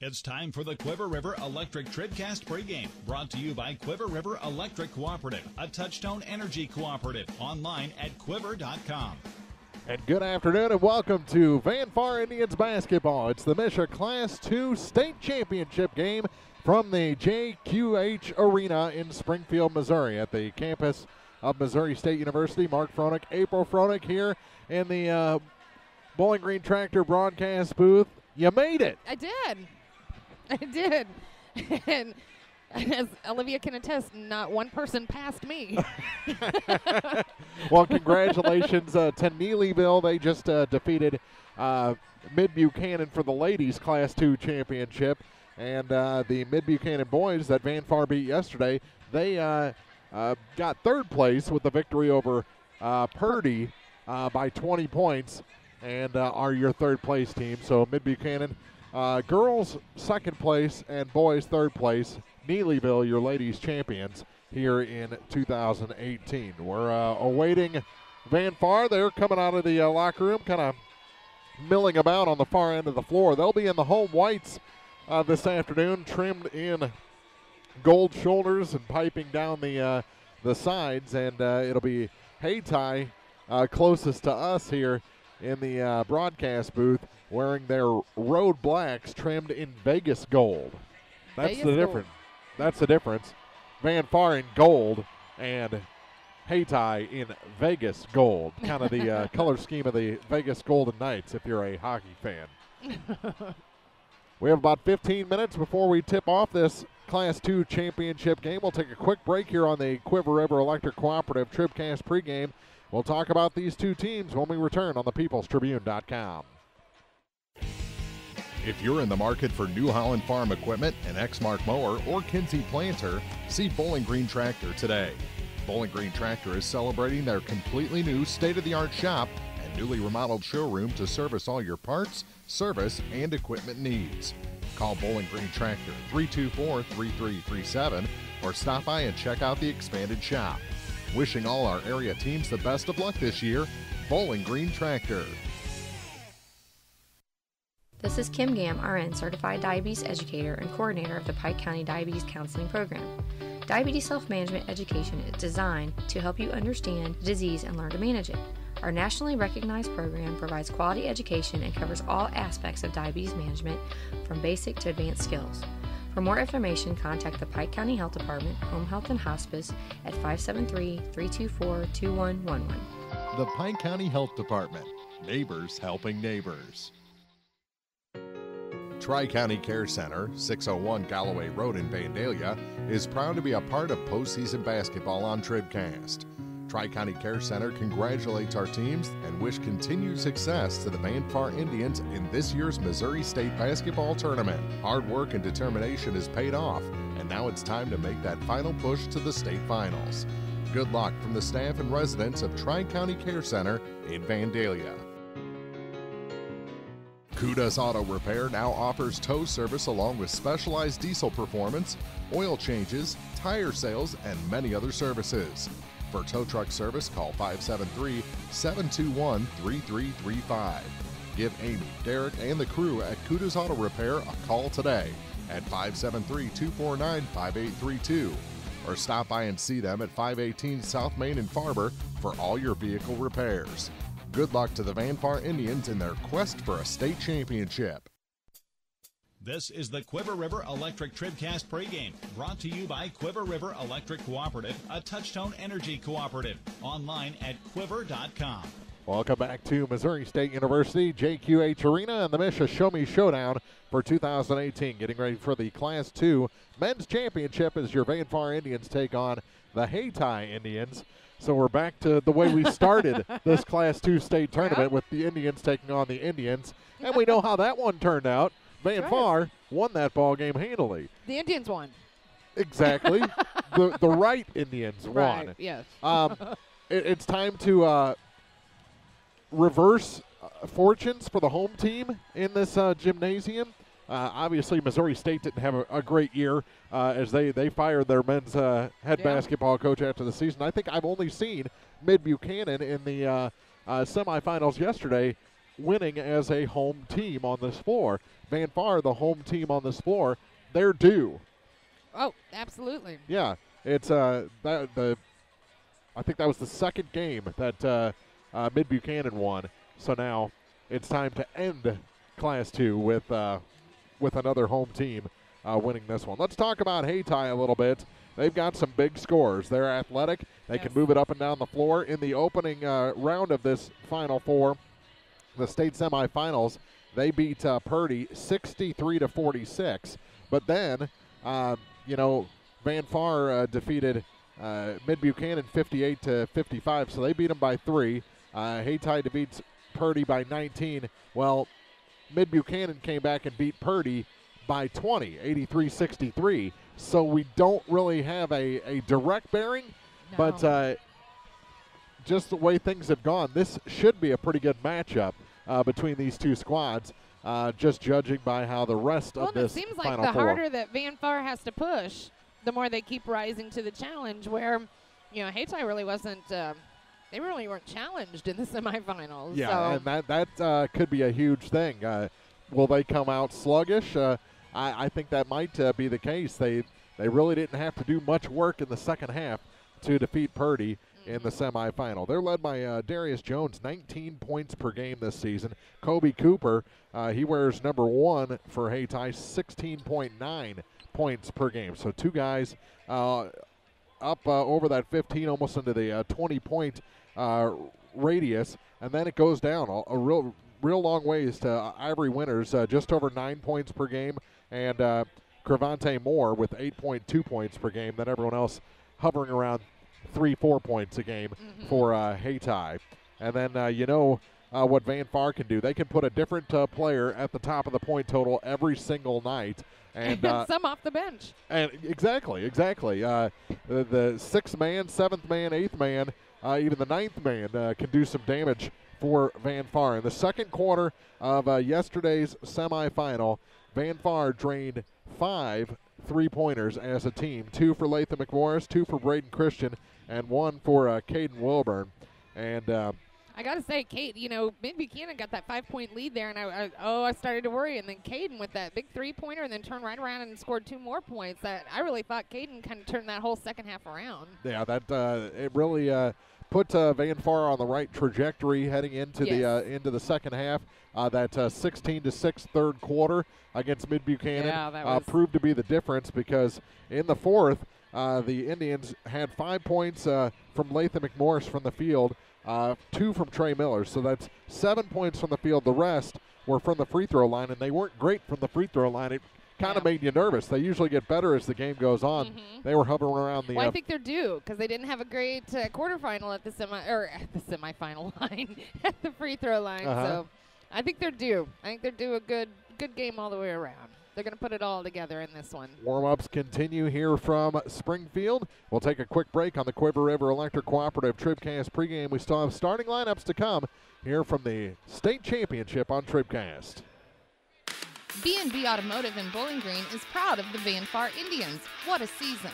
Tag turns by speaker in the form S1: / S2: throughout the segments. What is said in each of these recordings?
S1: It's time for the Quiver River Electric TribCast pregame, brought to you by Quiver River Electric Cooperative, a Touchstone Energy cooperative, online at quiver.com.
S2: And good afternoon and welcome to Van Far Indians basketball. It's the MSHSAA Class 2 state championship game from the JQH Arena in Springfield, Missouri at the campus of Missouri State University. Mark Froelich, April Froelich here in the Bowling Green Tractor broadcast booth. You made it.
S3: I did. And as Olivia can attest, not one person passed me.
S2: Well, congratulations to Neelyville. They just defeated Mid-Buchanan for the ladies Class 2 championship. And the Mid-Buchanan boys that Van Far beat yesterday, they got third place with the victory over Purdy by 20 points and are your third place team. So Mid-Buchanan girls second place and boys third place. Neelyville, your ladies champions here in 2018. We're awaiting Van Far. They're coming out of the locker room, kind of milling about on the far end of the floor. They'll be in the home whites this afternoon, trimmed in gold shoulders and piping down the sides, and it'll be Hayti closest to us here in the broadcast booth, wearing their road blacks trimmed in Vegas gold. That's the difference. That's the difference. Van Far in gold and Hayti in Vegas gold. Kind of the color scheme of the Vegas Golden Knights if you're a hockey fan. We have about 15 minutes before we tip off this Class 2 championship game. We'll take a quick break here on the Quiver River Electric Cooperative TribCast pregame. We'll talk about these two teams when we return on thepeoplestribune.com.
S4: If you're in the market for New Holland Farm equipment, an Exmark mower, or Kinsey planter, see Bowling Green Tractor today. Bowling Green Tractor is celebrating their completely new state-of-the-art shop and newly remodeled showroom to service all your parts, service, and equipment needs. Call Bowling Green Tractor 324-3337 or stop by and check out the expanded shop. Wishing all our area teams the best of luck this year, Bowling Green Tractor.
S5: This is Kim Gam, RN, Certified Diabetes Educator and Coordinator of the Pike County Diabetes Counseling Program. Diabetes self-management education is designed to help you understand the disease and learn to manage it. Our nationally recognized program provides quality education and covers all aspects of diabetes management, from basic to advanced skills. For more information, contact the Pike County Health Department, Home Health and Hospice at 573-324-2111.
S4: The Pike County Health Department. Neighbors helping neighbors. Tri-County Care Center, 601 Galloway Road in Vandalia, is proud to be a part of postseason basketball on TribCast. Tri-County Care Center congratulates our teams and wish continued success to the Van Far Indians in this year's Missouri State basketball tournament. Hard work and determination has paid off, and now it's time to make that final push to the state finals. Good luck from the staff and residents of Tri-County Care Center in Vandalia. Kuda's Auto Repair now offers tow service along with specialized diesel performance, oil changes, tire sales, and many other services. For tow truck service, call 573-721-3335. Give Amy, Derek, and the crew at Kuda's Auto Repair a call today at 573-249-5832 or stop by and see them at 518 South Main in Farber for all your vehicle repairs. Good luck to the Van Far Indians in their quest for a state championship.
S1: This is the Quiver River Electric TribCast pregame, brought to you by Quiver River Electric Cooperative, a Touchstone Energy cooperative, online at quiver.com.
S2: Welcome back to Missouri State University, JQH Arena, and the MSHSAA Showdown for 2018. Getting ready for the Class 2 Men's Championship as your Van Far Indians take on the Hayti Indians. So we're back to the way we started this Class 2 state tournament with the Indians taking on the Indians. And we know how that one turned out. Van Far won that ball game handily.
S3: The Indians won.
S2: Exactly. the right Indians won.
S3: Right, yes.
S2: It's time to reverse fortunes for the home team in this gymnasium. Obviously, Missouri State didn't have a great year as they fired their men's head basketball coach after the season. I think I've only seen Mid-Buchanan in the semifinals yesterday winning as a home team on this floor. Van Far, the home team on this floor, they're due.
S3: Oh, absolutely.
S2: Yeah, it's I think that was the second game that Mid-Buchanan won. So now it's time to end Class 2 with another home team winning this one. Let's talk about Hayti a little bit. They've got some big scores. They're athletic. They can move it up and down the floor. In the opening round of this Final Four, the state semifinals, they beat Purdy 63-46. But then, Van Far defeated Mid-Buchanan 58-55, so they beat them by 3. Hayti defeats Purdy by 19. Well, Mid-Buchanan came back and beat Purdy by 20, 83-63. So we don't really have a direct bearing, but just the way things have gone, this should be a pretty good matchup between these two squads, just judging by how the rest of this
S3: Final Four. It seems
S2: Final
S3: like the
S2: Four.
S3: harder that Van Far has to push, the more they keep rising to the challenge, where, Hayti really wasn't they really weren't challenged in the semifinals.
S2: Yeah,
S3: so.
S2: and that could be a huge thing. Will they come out sluggish? I think that might be the case. They really didn't have to do much work in the second half to defeat Purdy in the semifinal. They're led by Darius Jones, 19 points per game this season. Kobe Cooper, he wears number 1 for Hayti, 16.9 points per game. So two guys up over that 15, almost into the 20-point radius, and then it goes down a real long ways to Ivory Winters, just over 9 points per game, and Cravante Moore with 8.2 points per game. Then everyone else hovering around 3-4 points a game for Hayti. And then what Van Far can do. They can put a different player at the top of the point total every single night. And
S3: some off the bench.
S2: And exactly. The sixth man, seventh man, eighth man, even the ninth man can do some damage for Van Far. In the second quarter of yesterday's semifinal, Van Far drained 5 3-pointers as a team, 2 for Latham McMorris, 2 for Braden Christian, and 1 for Caden Wilburn. And
S3: I got to say, Kate, Mid-Buchanan got that 5-point lead there, and I started to worry. And then Caden with that big 3-pointer and then turned right around and scored 2 more points. That I really thought Caden kind of turned that whole second half around.
S2: Yeah, it really put Van Far on the right trajectory heading into the second half. That 16-6 third quarter against Mid-Buchanan proved to be the difference, because in the fourth, the Indians had 5 points from Latham McMorris from the field, 2 from Trey Miller. So that's 7 points from the field. The rest were from the free throw line, and they weren't great from the free throw line. It kind of made you nervous. They usually get better as the game goes on. They were hovering around the.
S3: Well, I think they're due, because they didn't have a great quarterfinal at the semifinal line, at the free throw line. So I think they're due. I think they're due a good game all the way around. They're going to put it all together in this one.
S2: Warm-ups continue here from Springfield. We'll take a quick break on the Quiver River Electric Cooperative TribCast pregame. We still have starting lineups to come here from the state championship on TribCast.
S6: B&B Automotive in Bowling Green is proud of the Van Far Indians. What a season.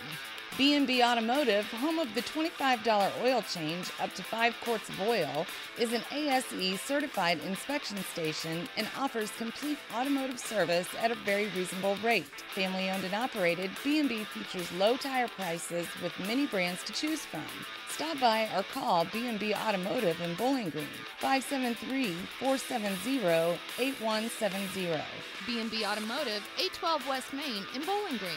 S7: B&B Automotive, home of the $25 oil change up to 5 quarts of oil, is an ASE certified inspection station and offers complete automotive service at a very reasonable rate. Family owned and operated, B&B features low tire prices with many brands to choose from. Stop by or call B&B Automotive in Bowling Green, 573-470-8170.
S6: B&B Automotive, 812 West Main in Bowling Green.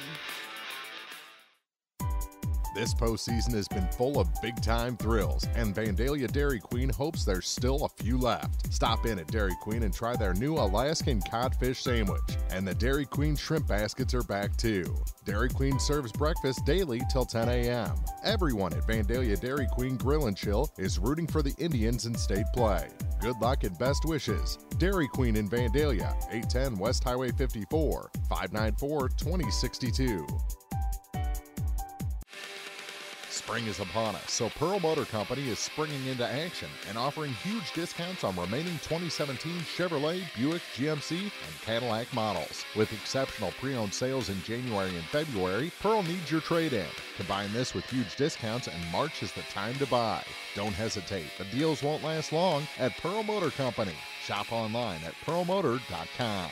S4: This postseason has been full of big-time thrills, and Vandalia Dairy Queen hopes there's still a few left. Stop in at Dairy Queen and try their new Alaskan codfish sandwich, and the Dairy Queen shrimp baskets are back too. Dairy Queen serves breakfast daily till 10 a.m. Everyone at Vandalia Dairy Queen Grill and Chill is rooting for the Indians in state play. Good luck and best wishes. Dairy Queen in Vandalia, 810 West Highway 54, 594-2062. Spring is upon us, so Pearl Motor Company is springing into action and offering huge discounts on remaining 2017 Chevrolet, Buick, GMC, and Cadillac models. With exceptional pre-owned sales in January and February, Pearl needs your trade-in. Combine this with huge discounts, and March is the time to buy. Don't hesitate. The deals won't last long at Pearl Motor Company. Shop online at pearlmotor.com.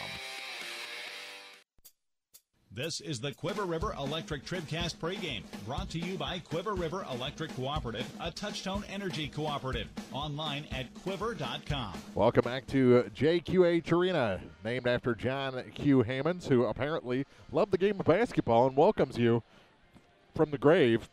S1: This is the Quiver River Electric TribCast pregame, brought to you by Quiver River Electric Cooperative, a Touchtone Energy cooperative. Online at quiver.com.
S2: Welcome back to JQH Arena, named after John Q. Hammonds, who apparently loved the game of basketball and welcomes you from the grave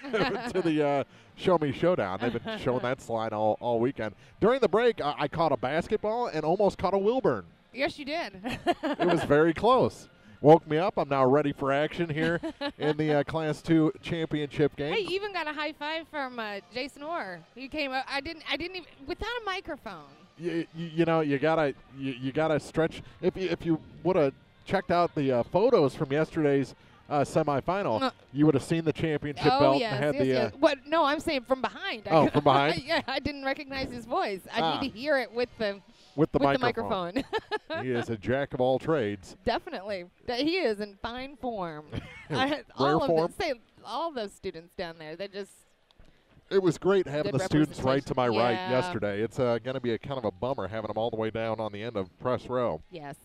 S2: to the Show Me Showdown. They've been showing that slide all weekend. During the break, I caught a basketball and almost caught a Wilburn.
S3: Yes, you did.
S2: It was very close. Woke me up. I'm now ready for action here in the Class 2 championship game.
S3: Hey, you even got a high five from Jason Orr. He came up. I didn't even without a microphone.
S2: You know, you gotta stretch. If you would have checked out the photos from yesterday's semifinal, you would have seen the championship belt.
S3: Yes,
S2: and had
S3: yes. What? No, I'm saying from behind.
S2: Oh, from behind?
S3: Yeah, I didn't recognize his voice. I need to hear it with the microphone.
S2: He is a jack of all trades.
S3: Definitely. He is in fine form. All those students down there, they just...
S2: It was great having the students right to my right
S3: Yeah.
S2: yesterday. It's going to be a kind of a bummer having them all the way down on the end of press row.
S3: Yes.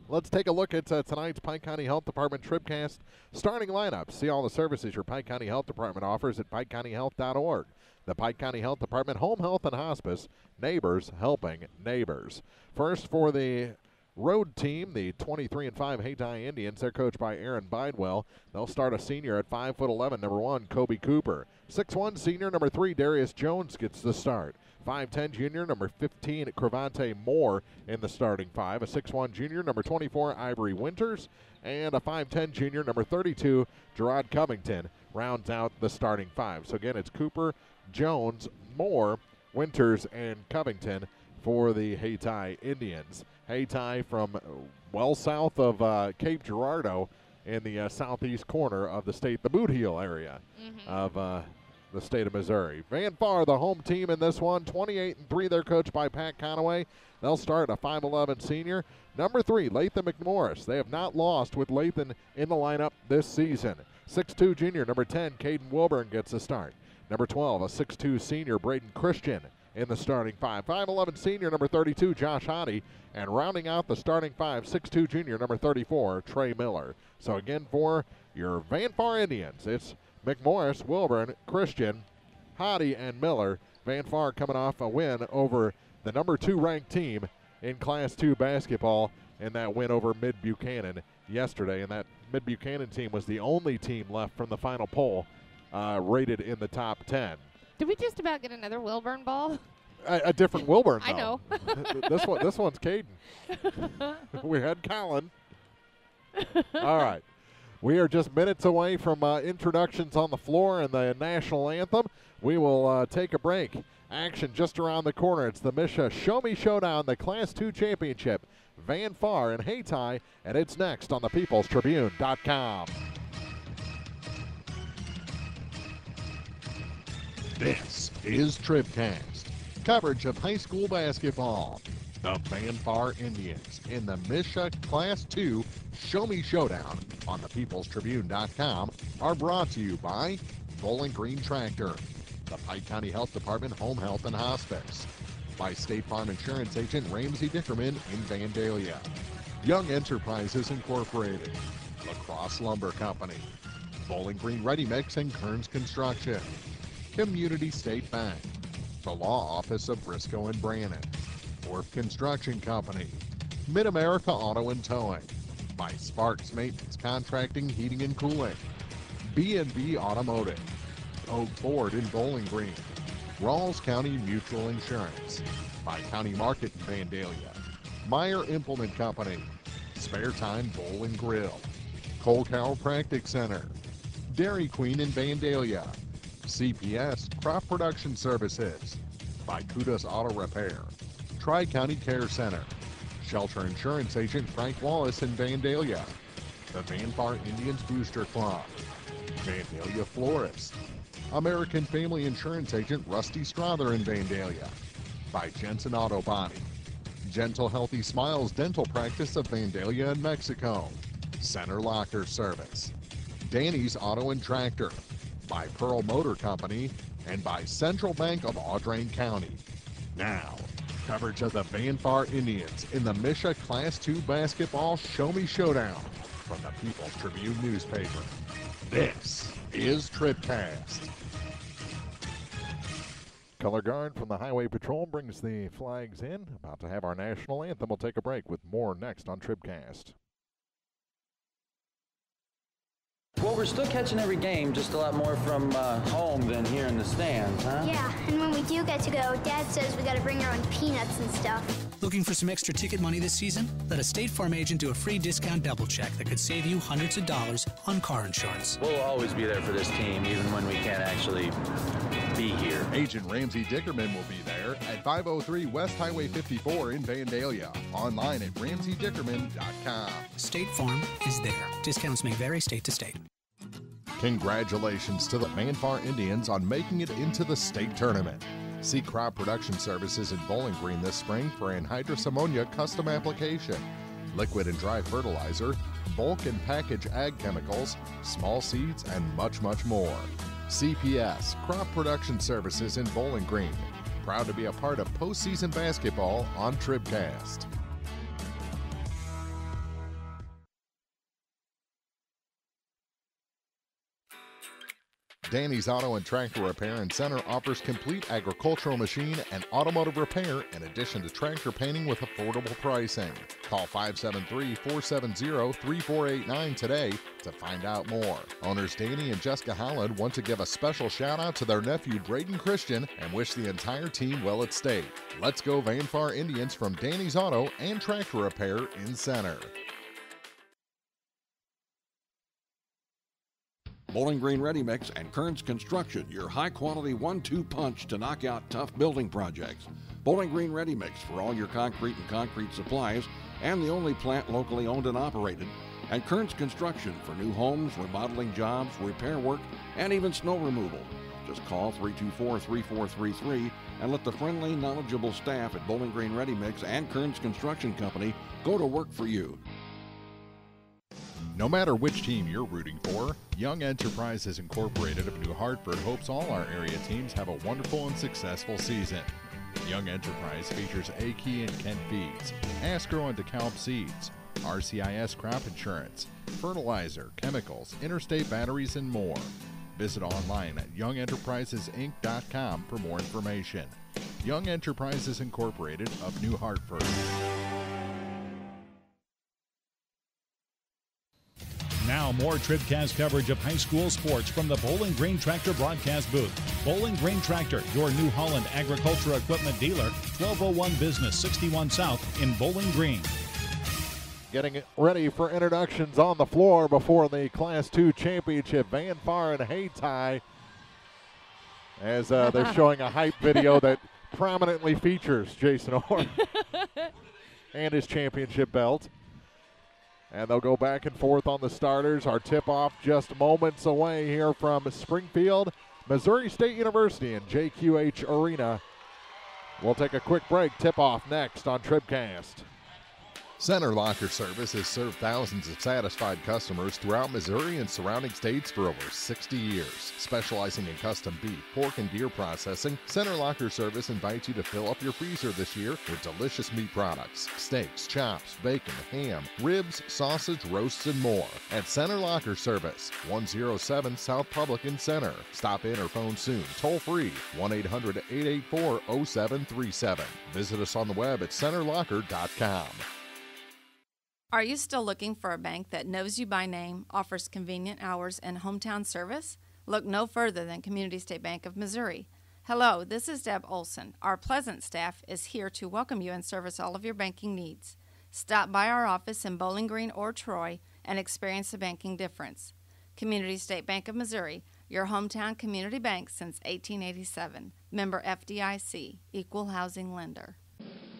S2: Let's take a look at tonight's Pike County Health Department TribCast starting lineup. See all the services your Pike County Health Department offers at PikeCountyHealth.org. The Pike County Health Department Home Health and Hospice, neighbors helping neighbors. First for the road team, the 23-5 Hayti Indians. They're coached by Aaron Bidewell. They'll start a senior at 5'11", number 1, Kobe Cooper. 6'1", senior, number 3, Darius Jones gets the start. 5'10", junior, number 15, Cravante Moore in the starting 5. A 6'1", junior, number 24, Ivory Winters. And a 5'10", junior, number 32, Gerard Covington rounds out the starting 5. So again, it's Cooper, Jones, Moore, Winters, and Covington for the Hayti Indians. Hayti from well south of Cape Girardeau in the southeast corner of the state, the Boot Heel area of the state of Missouri. Van Far, the home team in this one, 28-3. They're coached by Pat Conaway. They'll start a 5'11 senior. Number 3, Lathan McMorris. They have not lost with Lathan in the lineup this season. 6'2 junior, number 10, Caden Wilburn gets the start. Number 12, a 6'2 senior, Braden Christian in the starting 5. 5'11 senior, number 32, Josh Hayti. And rounding out the starting 5, 6'2 junior, number 34, Trey Miller. So again, for your Van Far Indians, it's McMorris, Wilburn, Christian, Hayti, and Miller. Van Far coming off a win over the number 2 ranked team in Class 2 basketball in that win over Mid-Buchanan yesterday. And that Mid-Buchanan team was the only team left from the final poll rated in the top 10.
S3: Did we just about get another Wilburn ball?
S2: A different Wilburn, though.
S3: I know.
S2: This one's Caden. We had Colin. All right. We are just minutes away from introductions on the floor and the national anthem. We will take a break. Action just around the corner. It's the MSHSAA Show Me Showdown, the Class 2 Championship. Van Far and Hayti, and it's next on the peoplestribune.com.
S4: This is TribCast, coverage of high school basketball. The Van Far Indians in the MSHSAA Class 2 Show Me Showdown on the peoplestribune.com are brought to you by Bowling Green Tractor, the Pike County Health Department Home Health and Hospice, by State Farm Insurance Agent Ramsey Dickerman in Vandalia, Young Enterprises Incorporated, La Crosse Lumber Company, Bowling Green Ready Mix and Kearns Construction, Community State Bank, the Law Office of Briscoe and Brannon, Orff Construction Company, Mid-America Auto and Towing, by Sparks Maintenance Contracting, Heating and Cooling, B&B Automotive, Oak Ford in Bowling Green, Rawls County Mutual Insurance, by County Market in Vandalia, Meyer Implement Company, Spare Time Bowl and Grill, Cole Chiropractic Center, Dairy Queen in Vandalia, CPS Crop Production Services, by Kudos Auto Repair, Tri-County Care Center, Shelter Insurance Agent Frank Wallace in Vandalia, the Van Far Indians Booster Club, Vandalia Florist, American Family Insurance Agent Rusty Strother in Vandalia, by Jensen Auto Body, Gentle Healthy Smiles Dental Practice of Vandalia and Mexico, Center Locker Service, Danny's Auto and Tractor, by Pearl Motor Company, and by Central Bank of Audrain County. Now, coverage of the Van Far Indians in the MSHSAA Class 2 Basketball Show Me Showdown from the People's Tribune newspaper. This is TribCast.
S2: Color guard from the Highway Patrol brings the flags in. About to have our national anthem. We'll take a break with more next on TribCast.
S8: Well, we're still catching every game, just a lot more from home than here in the stands, huh?
S9: Yeah, and when we do get to go, Dad says we gotta bring our own peanuts and stuff.
S10: Looking for some extra ticket money this season? Let a State Farm agent do a free discount double check that could save you hundreds of dollars on car insurance.
S8: We'll always be there for this team, even when we can't actually be here.
S4: Agent Ramsey Dickerman will be there at 503 West Highway 54 in Vandalia. Online at RamseyDickerman.com.
S10: State Farm is there. Discounts may vary state to state.
S4: Congratulations to the Vanfar Indians on making it into the state tournament. See Crop Production Services in Bowling Green this spring for anhydrous ammonia custom application, liquid and dry fertilizer, bulk and package ag chemicals, small seeds, and much, much more. CPS, Crop Production Services in Bowling Green. Proud to be a part of postseason basketball on TribCast. Danny's Auto and Tractor Repair and Center offers complete agricultural machine and automotive repair in addition to tractor painting with affordable pricing. Call 573-470-3489 today to find out more. Owners Danny and Jessica Holland want to give a special shout out to their nephew Braden Christian and wish the entire team well at state. Let's go Vanfar Indians from Danny's Auto and Tractor Repair in Center.
S11: Bowling Green Ready Mix and Kearns Construction, your high-quality 1-2 punch to knock out tough building projects. Bowling Green Ready Mix for all your concrete and concrete supplies, and the only plant locally owned and operated. And Kearns Construction for new homes, remodeling jobs, repair work, and even snow removal. Just call 324-3433 and let the friendly, knowledgeable staff at Bowling Green Ready Mix and Kearns Construction Company go to work for you.
S4: No matter which team you're rooting for, Young Enterprises Incorporated of New Hartford hopes all our area teams have a wonderful and successful season. Young Enterprise features A-Key and Kent Feeds, Asgrow and DeKalb Seeds, RCIS Crop Insurance, fertilizer, chemicals, interstate batteries, and more. Visit online at youngenterprisesinc.com for more information. Young Enterprises Incorporated of New Hartford.
S1: Now more TribCast coverage of high school sports from the Bowling Green Tractor broadcast booth. Bowling Green Tractor, your New Holland agriculture equipment dealer, 1201 Business 61 South in Bowling Green.
S2: Getting ready for introductions on the floor before the Class 2 championship, Vanfar and Hayti, as they're showing a hype video that prominently features Jason Orr and his championship belt. And they'll go back and forth on the starters. Our tip-off just moments away here from Springfield, Missouri State University and JQH Arena. We'll take a quick break. Tip-off next on TribCast.
S4: Center Locker Service has served thousands of satisfied customers throughout Missouri and surrounding states for over 60 years. Specializing in custom beef, pork, and deer processing, Center Locker Service invites you to fill up your freezer this year with delicious meat products, steaks, chops, bacon, ham, ribs, sausage, roasts, and more. At Center Locker Service, 107 South Public in Center. Stop in or phone soon, toll free, 1-800-884-0737. Visit us on the web at centerlocker.com.
S12: Are you still looking for a bank that knows you by name, offers convenient hours, and hometown service? Look no further than Community State Bank of Missouri. Hello, this is Deb Olson. Our pleasant staff is here to welcome you and service all of your banking needs. Stop by our office in Bowling Green or Troy and experience the banking difference. Community State Bank of Missouri, your hometown community bank since 1887. Member FDIC, Equal Housing Lender.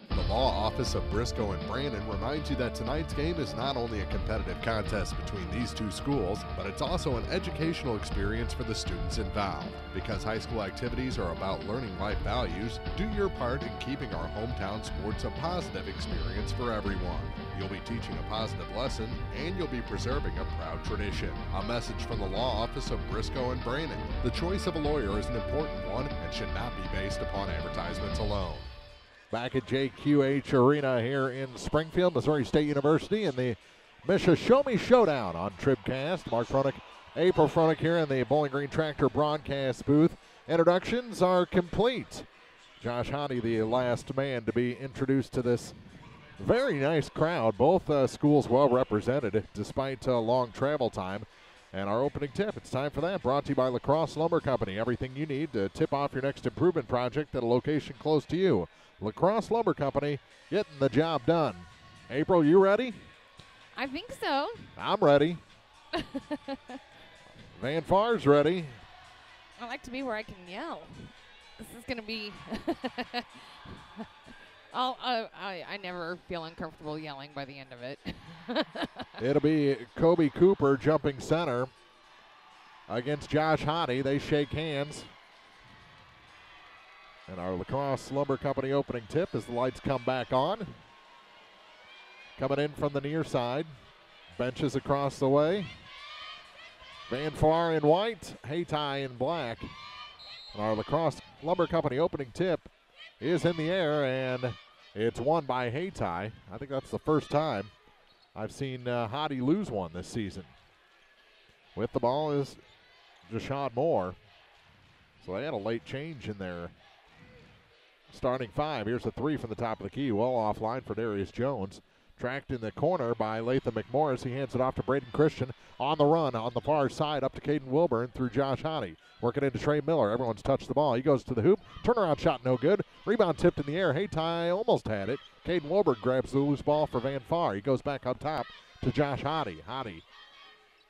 S4: The Law Office of Briscoe and Brandon reminds you that tonight's game is not only a competitive contest between these two schools, but it's also an educational experience for the students involved. Because high school activities are about learning life values, do your part in keeping our hometown sports a positive experience for everyone. You'll be teaching a positive lesson, and you'll be preserving a proud tradition. A message from the Law Office of Briscoe and Brandon. The choice of a lawyer is an important one and should not be based upon advertisements alone.
S2: Back at JQH Arena here in Springfield, Missouri State University, and the MSHSAA Showdown on TribCast. Mark Fronick, April Fronick here in the Bowling Green Tractor broadcast booth. Introductions are complete. Josh Hayti, the last man to be introduced to this very nice crowd. Both schools well represented despite long travel time. And our opening tip, it's time for that, brought to you by LaCrosse Lumber Company. Everything you need to tip off your next improvement project at a location close to you. LaCrosse Lumber Company, getting the job done. April, you ready?
S3: I think so.
S2: I'm ready. Van Far's ready.
S3: I like to be where I can yell. This is going to be... I never feel uncomfortable yelling by the end of it.
S2: It'll be Kobe Cooper jumping center against Josh Hayti. They shake hands. And our LaCrosse Lumber Company opening tip as the lights come back on. Coming in from the near side. Benches across the way. Van Far in white, Hayti in black. And our LaCrosse Lumber Company opening tip is in the air, and it's won by Hayti. I think that's the first time I've seen Hayti lose one this season. With the ball is Jashad Moore. So they had a late change in their starting five. Here's a three from the top of the key, well offline for Darius Jones. Tracked in the corner by Latham McMorris. He hands it off to Braden Christian. On the run on the far side up to Caden Wilburn through Josh Hayti. Working into Trey Miller. Everyone's touched the ball. He goes to the hoop. Turnaround shot no good. Rebound tipped in the air. Hayti almost had it. Caden Wilburn grabs the loose ball for Van Far. He goes back up top to Josh Hayti. Hayti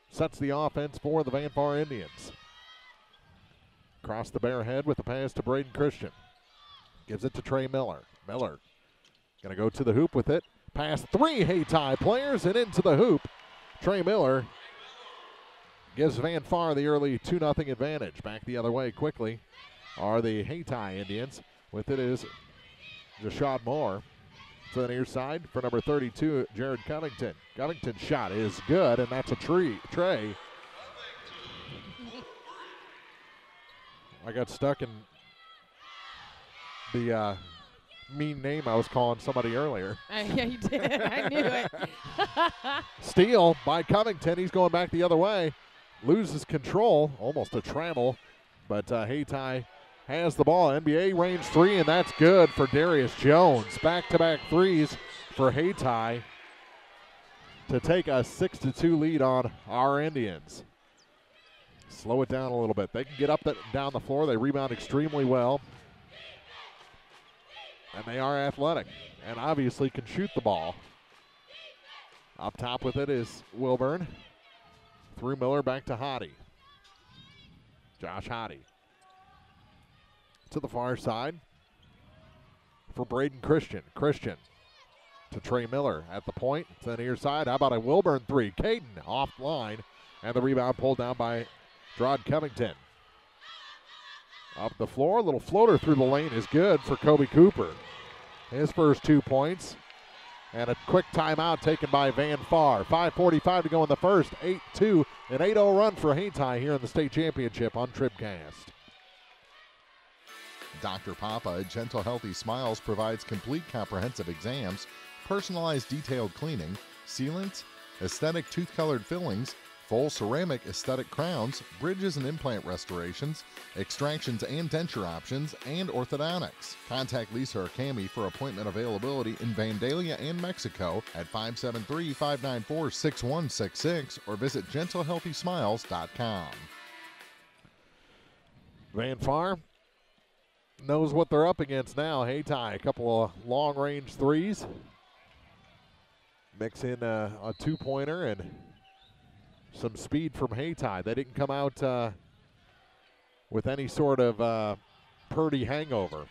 S2: sets the offense for the Van Far Indians. Across the bare head with the pass to Braden Christian. Gives it to Trey Miller. Miller going to go to the hoop with it. Past three Hayti players and into the hoop. Trey Miller gives Van Far the early 2-0 advantage. Back the other way quickly are the Hayti Indians. With it is Jashad Moore to the near side for number 32, Jared Covington. Covington's shot is good, and that's a tray. I got stuck in the mean name I was calling somebody earlier.
S3: Yeah, you did. I knew it.
S2: Steal by Covington. He's going back the other way. Loses control. Almost a travel. But Hayti has the ball. NBA range three, and that's good for Darius Jones. Back-to-back threes for Hayti to take a 6-2 lead on our Indians. Slow it down a little bit. They can get up down the floor. They rebound extremely well. And they are athletic and obviously can shoot the ball. Up top with it is Wilburn. Through Miller back to Hayti. Josh Hayti. To the far side for Braden Christian. Christian to Trey Miller at the point. To the near side. How about a Wilburn three? Caden offline. And the rebound pulled down by Drod Covington. Up the floor, a little floater through the lane is good for Kobe Cooper. His first 2 points. And a quick timeout taken by Van Far. 5:45 to go in the first. 8-2, an 8-0 run for Hayti here in the state championship on TribCast.
S4: Dr. Papa at Gentle Healthy Smiles provides complete comprehensive exams, personalized detailed cleaning, sealants, aesthetic tooth-colored fillings, full ceramic aesthetic crowns, bridges and implant restorations, extractions and denture options, and orthodontics. Contact Lisa or Cammie for appointment availability in Vandalia and Mexico at 573-594-6166 or visit GentleHealthySmiles.com.
S2: Van Far knows what they're up against now. Hayti, a couple of long-range threes. Mix in a two-pointer and some speed from Hayti. They didn't come out with any sort of Purdy hangover.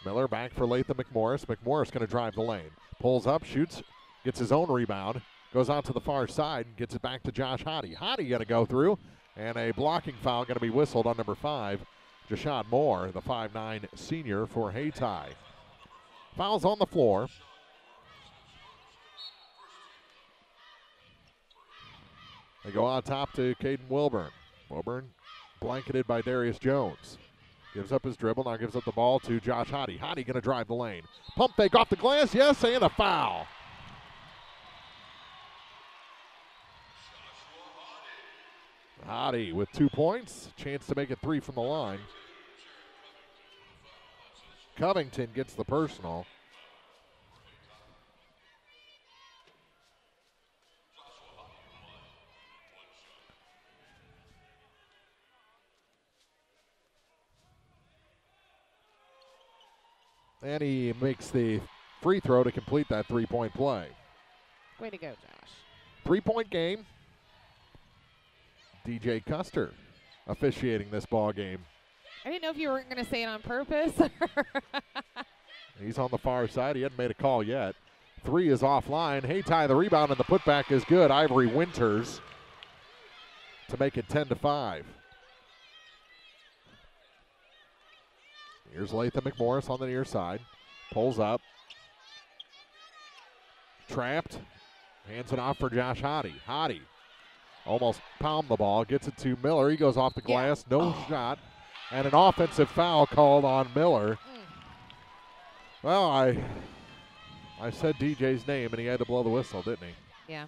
S2: Miller back for Latham McMorris. McMorris going to drive the lane. Pulls up, shoots, gets his own rebound, goes out to the far side, and gets it back to Josh Hayti. Hayti going to go through, and a blocking foul going to be whistled on number 5, Jashad Moore, the 5'9 senior for Hayti. Fouls on the floor. They go on top to Caden Wilburn. Wilburn blanketed by Darius Jones. Gives up his dribble, now gives up the ball to Josh Hayti. Hayti going to drive the lane. Pump fake off the glass, yes, and a foul. Hayti with 2 points. Chance to make it 3 from the line. Covington gets the personal. And he makes the free throw to complete that 3-point play.
S3: Way to go, Josh.
S2: 3-point game. DJ Custer officiating this ball game.
S3: I didn't know if you were going to say it on purpose.
S2: He's on the far side. He hasn't made a call yet. 3 is offline. Hayti, the rebound, and the putback is good. Ivory Winters to make it 10-5. Here's Latham McMorris on the near side. Pulls up. Trapped. Hands it off for Josh Hayti. Hayti almost palmed the ball. Gets it to Miller. He goes off the glass. No shot. And an offensive foul called on Miller. Well, I said DJ's name, and he had to blow the whistle, didn't he?
S3: Yeah.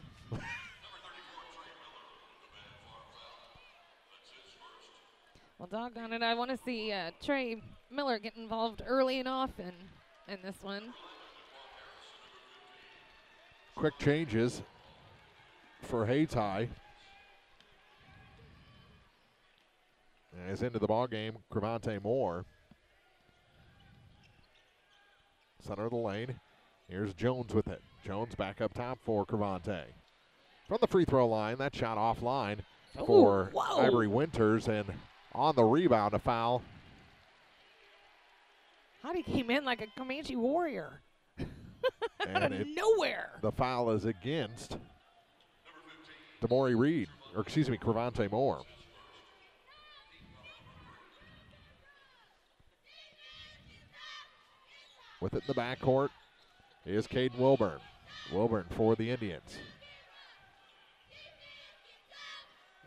S3: Well, doggone it, I want to see Trey Miller get involved early and often in this one.
S2: Quick changes for Hayti. As into the ball game, Cravante Moore. Center of the lane. Here's Jones with it. Jones back up top for Cravante. From the free throw line, that shot offline for Ivory Winters, and on the rebound, a foul.
S3: Hayti came in like a Comanche warrior. Out of
S2: And
S3: nowhere.
S2: The foul is against Demore Reed, or excuse me, Cravante Moore. With it in the backcourt is Caden Wilburn. Wilburn for the Indians.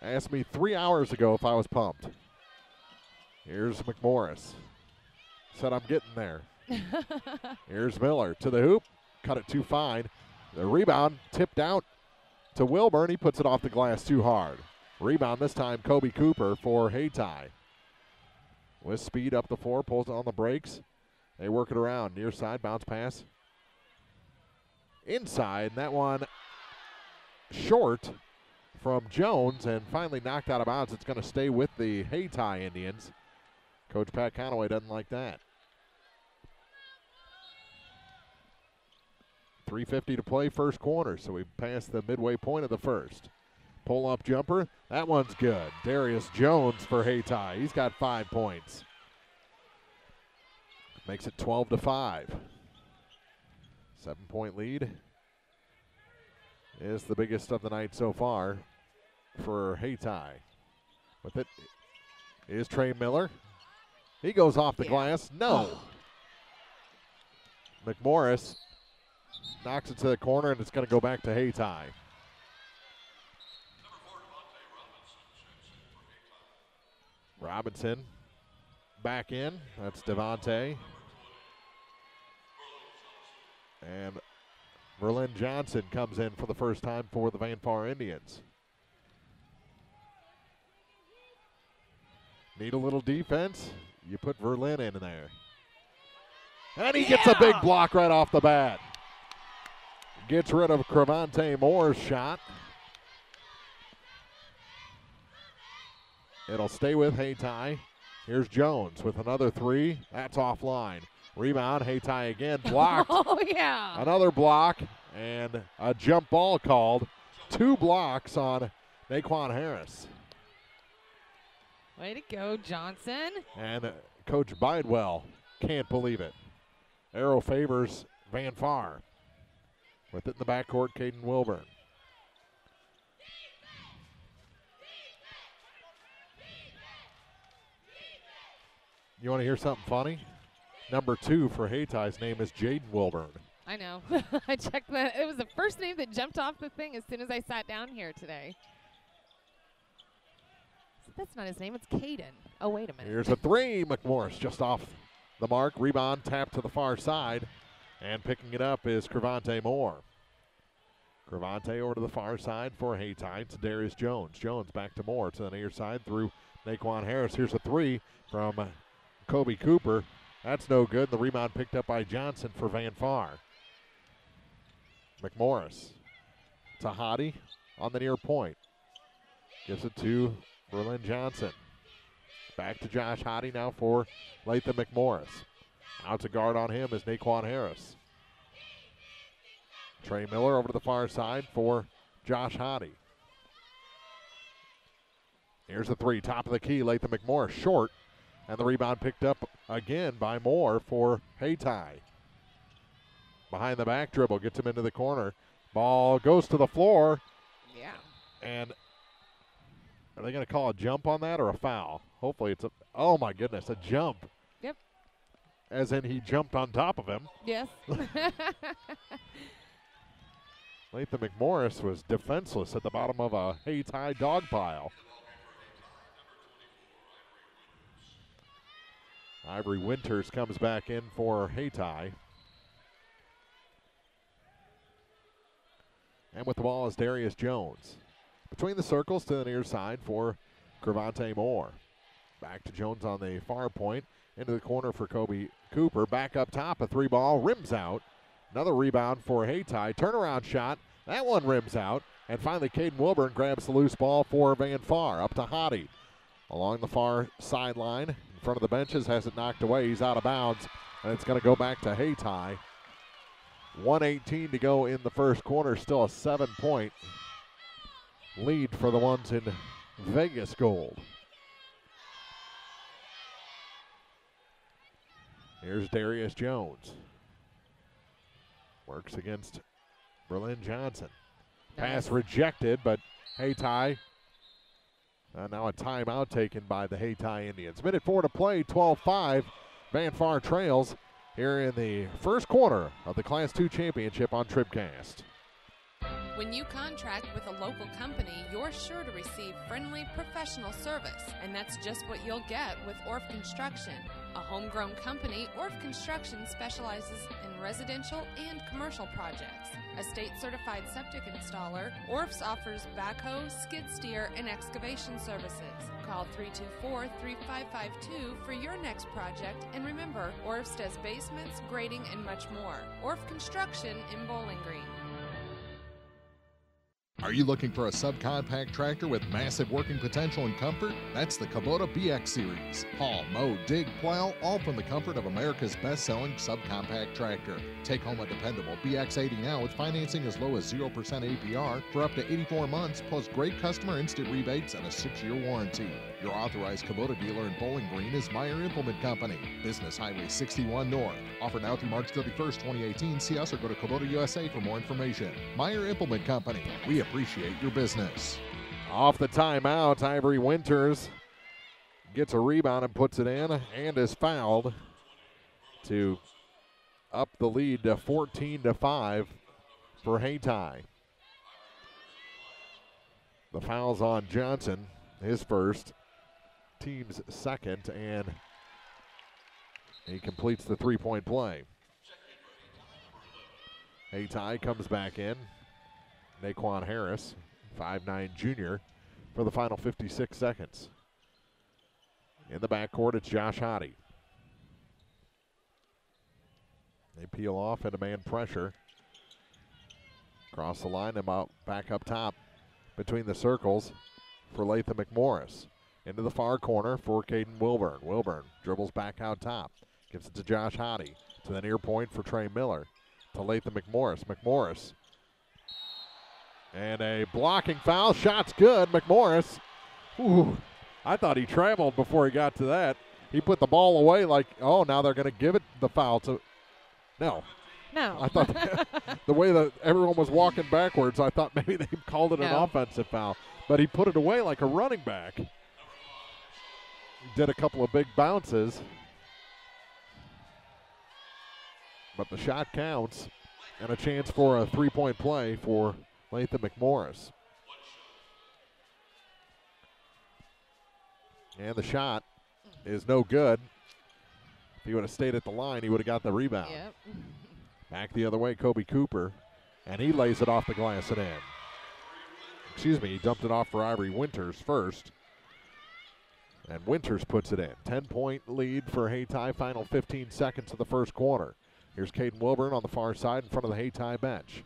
S2: Asked me 3 hours ago if I was pumped. Here's McMorris. Said I'm getting there. Here's Miller to the hoop. Cut it too fine. The rebound tipped out to Wilburn. He puts it off the glass too hard. Rebound this time, Kobe Cooper for Hayti. With speed up the floor, pulls it on the brakes. They work it around. Near side, bounce pass. Inside, and that one short from Jones and finally knocked out of bounds. It's going to stay with the Hayti Indians. Coach Pat Conaway doesn't like that. 3:50 to play first quarter, so we passed the midway point of the first. Pull-up jumper, that one's good. Darius Jones for Hayti. He's got 5 points. Makes it 12-5. 7-point lead is the biggest of the night so far for Hayti. With it is Trey Miller. He goes off the glass. No. McMorris knocks it to the corner, and it's going to go back to Hayti. Robinson back in. That's Devontae. And Verlin Johnson comes in for the first time for the Van Far Indians. Need a little defense? You put Verlin in there. And he gets a big block right off the bat. Gets rid of Cravante Moore's shot. It'll stay with Hayti. Here's Jones with another three. That's offline. Rebound, Hayti again, blocked.
S3: Oh, yeah.
S2: Another block and a jump ball called. 2 blocks on Naquan Harris.
S3: Way to go, Johnson.
S2: And Coach Bidewell can't believe it. Arrow favors Van Far. With it in the backcourt, Caden Wilburn. You want to hear something funny? Number 2 for Hayty's name is Jaden Wilburn.
S3: I know. I checked that. It was the first name that jumped off the thing as soon as I sat down here today. That's not his name. It's Caden. Oh, wait a minute.
S2: Here's a 3. McMorris just off the mark. Rebound, tap to the far side. And picking it up is Cravante Moore. Cravante over to the far side for Hayti to Darius Jones. Jones back to Moore to the near side through Naquan Harris. Here's a three from Kobe Cooper. That's no good. The rebound picked up by Johnson for Van Far. McMorris to Hottie on the near point. Gives it to Berlin Johnson. Back to Josh Hottie now for Latham McMorris. Out to guard on him is Naquan Harris. Trey Miller over to the far side for Josh Hottie. Here's the three, top of the key. Latham McMorris short, and the rebound picked up again by Moore for Hayti. Behind the back dribble, gets him into the corner. Ball goes to the floor.
S3: Yeah.
S2: And are they going to call a jump on that or a foul? Hopefully it's oh my goodness, a jump.
S3: Yep.
S2: As in he jumped on top of him.
S3: Yes.
S2: Latham McMorris was defenseless at the bottom of a Hayti dog pile. Ivory Winters comes back in for Hayti. And with the ball is Darius Jones. Between the circles to the near side for Cravante Moore. Back to Jones on the far point. Into the corner for Kobe Cooper. Back up top, a three ball, rims out. Another rebound for Hayti. Turnaround shot. That one rims out. And finally, Caden Wilburn grabs the loose ball for Van Far. Up to Hottie. Along the far sideline. In front of the benches. Has it knocked away. He's out of bounds. And it's going to go back to Hayti. 1:18 to go in the first quarter. Still a 7-point lead for the ones in Vegas gold. Here's Darius Jones. Works against Berlin Johnson. Pass rejected, but Hayti. Now a timeout taken by the Hayti Indians. Minute 4 to play, 12-5. Van Far trails here in the first quarter of the Class 2 championship on TribCast.
S6: When you contract with a local company, you're sure to receive friendly, professional service. And that's just what you'll get with Orff Construction. A homegrown company, Orff Construction specializes in residential and commercial projects. A state-certified septic installer, Orff's offers backhoe, skid steer, and excavation services. Call 324-3552 for your next project. And remember, Orff's does basements, grading, and much more. Orff Construction in Bowling Green.
S4: Are you looking for a subcompact tractor with massive working potential and comfort? That's the Kubota BX Series. Haul, mow, dig, plow, all from the comfort of America's best-selling subcompact tractor. Take home a dependable BX80 now with financing as low as 0% APR for up to 84 months, plus great customer instant rebates and a 6-year warranty. Your authorized Kubota dealer in Bowling Green is Meyer Implement Company, Business Highway 61 North. Offer now through March 31st, 2018. See us or go to Kubota USA for more information. Meyer Implement Company. We appreciate your business.
S2: Off the timeout, Ivory Winters gets a rebound and puts it in and is fouled to up the lead to 14-5 for Hayti. The foul's on Johnson, his first, team's second, and he completes the three-point play. Hayti comes back in. Naquan Harris, 5'9" junior, for the final 56 seconds. In the backcourt, it's Josh Hottie. They peel off into man pressure. Across the line and out back up top between the circles for Latham McMorris. Into the far corner for Caden Wilburn. Wilburn dribbles back out top. Gives it to Josh Hottie. To the near point for Trey Miller. To Latham McMorris. McMorris. And a blocking foul. Shot's good. McMorris. Ooh, I thought he traveled before he got to that. He put the ball away like, oh, now they're going to give it the foul to. No.
S3: No.
S2: I thought the way that everyone was walking backwards, I thought maybe they called it an offensive foul. But he put it away like a running back. He did a couple of big bounces. But the shot counts. And a chance for a three-point play for Latham McMorris. And the shot is no good. If he would have stayed at the line, he would have got the rebound.
S3: Yep.
S2: Back the other way, Kobe Cooper. and he lays it off the glass and in. Excuse me, he dumped it off for Ivory Winters first. And Winters puts it in. 10-point lead for Hayti, final 15 seconds of the first quarter. Here's Caden Wilburn on the far side in front of the Hayti bench.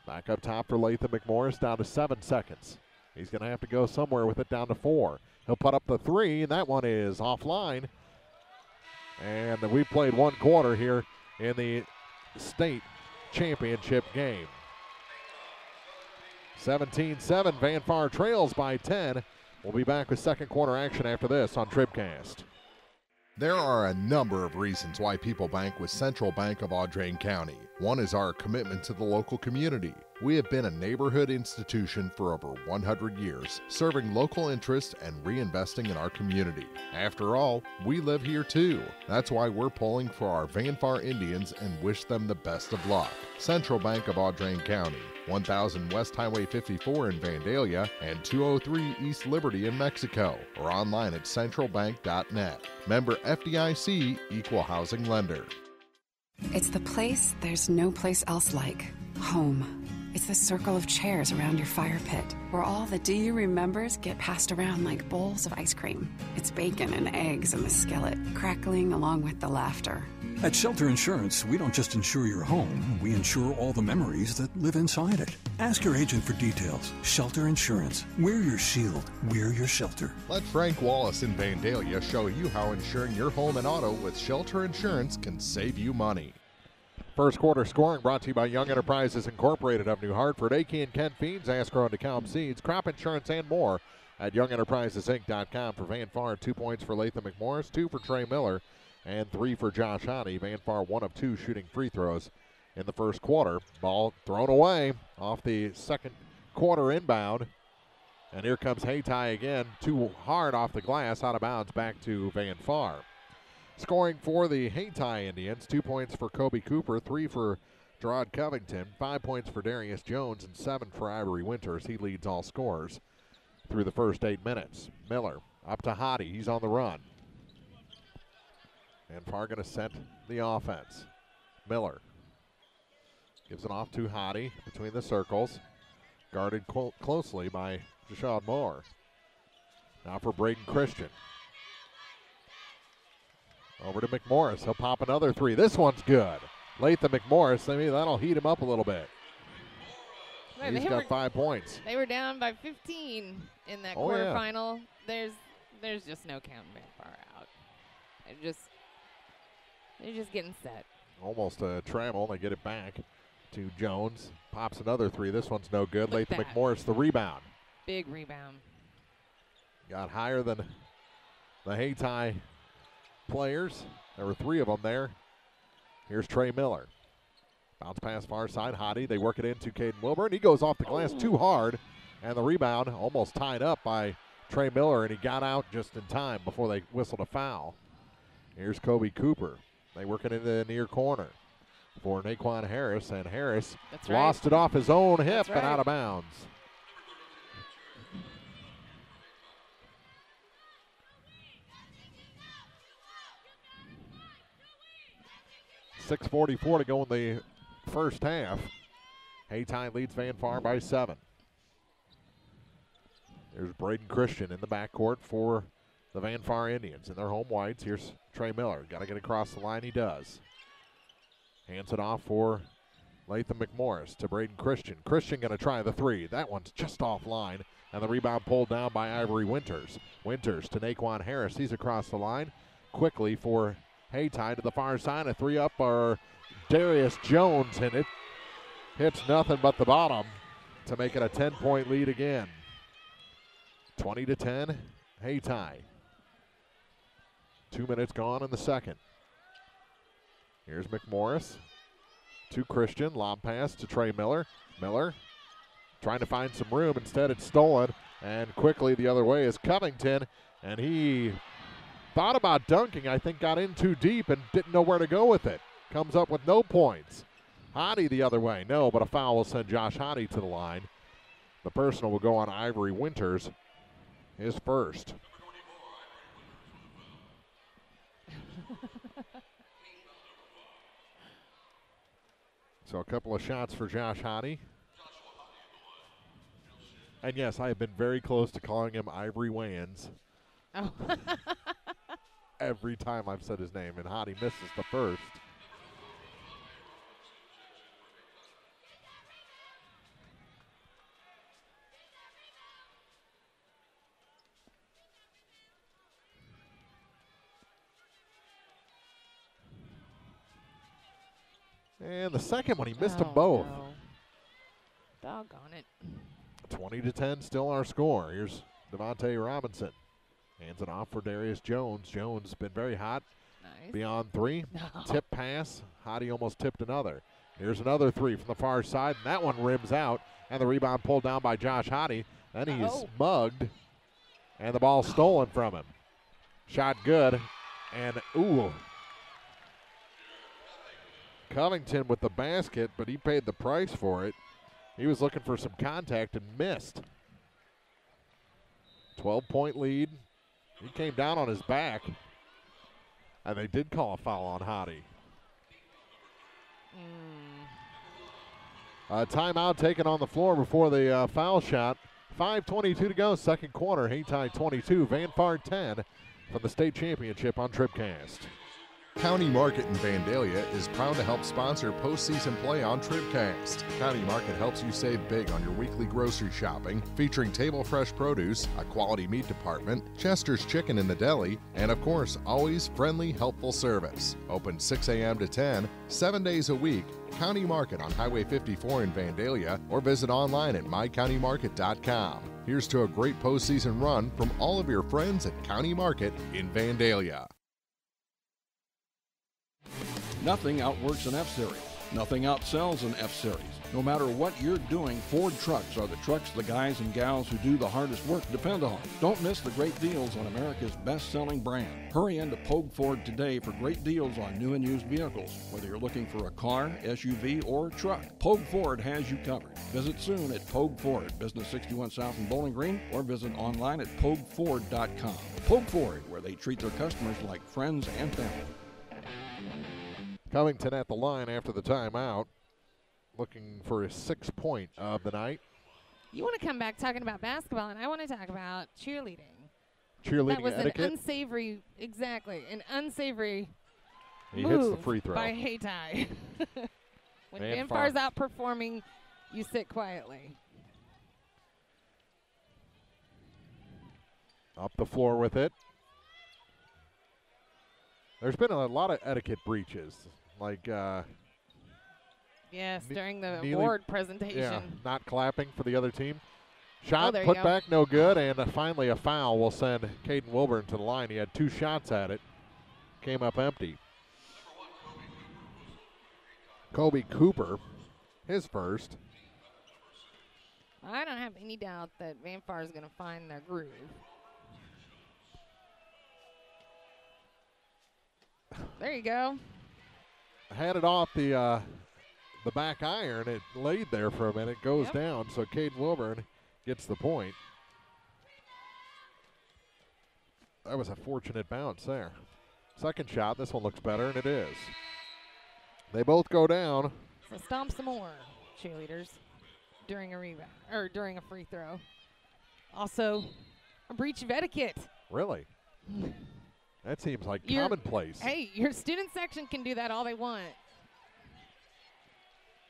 S2: Back up top for Latham McMorris, down to 7 seconds. He's going to have to go somewhere with it, down to 4. He'll put up the 3, and that one is offline. And we played 1 quarter here in the state championship game. 17-7, Van Far trails by 10. We'll be back with second quarter action after this on TribCast.
S4: There are a number of reasons why people bank with Central Bank of Audrain County. One is our commitment to the local community. We have been a neighborhood institution for over 100 years, serving local interests and reinvesting in our community. After all, we live here too. That's why we're pulling for our Van Far Indians and wish them the best of luck. Central Bank of Audrain County, 1000 West Highway 54 in Vandalia and 203 East Liberty in Mexico, or online at centralbank.net. Member FDIC, Equal Housing Lender.
S13: It's the place there's no place else like. Home. It's the circle of chairs around your fire pit, where all the do you remembers get passed around like bowls of ice cream. It's bacon and eggs in the skillet, crackling along with the laughter.
S14: At Shelter Insurance, we don't just insure your home, we insure all the memories that live inside it. Ask your agent for details. Shelter Insurance. We're your shield. We're your shelter.
S4: Let Frank Wallace in Vandalia show you how insuring your home and auto with Shelter Insurance can save you money.
S2: First quarter scoring brought to you by Young Enterprises Incorporated of New Hartford, AK and Kent Feeds, Asgrow and DeKalb Seeds, crop insurance and more at YoungEnterprisesInc.com. For Van Far, 2 points for Latham McMorris, 2 for Trey Miller, and 3 for Josh Hottie. Van Far 1 of 2 shooting free throws in the first quarter. Ball thrown away off the second quarter inbound. And here comes Hayti again, too hard off the glass, out of bounds, back to Van Far. Scoring for the Hayti Indians, 2 points for Kobe Cooper, 3 for Gerard Covington, 5 points for Darius Jones, and 7 for Ivory Winters. He leads all scorers through the first 8 minutes. Miller up to Hottie. He's on the run. And Far going to set the offense. Miller gives it off to Hottie between the circles. Guarded closely by Jashad Moore. Now for Braden Christian. Over to McMorris. He'll pop another 3. This one's good. Latham McMorris, I mean, that'll heat him up a little bit.
S3: Wait,
S2: He's got 5 points.
S3: They were down by 15 in that quarterfinal. Yeah. There's just no counting Van Far out. They're just getting set.
S2: Almost a travel. They get it back to Jones. Pops another 3. This one's no good. Latham McMorris, the rebound.
S3: Big rebound.
S2: Got higher than the Hayti players. There were 3 of them there. Here's Trey Miller. Bounce pass far side. Hottie. They work it into Caden Wilburn. He goes off the glass too hard. And the rebound almost tied up by Trey Miller. And he got out just in time before they whistled a foul. Here's Kobe Cooper. They work it into the near corner for Naquan Harris. And Harris lost it off his own hip and out of bounds. .6:44 to go in the first half. Hayti leads Van Far by 7. There's Braden Christian in the backcourt for the Van Far Indians in their home whites. Here's Trey Miller. Got to get across the line. He does. Hands it off for Latham McMorris to Braden Christian. Christian going to try the 3. That one's just offline. And the rebound pulled down by Ivory Winters. Winters to Naquan Harris. He's across the line quickly for Hayti to the far side. A 3 up for Darius Jones, and it hits nothing but the bottom to make it a 10-point lead again. 20-10, Hayti. 2 minutes gone in the second. Here's McMorris to Christian. Lob pass to Trey Miller. Miller trying to find some room. Instead, it's stolen. And quickly the other way is Covington. And he thought about dunking. I think got in too deep and didn't know where to go with it. Comes up with no points. Hottie the other way. No, but a foul will send Josh Hottie to the line. The personal will go on Ivory Winters, his first. So a couple of shots for Josh Hayti. And yes, I have been very close to calling him Ivory Wans.
S3: Oh.
S2: Every time I've said his name, and Hayti misses the first. And the second one, he missed them both.
S3: No. Doggone it.
S2: 20-10, still our score. Here's Devontae Robinson. Hands it off for Darius Jones. Jones been very hot.
S3: Nice.
S2: Beyond three.
S3: No.
S2: Tip pass. Hayti almost tipped another. Here's another three from the far side, and that one rims out. And the rebound pulled down by Josh Hayti. Then he's mugged, and the ball stolen from him. Shot good, and ooh. Covington with the basket, but he paid the price for it. He was looking for some contact and missed. 12-point lead. He came down on his back, and they did call a foul on Hayti. Timeout taken on the floor before the foul shot. 5:22 to go, second quarter. Hayti 22, Vanpar 10 from the state championship on TribCast.
S4: County Market in Vandalia is proud to help sponsor postseason play on TribCast. County Market helps you save big on your weekly grocery shopping, featuring table fresh produce, a quality meat department, Chester's Chicken in the deli, and of course, always friendly, helpful service. Open 6 a.m. to 10, 7 days a week. County Market on Highway 54 in Vandalia, or visit online at mycountymarket.com. Here's to a great postseason run from all of your friends at County Market in Vandalia.
S11: Nothing outworks an F-Series. Nothing outsells an F-Series. No matter what you're doing, Ford trucks are the trucks the guys and gals who do the hardest work depend on. Don't miss the great deals on America's best-selling brand. Hurry into Pogue Ford today for great deals on new and used vehicles. Whether you're looking for a car, SUV, or truck, Pogue Ford has you covered. Visit soon at Pogue Ford, Business 61 South in Bowling Green, or visit online at PogueFord.com. Pogue Ford, where they treat their customers like friends and family.
S2: Covington at the line after the timeout, looking for his 6th point of the night.
S3: You want to come back talking about basketball, and I want to talk about cheerleading.
S2: Cheerleading
S3: that was
S2: etiquette?
S3: an unsavory, an unsavory
S2: he
S3: move
S2: hits the free throw
S3: by Hayti. When
S2: Vanpar.
S3: Vanpar's outperforming, you sit quietly.
S2: Up the floor with it. There's been a lot of etiquette breaches. Like,
S3: yes, during the award presentation.
S2: Yeah, not clapping for the other team. Shot
S3: there you
S2: put
S3: go.
S2: back, no good, and finally a foul will send Caden Wilburn to the line. He had 2 shots at it, came up empty. Kobe Cooper, his first.
S3: I don't have any doubt that Vanpar is going to find their groove. There you go.
S2: Had it off the back iron. It laid there for a minute, goes down, so Caden Wilburn gets the point. That was a fortunate bounce there. Second shot, this one looks better, and it is. They both go down.
S3: So stomp some more, cheerleaders, during a rebound or during a free throw. Also, a breach of etiquette.
S2: Really? That seems like commonplace.
S3: Hey, your student section can do that all they want.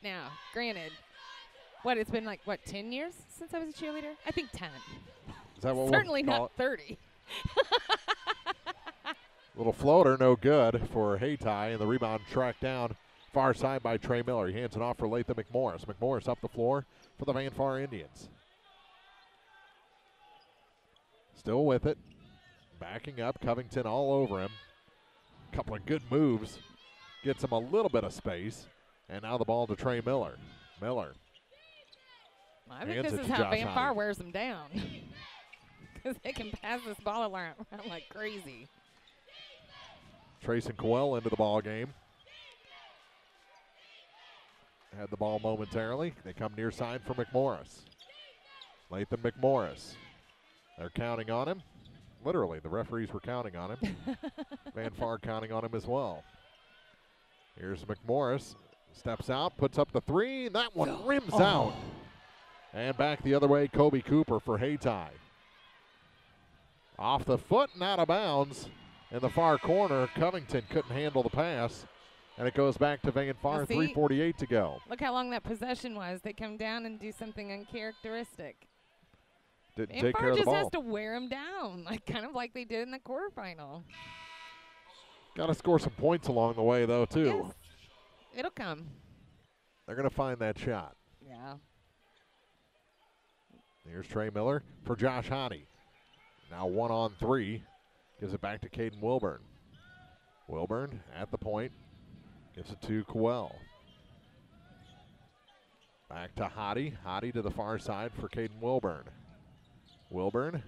S3: Now, granted, it's been 10 years since I was a cheerleader? I think 10.
S2: Is that what
S3: Certainly
S2: we'll call
S3: not 30.
S2: Little floater, no good for Hayti, and the rebound tracked down far side by Trey Miller. He hands it off for Latham McMorris. McMorris up the floor for the Vanpar Indians. Still with it. Backing up, Covington all over him. Couple of good moves. Gets him a little bit of space. And now the ball to Trey Miller. Miller.
S3: I think this is how Vanpar wears them down. Because they can pass this ball around like crazy.
S2: Trayson Coel into the ball game. Had the ball momentarily. They come near side for McMorris. Latham McMorris. They're counting on him. Literally, the referees were counting on him. Vanpar counting on him as well. Here's McMorris. Steps out, puts up the three, and that one rims out. And back the other way, Kobe Cooper for Hayti. Off the foot and out of bounds in the far corner. Covington couldn't handle the pass, and it goes back to Van Far, 3:48 to go.
S3: Look how long that possession was. They come down and do something uncharacteristic.
S2: Didn't
S3: Van
S2: take care
S3: Far
S2: of the
S3: just
S2: ball.
S3: has to wear him down, kind of like they did in the quarterfinal.
S2: Got to score some points along the way, though, too.
S3: Yes. It'll come.
S2: They're going to find that shot.
S3: Yeah.
S2: Here's Trey Miller for Josh Hayti. Now 1-on-3. Gives it back to Caden Wilburn. Wilburn at the point. Gives it to Coel. Back to Hayti. Hayti to the far side for Caden Wilburn. Wilburn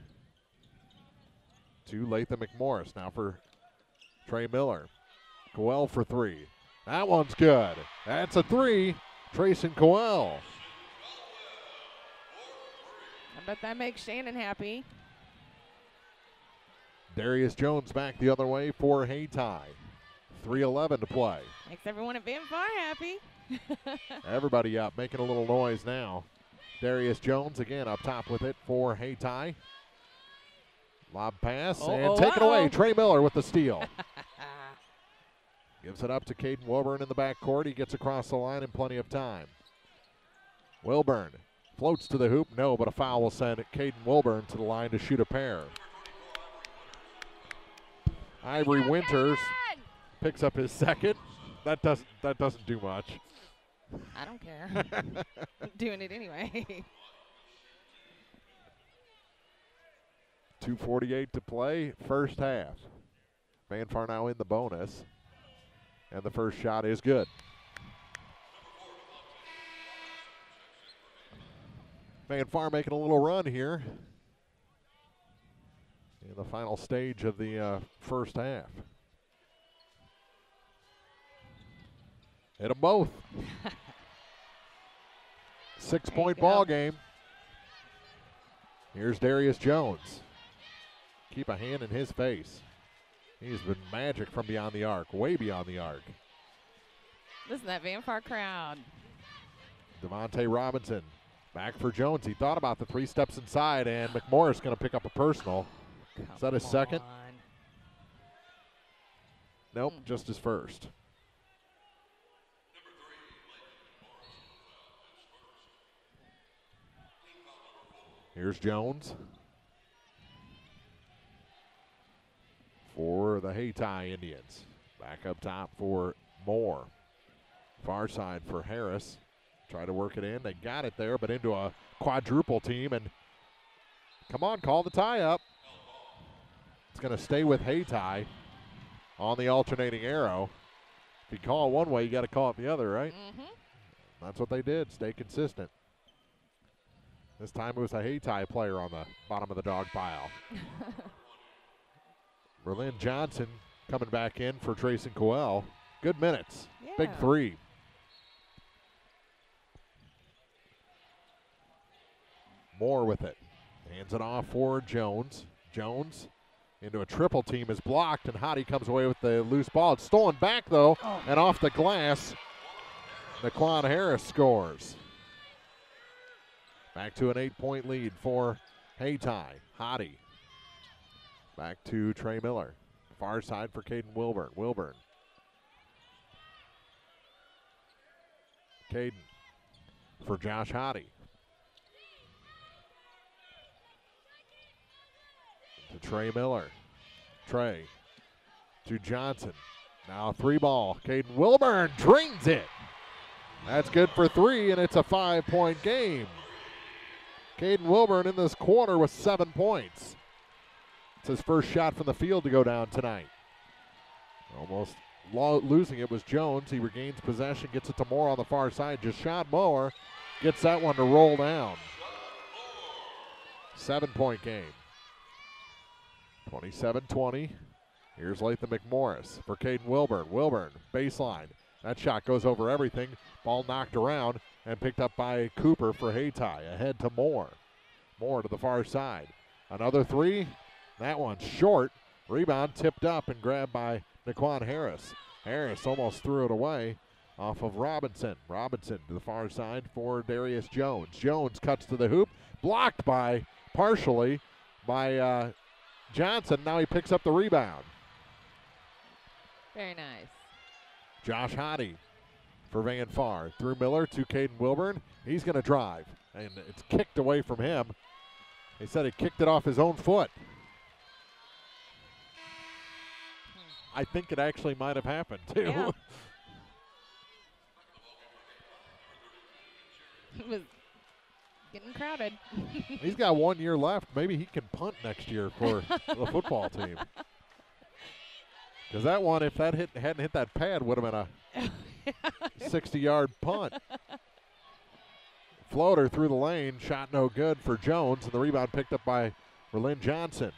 S2: to Latham McMorris. Now for Trey Miller. Coel for three. That one's good. That's a three. Trayson Coel.
S3: I bet that makes Shannon happy.
S2: Darius Jones back the other way for Hayti. 3:11 to play.
S3: Makes everyone at Van Far happy.
S2: Everybody up, making a little noise now. Darius Jones again up top with it for Hayti. Lob pass and taken away. Trey Miller with the steal. Gives it up to Caden Wilburn in the backcourt. He gets across the line in plenty of time. Wilburn floats to the hoop. No, but a foul will send Caden Wilburn to the line to shoot a pair. Ivory Winters picks up his second. That doesn't do much.
S3: I don't care. I'm doing it anyway.
S2: 2:48 to play, first half. Van Far now in the bonus. And the first shot is good. Van Far making a little run here in the final stage of the first half. Hit them both. 6-point ball game. Here's Darius Jones. Keep a hand in his face. He's been magic from beyond the arc, way beyond the arc.
S3: Listen to that Van Far crowd.
S2: Devontae Robinson back for Jones. He thought about the three, steps inside, and McMorris going to pick up a personal. Is that his second? Nope, just his first. Here's Jones for the Hayti Indians. Back up top for Moore. Far side for Harris. Try to work it in. They got it there, but into a quadruple team. And come on, call the tie up. It's going to stay with Hayti on the alternating arrow. If you call it one way, you got to call it the other, right?
S3: Mm-hmm.
S2: That's what they did. Stay consistent. This time it was a Hayti player on the bottom of the dog pile. Berlin Johnson coming back in for Trayson Coel. Good minutes.
S3: Yeah.
S2: Big three. Moore with it. Hands it off for Jones. Jones into a triple team is blocked, and Hayti comes away with the loose ball. It's stolen back, though, and off the glass. Naquan Harris scores. Back to an 8-point lead for Hayti. Hayti. Back to Trey Miller. Far side for Caden Wilburn. Wilburn. Caden for Josh Hayti. To Trey Miller. Trey to Johnson. Now a three ball. Caden Wilburn drains it. That's good for three, and it's a 5-point game. Caden Wilburn in this quarter with 7 points. It's his first shot from the field to go down tonight. Almost losing it was Jones. He regains possession, gets it to Moore on the far side. Jashad Moore gets that one to roll down. 7-point game. 27-20. Here's Latham McMorris for Caden Wilburn. Wilburn, baseline. That shot goes over everything. Ball knocked around and picked up by Cooper for Hayti. Ahead to Moore. Moore to the far side. Another three. That one's short. Rebound tipped up and grabbed by Naquan Harris. Harris almost threw it away. off of Robinson. Robinson to the far side for Darius Jones. Jones cuts to the hoop, blocked partially by Johnson. Now he picks up the rebound.
S3: Very nice.
S2: Josh Hayti for Van Far. Through Miller to Caden Wilburn. He's going to drive, and it's kicked away from him. He said he kicked it off his own foot. I think it actually might have happened, too.
S3: Yeah. It was getting crowded.
S2: He's got 1 year left. Maybe he can punt next year for the football team. Because that one, if that hadn't hit that pad, would have been a 60-yard punt. Floater through the lane, shot no good for Jones, and the rebound picked up by Relin Johnson.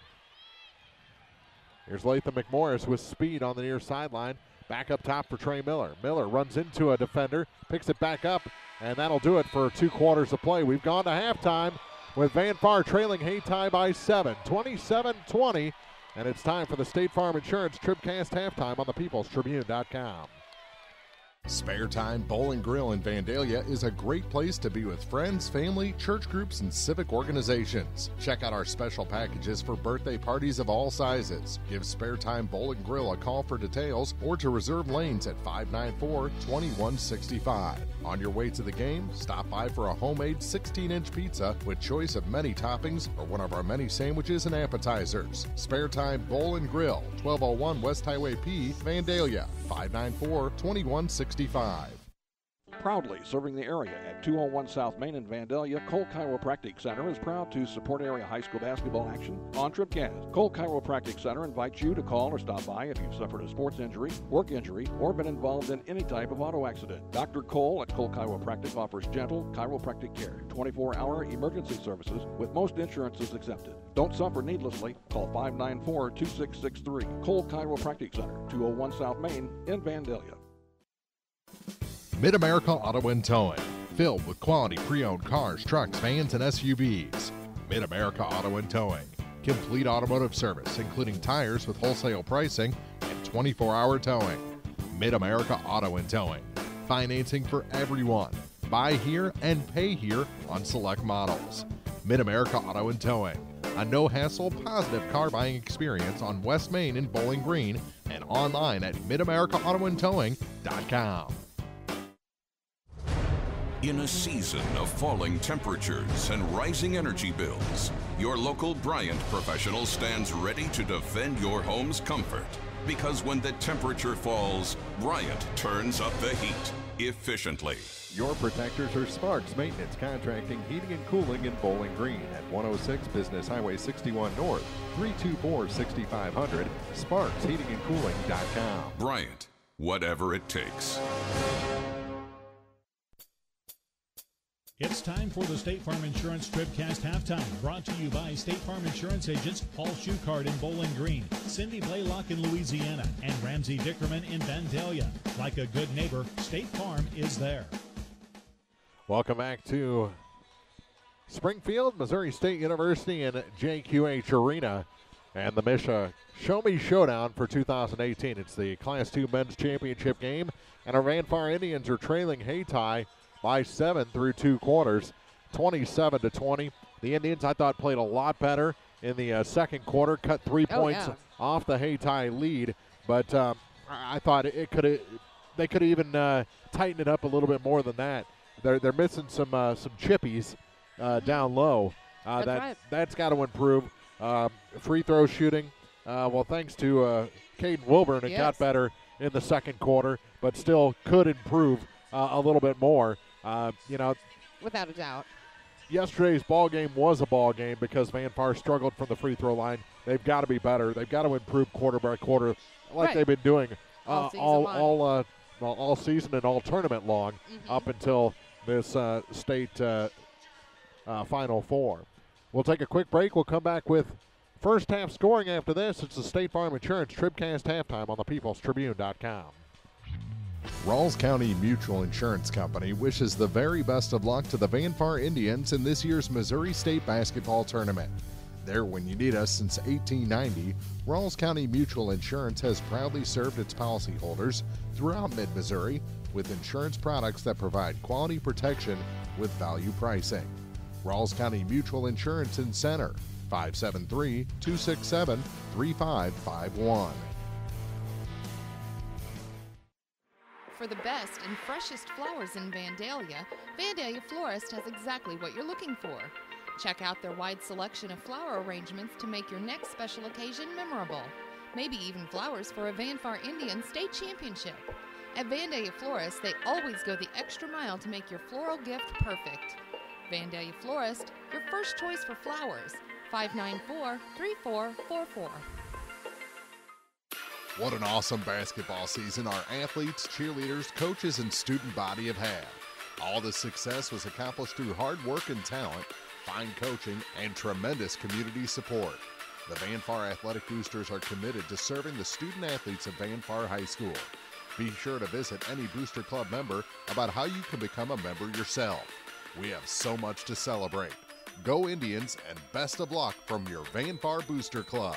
S2: Here's Latham McMorris with speed on the near sideline. Back up top for Trey Miller. Miller runs into a defender, picks it back up, and that'll do it for 2 quarters of play. We've gone to halftime with Van Far trailing Hayti by 7, 27-20. And it's time for the State Farm Insurance TribCast halftime on thepeoplestribune.com.
S4: Spare Time Bowl and Grill in Vandalia is a great place to be with friends, family, church groups, and civic organizations. Check out our special packages for birthday parties of all sizes. Give Spare Time Bowl and Grill a call for details or to reserve lanes at 594-2165. On your way to the game, stop by for a homemade 16-inch pizza with choice of many toppings or one of our many sandwiches and appetizers. Spare Time Bowl and Grill, 1201 West Highway P, Vandalia, 594-2165.
S11: Proudly serving the area at 201 South Main in Vandalia, Cole Chiropractic Center is proud to support area high school basketball action on TribCast. Cole Chiropractic Center invites you to call or stop by if you've suffered a sports injury, work injury, or been involved in any type of auto accident. Dr. Cole at Cole Chiropractic offers gentle chiropractic care, 24-hour emergency services with most insurances accepted. Don't suffer needlessly. Call 594-2663. Cole Chiropractic Center, 201 South Main in Vandalia.
S4: Mid-America Auto and Towing, filled with quality pre-owned cars, trucks, vans, and SUVs. Mid-America Auto and Towing, complete automotive service, including tires with wholesale pricing and 24-hour towing. Mid-America Auto and Towing, financing for everyone. Buy here and pay here on select models. Mid-America Auto and Towing, a no-hassle, positive car buying experience on West Main in Bowling Green and online at midamericaautoandtowing.com.
S15: In a season of falling temperatures and rising energy bills, your local Bryant professional stands ready to defend your home's comfort. Because when the temperature falls, Bryant turns up the heat efficiently.
S16: Your protectors are Sparks Maintenance Contracting, Heating and Cooling in Bowling Green at 106 Business Highway 61 North, 324-6500, SparksHeatingandCooling.com.
S15: Bryant, whatever it takes.
S1: It's time for the State Farm Insurance TribCast halftime, brought to you by State Farm Insurance agents Paul Schuchard in Bowling Green, Cindy Blaylock in Louisiana, and Ramsey Dickerman in Vandalia. Like a good neighbor, State Farm is there.
S2: Welcome back to Springfield, Missouri State University, and JQH Arena, and the MSHSAA Show Me Showdown for 2018. It's the Class 2 Men's Championship game, and our Van Far Indians are trailing Hayti by 7 through 2 quarters, 27-20. The Indians, I thought, played a lot better in the second quarter, cut 3 points off the Hayti lead, but I thought they could have even tightened it up a little bit more than that. They're missing some chippies down low. That's got to improve. Free throw shooting, thanks to Caden Wilburn, it got better in the second quarter, but still could improve a little bit more.
S3: Without a doubt.
S2: Yesterday's ball game was a ball game because Van Far struggled from the free throw line. They've got to be better. They've got to improve quarter by quarter, like they've been doing all season and all tournament long up until this state Final Four. We'll take a quick break. We'll come back with first half scoring after this. It's the State Farm Insurance TribCast halftime on thepeoplestribune.com.
S4: Rawls County Mutual Insurance Company wishes the very best of luck to the Van Far Indians in this year's Missouri State Basketball Tournament. There when you need us since 1890, Rawls County Mutual Insurance has proudly served its policyholders throughout mid-Missouri with insurance products that provide quality protection with value pricing. Rawls County Mutual Insurance in Center, 573-267-3551.
S6: For the best and freshest flowers in Vandalia, Vandalia Florist has exactly what you're looking for. Check out their wide selection of flower arrangements to make your next special occasion memorable. Maybe even flowers for a Vanfar Indian state championship. At Vandalia Florist, they always go the extra mile to make your floral gift perfect. Vandalia Florist, your first choice for flowers. 594-3444.
S4: What an awesome basketball season our athletes, cheerleaders, coaches, and student body have had. All this success was accomplished through hard work and talent, fine coaching, and tremendous community support. The Vanfar Athletic Boosters are committed to serving the student athletes of Vanfar High School. Be sure to visit any Booster Club member about how you can become a member yourself. We have so much to celebrate. Go Indians, and best of luck from your Vanfar Booster Club.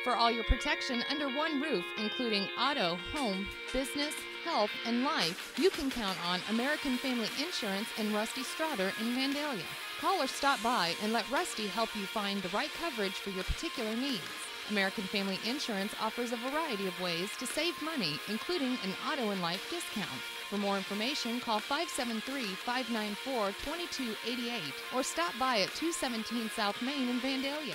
S6: For all your protection under one roof, including auto, home, business, health, and life, you can count on American Family Insurance and Rusty Strotter in Vandalia. Call or stop by and let Rusty help you find the right coverage for your particular needs. American Family Insurance offers a variety of ways to save money, including an auto and life discount. For more information, call 573-594-2288 or stop by at 217 South Main in Vandalia.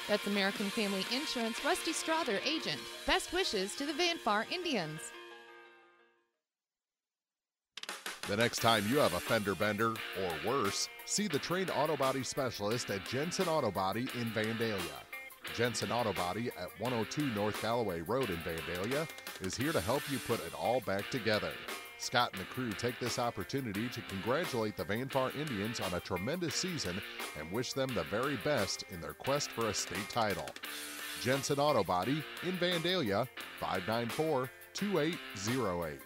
S6: That's American Family Insurance Rusty Strother agent. Best wishes to the Vanfar Indians.
S4: The next time you have a fender bender or worse, see the trained auto body specialist at Jensen Auto Body in Vandalia. Jensen Auto Body at 102 North Galloway Road in Vandalia is here to help you put it all back together. Scott and the crew take this opportunity to congratulate the Vanfar Indians on a tremendous season and wish them the very best in their quest for a state title. Jensen Auto Body in Vandalia, 594-2808.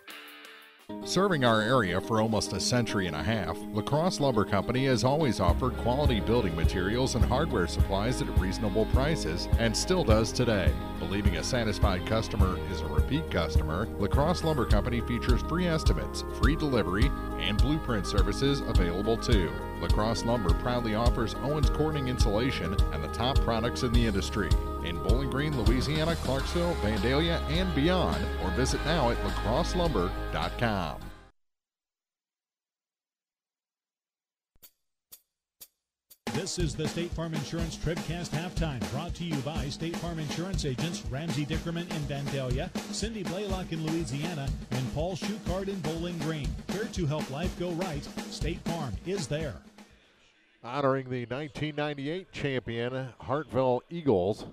S4: Serving our area for almost a century and a half, La Crosse Lumber Company has always offered quality building materials and hardware supplies at reasonable prices and still does today. Believing a satisfied customer is a repeat customer, La Crosse Lumber Company features free estimates, free delivery, and blueprint services available too. La Crosse Lumber proudly offers Owens Corning insulation and the top products in the industry. In Bowling Green, Louisiana, Clarksville, Vandalia, and beyond, or visit now at lacrosselumber.com.
S1: This is the State Farm Insurance TribCast Halftime, brought to you by State Farm Insurance agents Ramsey Dickerman in Vandalia, Cindy Blaylock in Louisiana, and Paul Schuchard in Bowling Green. Here to help life go right, State Farm is there.
S2: Honoring the 1998 champion Hartville Eagles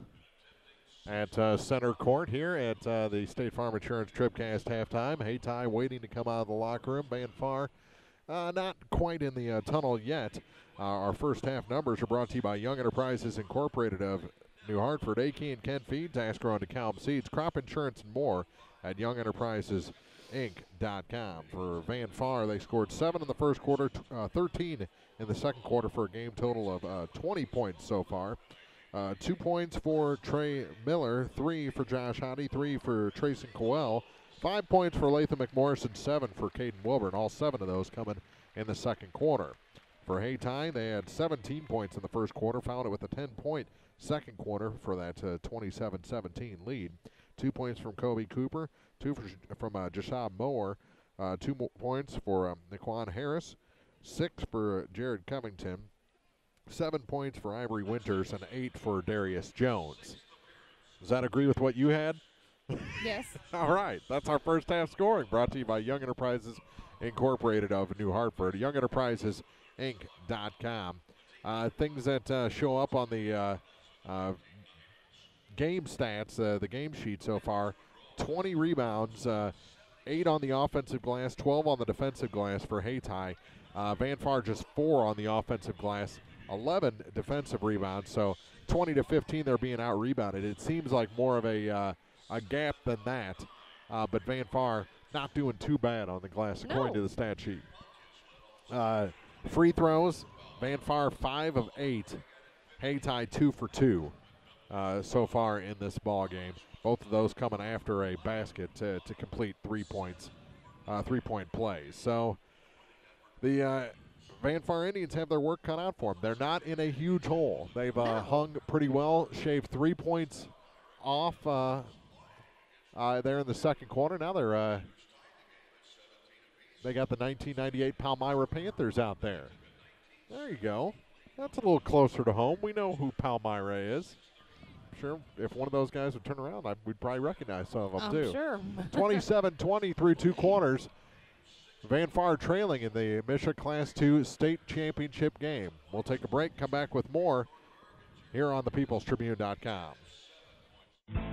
S2: at center court here at the State Farm Insurance TribCast halftime. Hayti waiting to come out of the locker room. Vanfar not quite in the tunnel yet. Our first half numbers are brought to you by Young Enterprises Incorporated of New Hartford, AK and Ken Feeds, Asgrow and DeKalb Seeds, crop insurance and more at YoungEnterprisesInc.com. For Vanfar, they scored 7 in the first quarter, 13 in the second quarter for a game total of 20 points so far. 2 points for Trey Miller, 3 for Josh Hayti, 3 for Trayson Coel, 5 points for Latham McMorrison, 7 for Caden Wilburn, all 7 of those coming in the second quarter. For Hayti, they had 17 points in the first quarter, followed it with a 10-point second quarter for that 27-17 lead. 2 points from Kobe Cooper, 2 from Jashab Moore, 2 points for Naquan Harris, 6 for Jared Covington, 7 points for Ivory Winters, and 8 for Darius Jones. Does that agree with what you had?
S3: Yes.
S2: All right. That's our first half scoring, brought to you by Young Enterprises Incorporated of New Hartford. YoungEnterprisesInc.com. Things that show up on the game stats, the game sheet so far: 20 rebounds, 8 on the offensive glass, 12 on the defensive glass for Hayti. Vanfar just 4 on the offensive glass, 11 defensive rebounds. So 20 to 15, they're being out-rebounded. It seems like more of a gap than that, but Vanfar not doing too bad on the glass according to the stat sheet. Free throws, Vanfar 5 of 8, Hayti 2 for 2 so far in this ball game. Both of those coming after a basket to complete 3 points 3-point plays. So the Van Far Indians have their work cut out for them. They're not in a huge hole. They've hung pretty well, shaved 3 points off there in the second quarter. Now they got the 1998 Palmyra Panthers out there. There you go. That's a little closer to home. We know who Palmyra is. I'm sure if one of those guys would turn around, we'd probably recognize some of them too.
S3: Sure.
S2: 27-20 through 2 quarters. Van Far trailing in the MSHSAA Class 2 state championship game. We'll take a break, come back with more here on thepeoplestribune.com.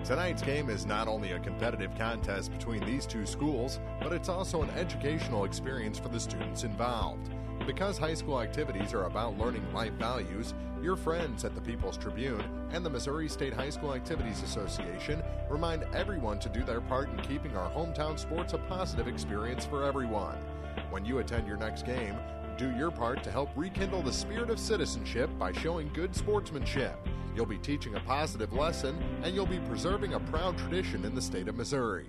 S4: Tonight's game is not only a competitive contest between these two schools, but it's also an educational experience for the students involved. Because high school activities are about learning life values, your friends at the People's Tribune and the Missouri State High School Activities Association remind everyone to do their part in keeping our hometown sports a positive experience for everyone. When you attend your next game, do your part to help rekindle the spirit of citizenship by showing good sportsmanship. You'll be teaching a positive lesson, and you'll be preserving a proud tradition in the state of Missouri.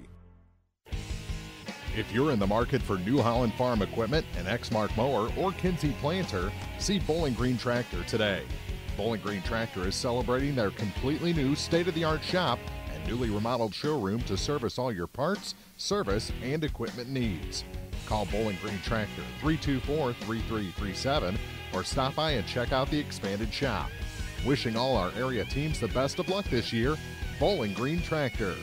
S4: If you're in the market for New Holland Farm equipment, an Exmark mower, or Kinsey planter, see Bowling Green Tractor today. Bowling Green Tractor is celebrating their completely new state-of-the-art shop and newly remodeled showroom to service all your parts, service, and equipment needs. Call Bowling Green Tractor 324-3337 or stop by and check out the expanded shop. Wishing all our area teams the best of luck this year, Bowling Green Tractor.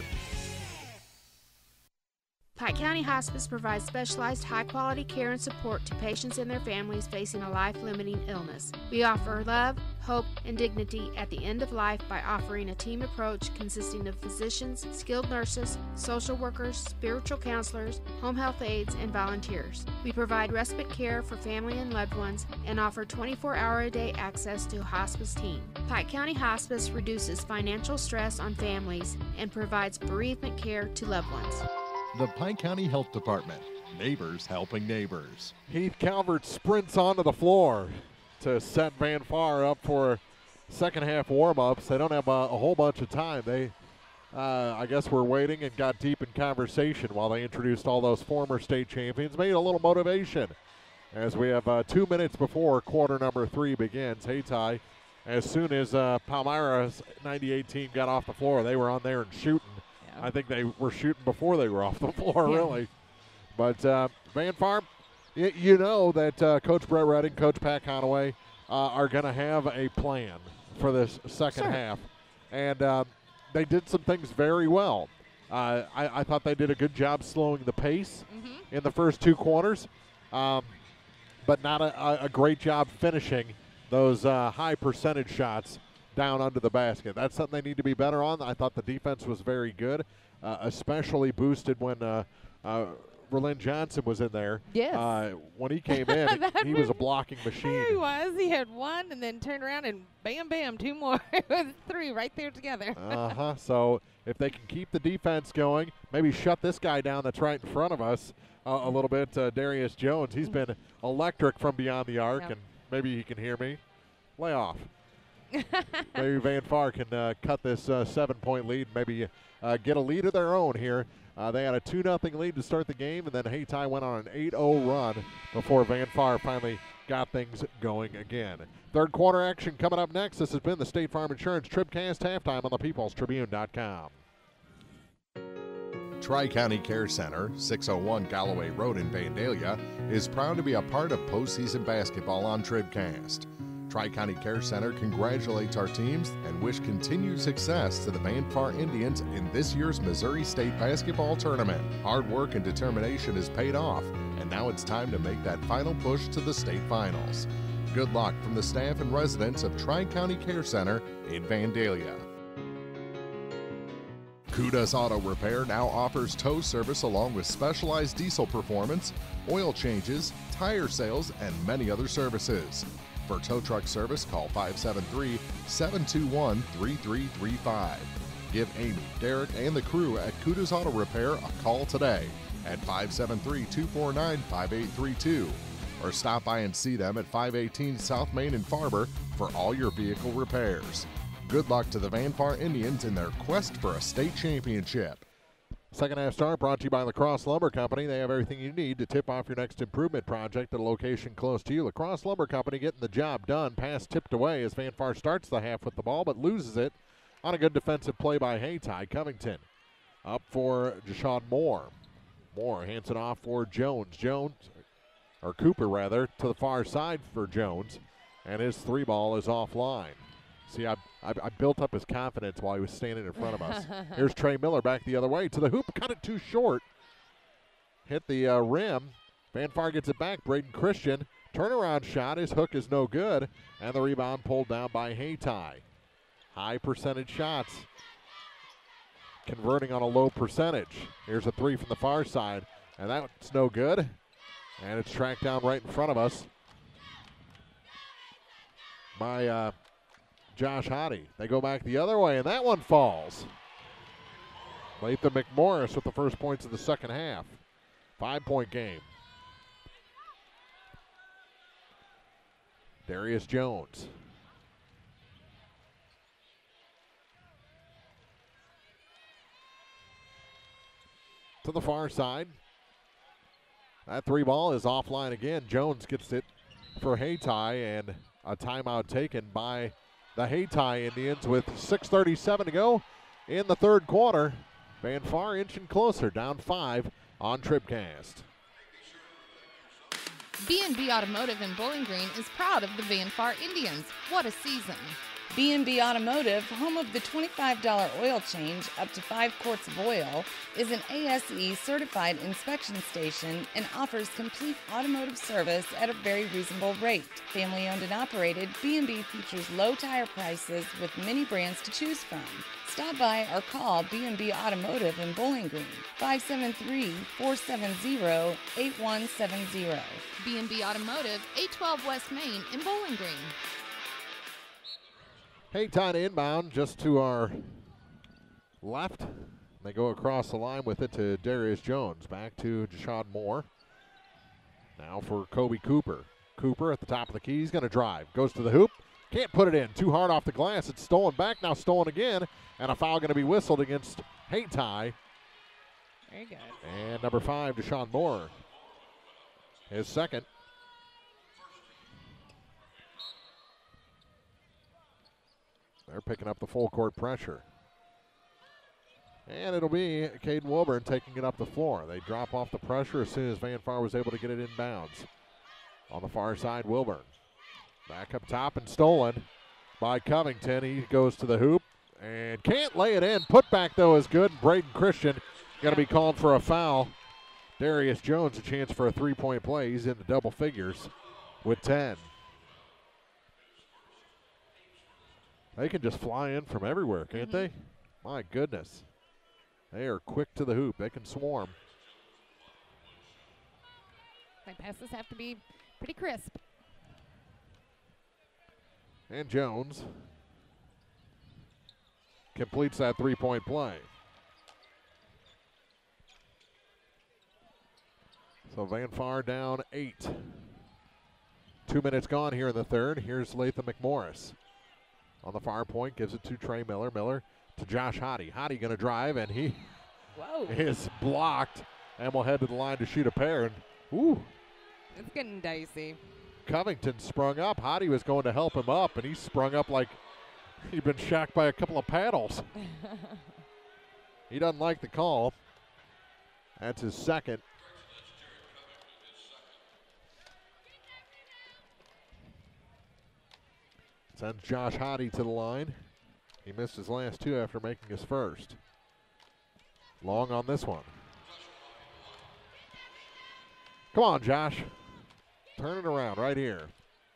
S17: Pike County Hospice provides specialized high-quality care and support to patients and their families facing a life-limiting illness. We offer love, hope, and dignity at the end of life by offering a team approach consisting of physicians, skilled nurses, social workers, spiritual counselors, home health aides, and volunteers. We provide respite care for family and loved ones and offer 24-hour-a-day access to a hospice team. Pike County Hospice reduces financial stress on families and provides bereavement care to loved ones.
S4: The Pike County Health Department. Neighbors helping neighbors.
S2: Heath Calvert sprints onto the floor to set Van Far up for second half warm-ups. They don't have a whole bunch of time. They, I guess, were waiting and got deep in conversation while they introduced all those former state champions. Made a little motivation as we have 2 minutes before quarter number 3 begins. Hayti, as soon as Palmyra's 98 team got off the floor, they were on there and shooting. I think they were shooting before they were off the floor, really. But Van Far, you know that Coach Brett Redding, Coach Pat Conaway are going to have a plan for this second half. And they did some things very well. I thought they did a good job slowing the pace in the first 2 quarters, but not a great job finishing those high percentage shots down under the basket. That's something they need to be better on. I thought the defense was very good, especially boosted when Verlin Johnson was in there.
S3: Yes.
S2: When he came in, he was a blocking machine.
S3: He was. He had 1 and then turned around and bam, bam, 2 more. It was 3 right there together.
S2: So if they can keep the defense going, maybe shut this guy down that's right in front of us a little bit, Darius Jones. He's been electric from beyond the arc, and maybe he can hear me. Lay off. Maybe Van Far can cut this 7-point lead, maybe get a lead of their own here. They had a 2-0 lead to start the game, and then Hayti went on an 8-0 run before Van Far finally got things going again. Third quarter action coming up next. This has been the State Farm Insurance TribCast halftime on thepeoplestribune.com.
S4: Tri-County Care Center, 601 Galloway Road in Vandalia, is proud to be a part of postseason basketball on TribCast. Tri-County Care Center congratulates our teams and wish continued success to the Van Far Indians in this year's Missouri State basketball tournament. Hard work and determination has paid off, and now it's time to make that final push to the state finals. Good luck from the staff and residents of Tri-County Care Center in Vandalia. Kuda's Auto Repair now offers tow service along with specialized diesel performance, oil changes, tire sales, and many other services. For tow truck service, call 573-721-3335. Give Amy, Derek, and the crew at Kuda's Auto Repair a call today at 573-249-5832 or stop by and see them at 518 South Main in Farber for all your vehicle repairs. Good luck to the Van Far Indians in their quest for a state championship.
S2: Second half start brought to you by Lacrosse Lumber Company. They have everything you need to tip off your next improvement project at a location close to you. Lacrosse Lumber Company getting the job done. Pass tipped away as Van Far starts the half with the ball, but loses it on a good defensive play by Hayti. Covington up for Deshaun Moore. Moore hands it off for Jones. Cooper rather, to the far side for Jones, and his three ball is offline. See, I built up his confidence while he was standing in front of us. Here's Trey Miller back the other way to the hoop, cut it too short. Hit the rim. Van Far gets it back. Braden Christian, turnaround shot. His hook is no good, and the rebound pulled down by Hayti. High percentage shots, converting on a low percentage. Here's a three from the far side, and that's no good. And it's tracked down right in front of us by Josh Hayti. They go back the other way, and that one falls. Latham McMorris with the first points of the second half. 5-point game. Darius Jones. To the far side. That three ball is offline again. Jones gets it for Hayti, and a timeout taken by the Hayti Indians with 6:37 to go in the third quarter. Van Far inching closer, down 5 on TribCast.
S6: B&B Automotive in Bowling Green is proud of the Van Far Indians. What a season.
S7: B&B Automotive, home of the $25 oil change up to 5 quarts of oil, is an ASE certified inspection station and offers complete automotive service at a very reasonable rate. Family owned and operated, B&B features low tire prices with many brands to choose from. Stop by or call B&B Automotive in Bowling Green, 573-470-8170.
S6: B&B Automotive, 812 West Main in Bowling Green.
S2: Hayti inbound just to our left. They go across the line with it to Darius Jones. Back to Deshaun Moore. Now for Kobe Cooper. Cooper at the top of the key. He's going to drive. Goes to the hoop. Can't put it in. Too hard off the glass. It's stolen back. Now stolen again. And a foul going to be whistled against Hayti.
S3: Very good.
S2: And number 5, Deshaun Moore. His second. They're picking up the full court pressure. And it'll be Caden Wilburn taking it up the floor. They drop off the pressure as soon as Van Far was able to get it inbounds. On the far side, Wilburn. Back up top and stolen by Covington. He goes to the hoop and can't lay it in. Put back, though, is good. Braden Christian going to be called for a foul. Darius Jones a chance for a three-point play. He's in the double figures with 10. They can just fly in from everywhere, can't they? My goodness. They are quick to the hoop. They can swarm.
S3: My passes have to be pretty crisp.
S2: And Jones completes that three-point play. So Van Far down 8. 2 minutes gone here in the third. Here's Latham McMorris. On the far point, gives it to Trey Miller. Miller to Josh Hayti. Hayti going to drive, and he is blocked and will head to the line to shoot a pair. And
S3: it's getting dicey.
S2: Covington sprung up. Hayti was going to help him up, and he sprung up like he'd been shocked by a couple of paddles. He doesn't like the call. That's his second. Sends Josh Hayti to the line. He missed his last two after making his first. Long on this one. Come on, Josh. Turn it around right here.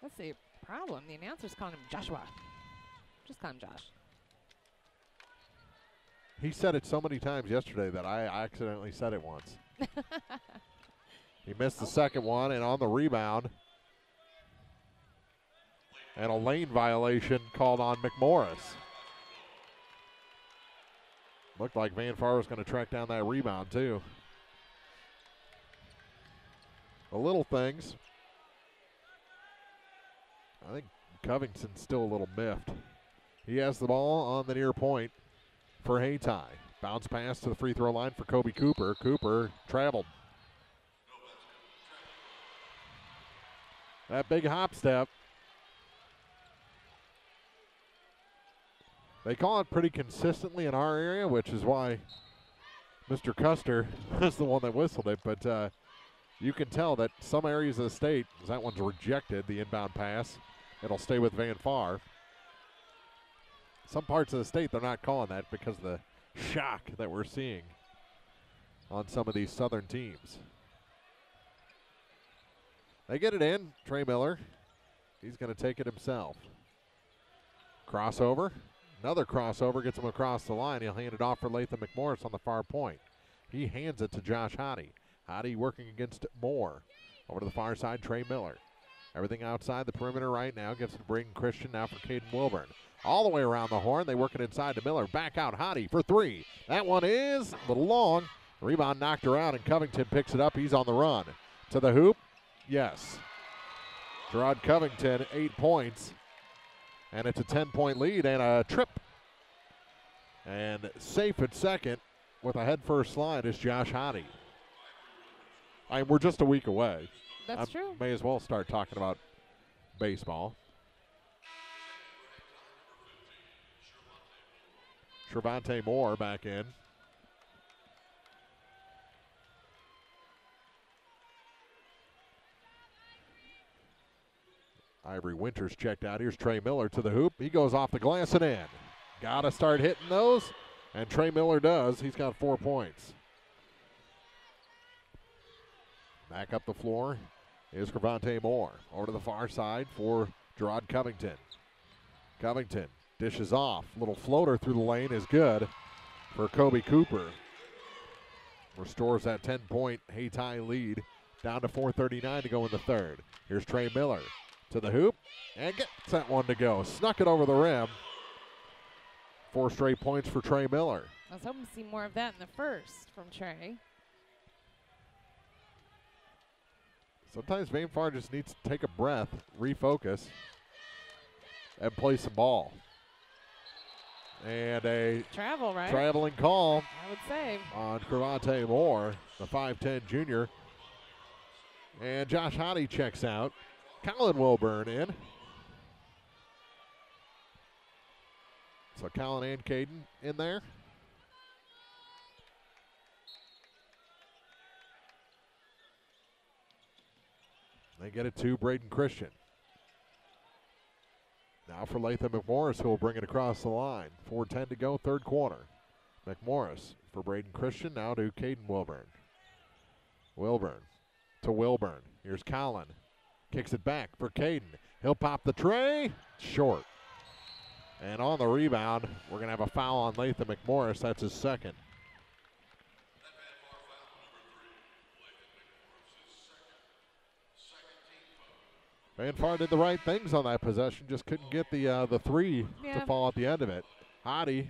S3: That's the problem. The announcer's calling him Joshua. Just call him Josh.
S2: He said it so many times yesterday that I accidentally said it once. He missed the second one, and on the rebound, and a lane violation called on McMorris. Looked like Van Far was going to track down that rebound, too. The little things. I think Covington's still a little miffed. He has the ball on the near point for Hayti. Bounce pass to the free throw line for Kobe Cooper. Cooper traveled. That big hop step. They call it pretty consistently in our area, which is why Mr. Custer was the one that whistled it. But you can tell that some areas of the state, that one's rejected, the inbound pass. It'll stay with Van Far. Some parts of the state, they're not calling that because of the shock that we're seeing on some of these southern teams. They get it in. Trey Miller, he's going to take it himself. Crossover. Another crossover gets him across the line. He'll hand it off for Latham McMorris on the far point. He hands it to Josh Hayti. Hayti working against Moore. Over to the far side, Trey Miller. Everything outside the perimeter right now. Gives it to Braden Christian now for Caden Wilburn. All the way around the horn. They work it inside to Miller. Back out Hayti for three. That one is a little long. Rebound knocked around, and Covington picks it up. He's on the run. To the hoop. Yes. Gerard Covington, 8 points. And it's a 10-point lead and a trip. And safe at second with a head-first slide is Josh Hayti. We're just a week away.
S3: That's true.
S2: May as well start talking about baseball. Shervonte Moore back in. Ivory Winters checked out. Here's Trey Miller to the hoop. He goes off the glass and in. Got to start hitting those, and Trey Miller does. He's got 4 points. Back up the floor is Shervonte Moore. Over to the far side for Gerard Covington. Covington dishes off. Little floater through the lane is good for Kobe Cooper. Restores that 10-point Hayti lead down to 4:39 to go in the third. Here's Trey Miller to the hoop and gets that one to go. Snuck it over the rim. 4 straight points for Trey Miller.
S3: I was hoping to see more of that in the first from Trey.
S2: Sometimes Van Far just needs to take a breath, refocus, and play some ball. And a traveling call,
S3: I would say,
S2: on Shervonte Moore, the 5'10 junior. And Josh Hayti checks out. Colin Wilburn in. So Colin and Caden in there. They get it to Braden Christian. Now for Latham McMorris, who will bring it across the line. 4:10 to go, third quarter. McMorris for Braden Christian, now to Caden Wilburn. Wilburn to Wilburn. Here's Colin. Kicks it back for Caden. He'll pop the tray. Short. And on the rebound, we're going to have a foul on Latham McMorris. That's his second. Van Far did the right things on that possession, just couldn't get the three to fall at the end of it. Hayti,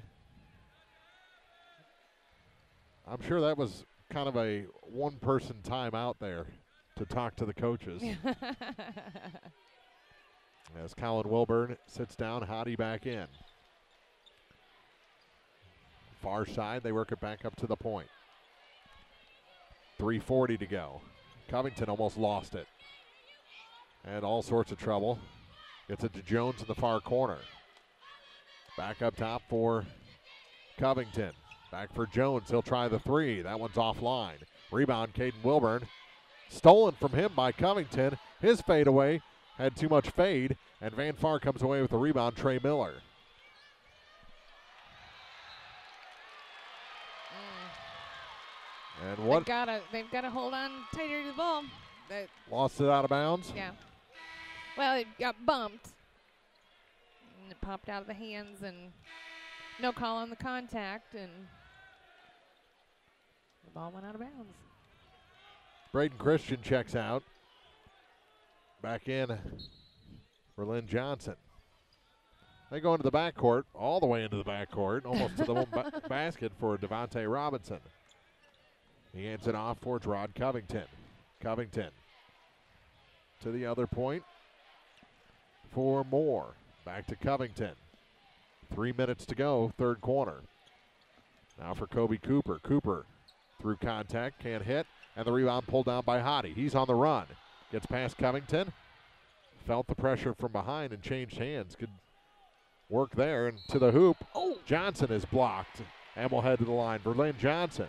S2: I'm sure that was kind of a one-person timeout there to talk to the coaches. As Colin Wilburn sits down, Hayti back in. Far side, they work it back up to the point. 3:40 to go. Covington almost lost it. And all sorts of trouble. Gets it to Jones in the far corner. Back up top for Covington. Back for Jones. He'll try the three. That one's offline. Rebound, Caden Wilburn. Stolen from him by Covington. His fadeaway had too much fade, and Van Far comes away with the rebound, Trey Miller. And what?
S3: They've got to hold on tighter to the ball.
S2: Lost it out of bounds?
S3: Yeah. Well, it got bumped. And it popped out of the hands, and no call on the contact, and the ball went out of bounds.
S2: Braden Christian checks out. Back in for Lynn Johnson. They go into the backcourt, all the way into the backcourt, almost to the basket for Devontae Robinson. He hands it off for Gerard Covington. Covington to the other point for Moore. Back to Covington. 3 minutes to go, third quarter. Now for Kobe Cooper. Cooper through contact, can't hit, and the rebound pulled down by Hayti. He's on the run. Gets past Covington. Felt the pressure from behind and changed hands. Good work there, and to the hoop. Oh. Johnson is blocked and will head to the line. Berlin Johnson.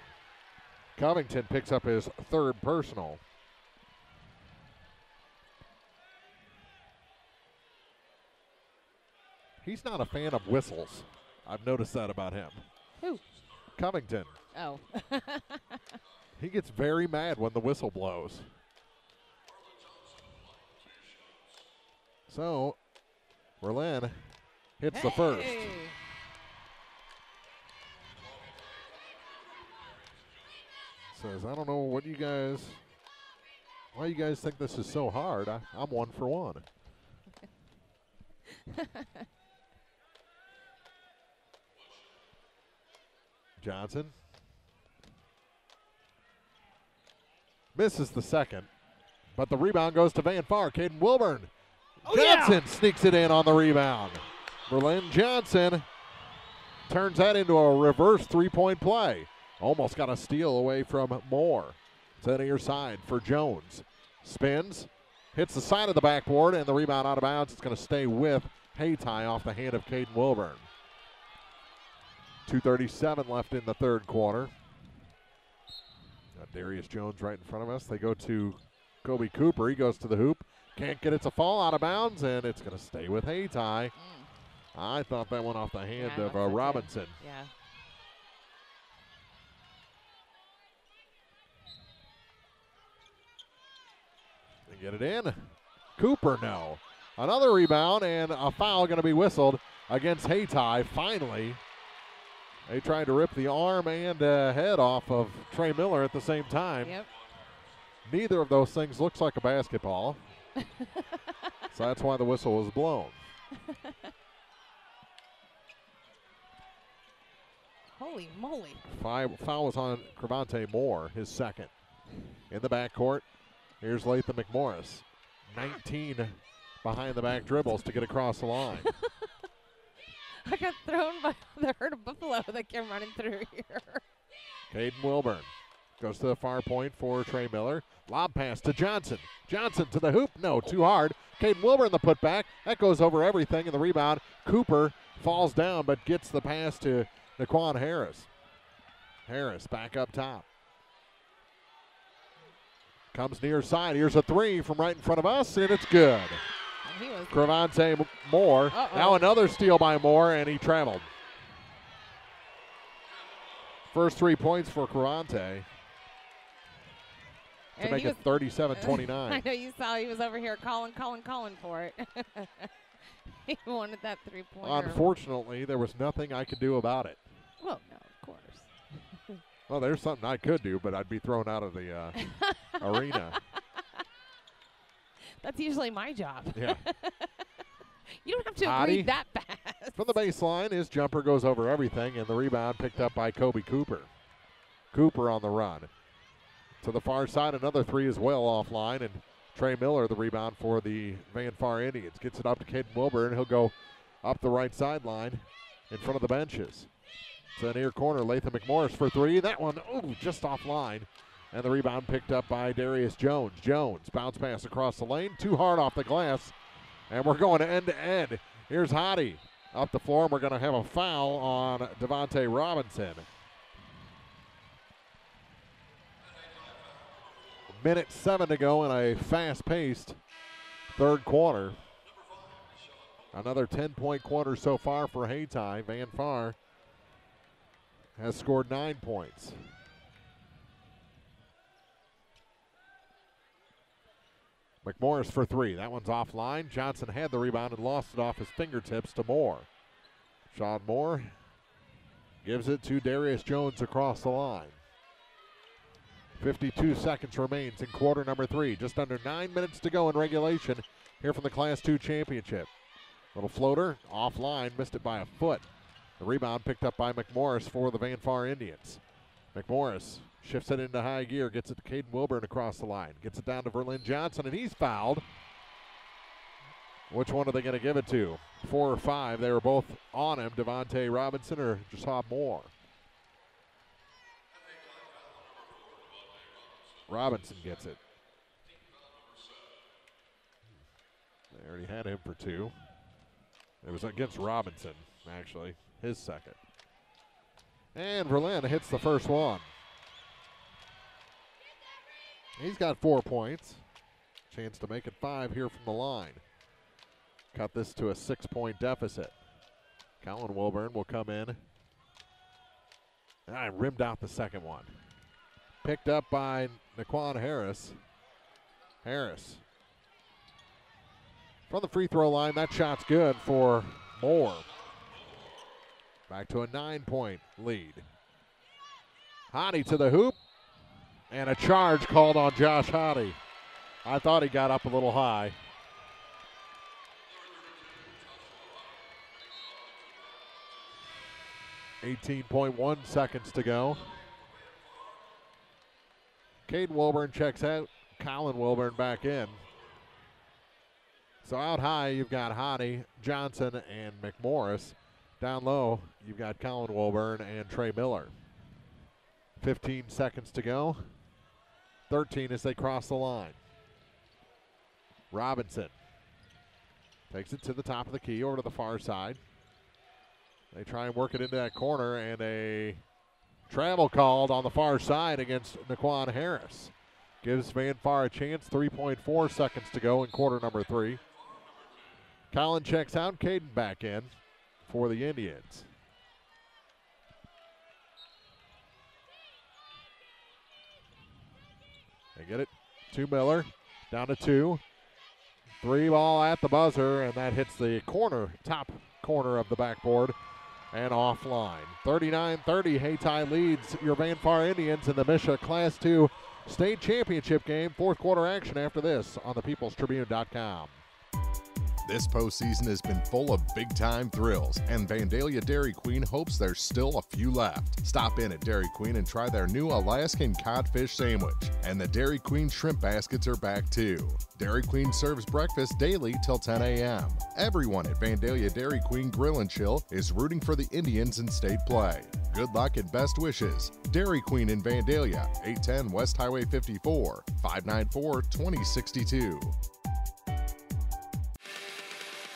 S2: Covington picks up his third personal. He's not a fan of whistles. I've noticed that about him.
S3: Who?
S2: Covington.
S3: Oh.
S2: He gets very mad when the whistle blows. So, Berlin hits the first. Says, I don't know why you guys think this is so hard. I'm 1 for 1. Johnson misses the second, but the rebound goes to Van Far. Caden Wilburn. Johnson sneaks it in on the rebound. Berlin Johnson turns that into a reverse three-point play. Almost got a steal away from Moore. It's on the near side for Jones. Spins, hits the side of the backboard, and the rebound out of bounds. It's going to stay with Hayti off the hand of Caden Wilburn. 2:37 left in the third quarter. Got Darius Jones right in front of us. They go to Kobe Cooper. He goes to the hoop. Can't get it to fall out of bounds, and it's going to stay with Hayti. I thought that went off the hand of Robinson.
S3: Yeah.
S2: They get it in. Cooper, no. Another rebound, and a foul going to be whistled against Hayti. Finally, they tried to rip the arm and head off of Trey Miller at the same time.
S3: Yep.
S2: Neither of those things looks like a basketball. So that's why the whistle was blown.
S3: Holy moly.
S2: Foul was on Cravante Moore, his second. In the backcourt, here's Latham McMorris. 19 behind the back dribbles to get across the line.
S3: I got thrown by the herd of buffalo that came running through here.
S2: Caden Wilburn goes to the far point for Trey Miller. Lob pass to Johnson. Johnson to the hoop. No, too hard. Caden Wilburn the putback. That goes over everything in the rebound. Cooper falls down but gets the pass to Naquan Harris. Harris back up top. Comes near side. Here's a three from right in front of us, and it's good. Cravante Moore. Now another steal by Moore, and he traveled. First 3 points for Cravante to make it 37-29.
S3: I know you saw he was over here calling for it. He wanted that three-pointer.
S2: Unfortunately, there was nothing I could do about it.
S3: Well, no, of course.
S2: Well, there's something I could do, but I'd be thrown out of the arena.
S3: That's usually my job.
S2: Yeah.
S3: You don't have to agree that fast.
S2: From the baseline, his jumper goes over everything, and the rebound picked up by Kobe Cooper. Cooper on the run. To the far side, another three as well offline, and Trey Miller, the rebound for the Van Far Indians. Gets it up to Caden Wilburn. He'll go up the right sideline in front of the benches. To the near corner, Latham McMorris for three. That one, just offline. And the rebound picked up by Darius Jones. Jones, bounce pass across the lane. Too hard off the glass. And we're going end to end. Here's Hayti up the floor, and we're going to have a foul on Devontae Robinson. Minute 7 to go in a fast-paced third quarter. Another 10-point quarter so far for Hayti. Van Far has scored 9 points. McMorris for three. That one's offline. Johnson had the rebound and lost it off his fingertips to Moore. Sean Moore gives it to Darius Jones across the line. 52 seconds remains in quarter number 3. Just under 9 minutes to go in regulation here from the Class 2 championship. Little floater, offline, missed it by a foot. The rebound picked up by McMorris for the Van Far Indians. McMorris shifts it into high gear, gets it to Caden Wilburn across the line. Gets it down to Verlin Johnson, and he's fouled. Which one are they going to give it to? 4 or 5. They were both on him, Devontae Robinson or Jasad Moore. Robinson gets it. They already had him for 2. It was against Robinson, actually, his second. And Verlin hits the first one. He's got 4 points. Chance to make it 5 here from the line. Cut this to a 6-point deficit. Colin Wilburn will come in. And I rimmed out the second one. Picked up by Naquan Harris. Harris. From the free throw line, that shot's good for Moore. Back to a 9-point lead. Hayti to the hoop. And a charge called on Josh Hayti. I thought he got up a little high. .1 seconds to go. Caden Wilburn checks out. Colin Wilburn back in. So out high, you've got Hayti, Johnson, and McMorris. Down low, you've got Colin Wilburn and Trey Miller. 15 seconds to go. 13 as they cross the line. Robinson takes it to the top of the key, over to the far side. They try and work it into that corner, and a travel called on the far side against Naquan Harris. Gives Van Far a chance. 3.4 seconds to go in quarter number 3. Colin checks out. Caden back in for the Indians. They get it to Miller. Down to 2. 3 ball at the buzzer, and that hits the corner, top corner of the backboard and offline. 39-30, Hayti leads your Van Far Indians in the MSHSAA Class 2 State Championship game. Fourth quarter action after this on thepeoplestribune.com.
S4: This postseason has been full of big-time thrills, and Vandalia Dairy Queen hopes there's still a few left. Stop in at Dairy Queen and try their new Alaskan Codfish Sandwich, and the Dairy Queen Shrimp Baskets are back too. Dairy Queen serves breakfast daily till 10 a.m. Everyone at Vandalia Dairy Queen Grill and Chill is rooting for the Indians in state play. Good luck and best wishes. Dairy Queen in Vandalia, 810 West Highway 54, 594-2062.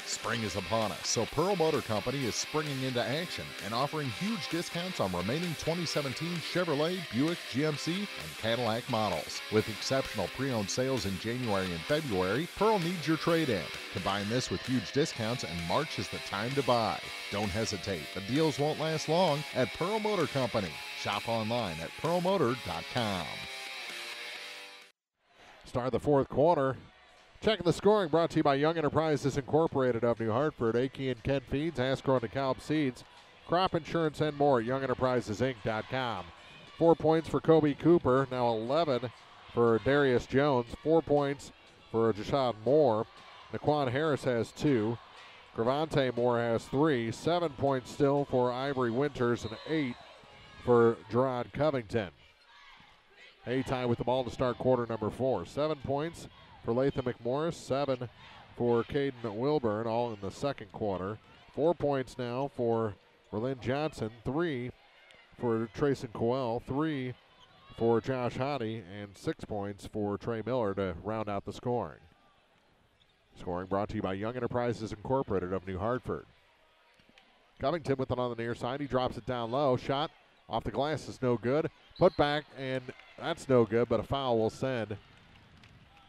S4: Spring is upon us, so Pearl Motor Company is springing into action and offering huge discounts on remaining 2017 Chevrolet, Buick, GMC, and Cadillac models. With exceptional pre-owned sales in January and February, Pearl needs your trade-in. Combine this with huge discounts, and March is the time to buy. Don't hesitate. The deals won't last long at Pearl Motor Company. Shop online at pearlmotor.com.
S2: Start of the fourth quarter. Checking the scoring, brought to you by Young Enterprises Incorporated of New Hartford, Aki and Ken Feeds, Ascro and DeKalb Seeds, crop insurance, and more at YoungEnterprisesInc.com. 4 points for Kobe Cooper, now 11 for Darius Jones, 4 points for Jashad Moore. Naquan Harris has 2. Gravante Moore has 3. 7 points still for Ivory Winters and 8 for Gerard Covington. Hayti with the ball to start quarter number 4. 7 points for Latham McMorris, 7 for Caden Wilburn, all in the second quarter. 4 points now for Verlin Johnson, 3 for Trayson Coel, 3 for Josh Hayti, and 6 points for Trey Miller to round out the scoring. Scoring brought to you by Young Enterprises Incorporated of New Hartford. Covington with it on the near side. He drops it down low. Shot off the glass is no good. Put back, and that's no good, but a foul will send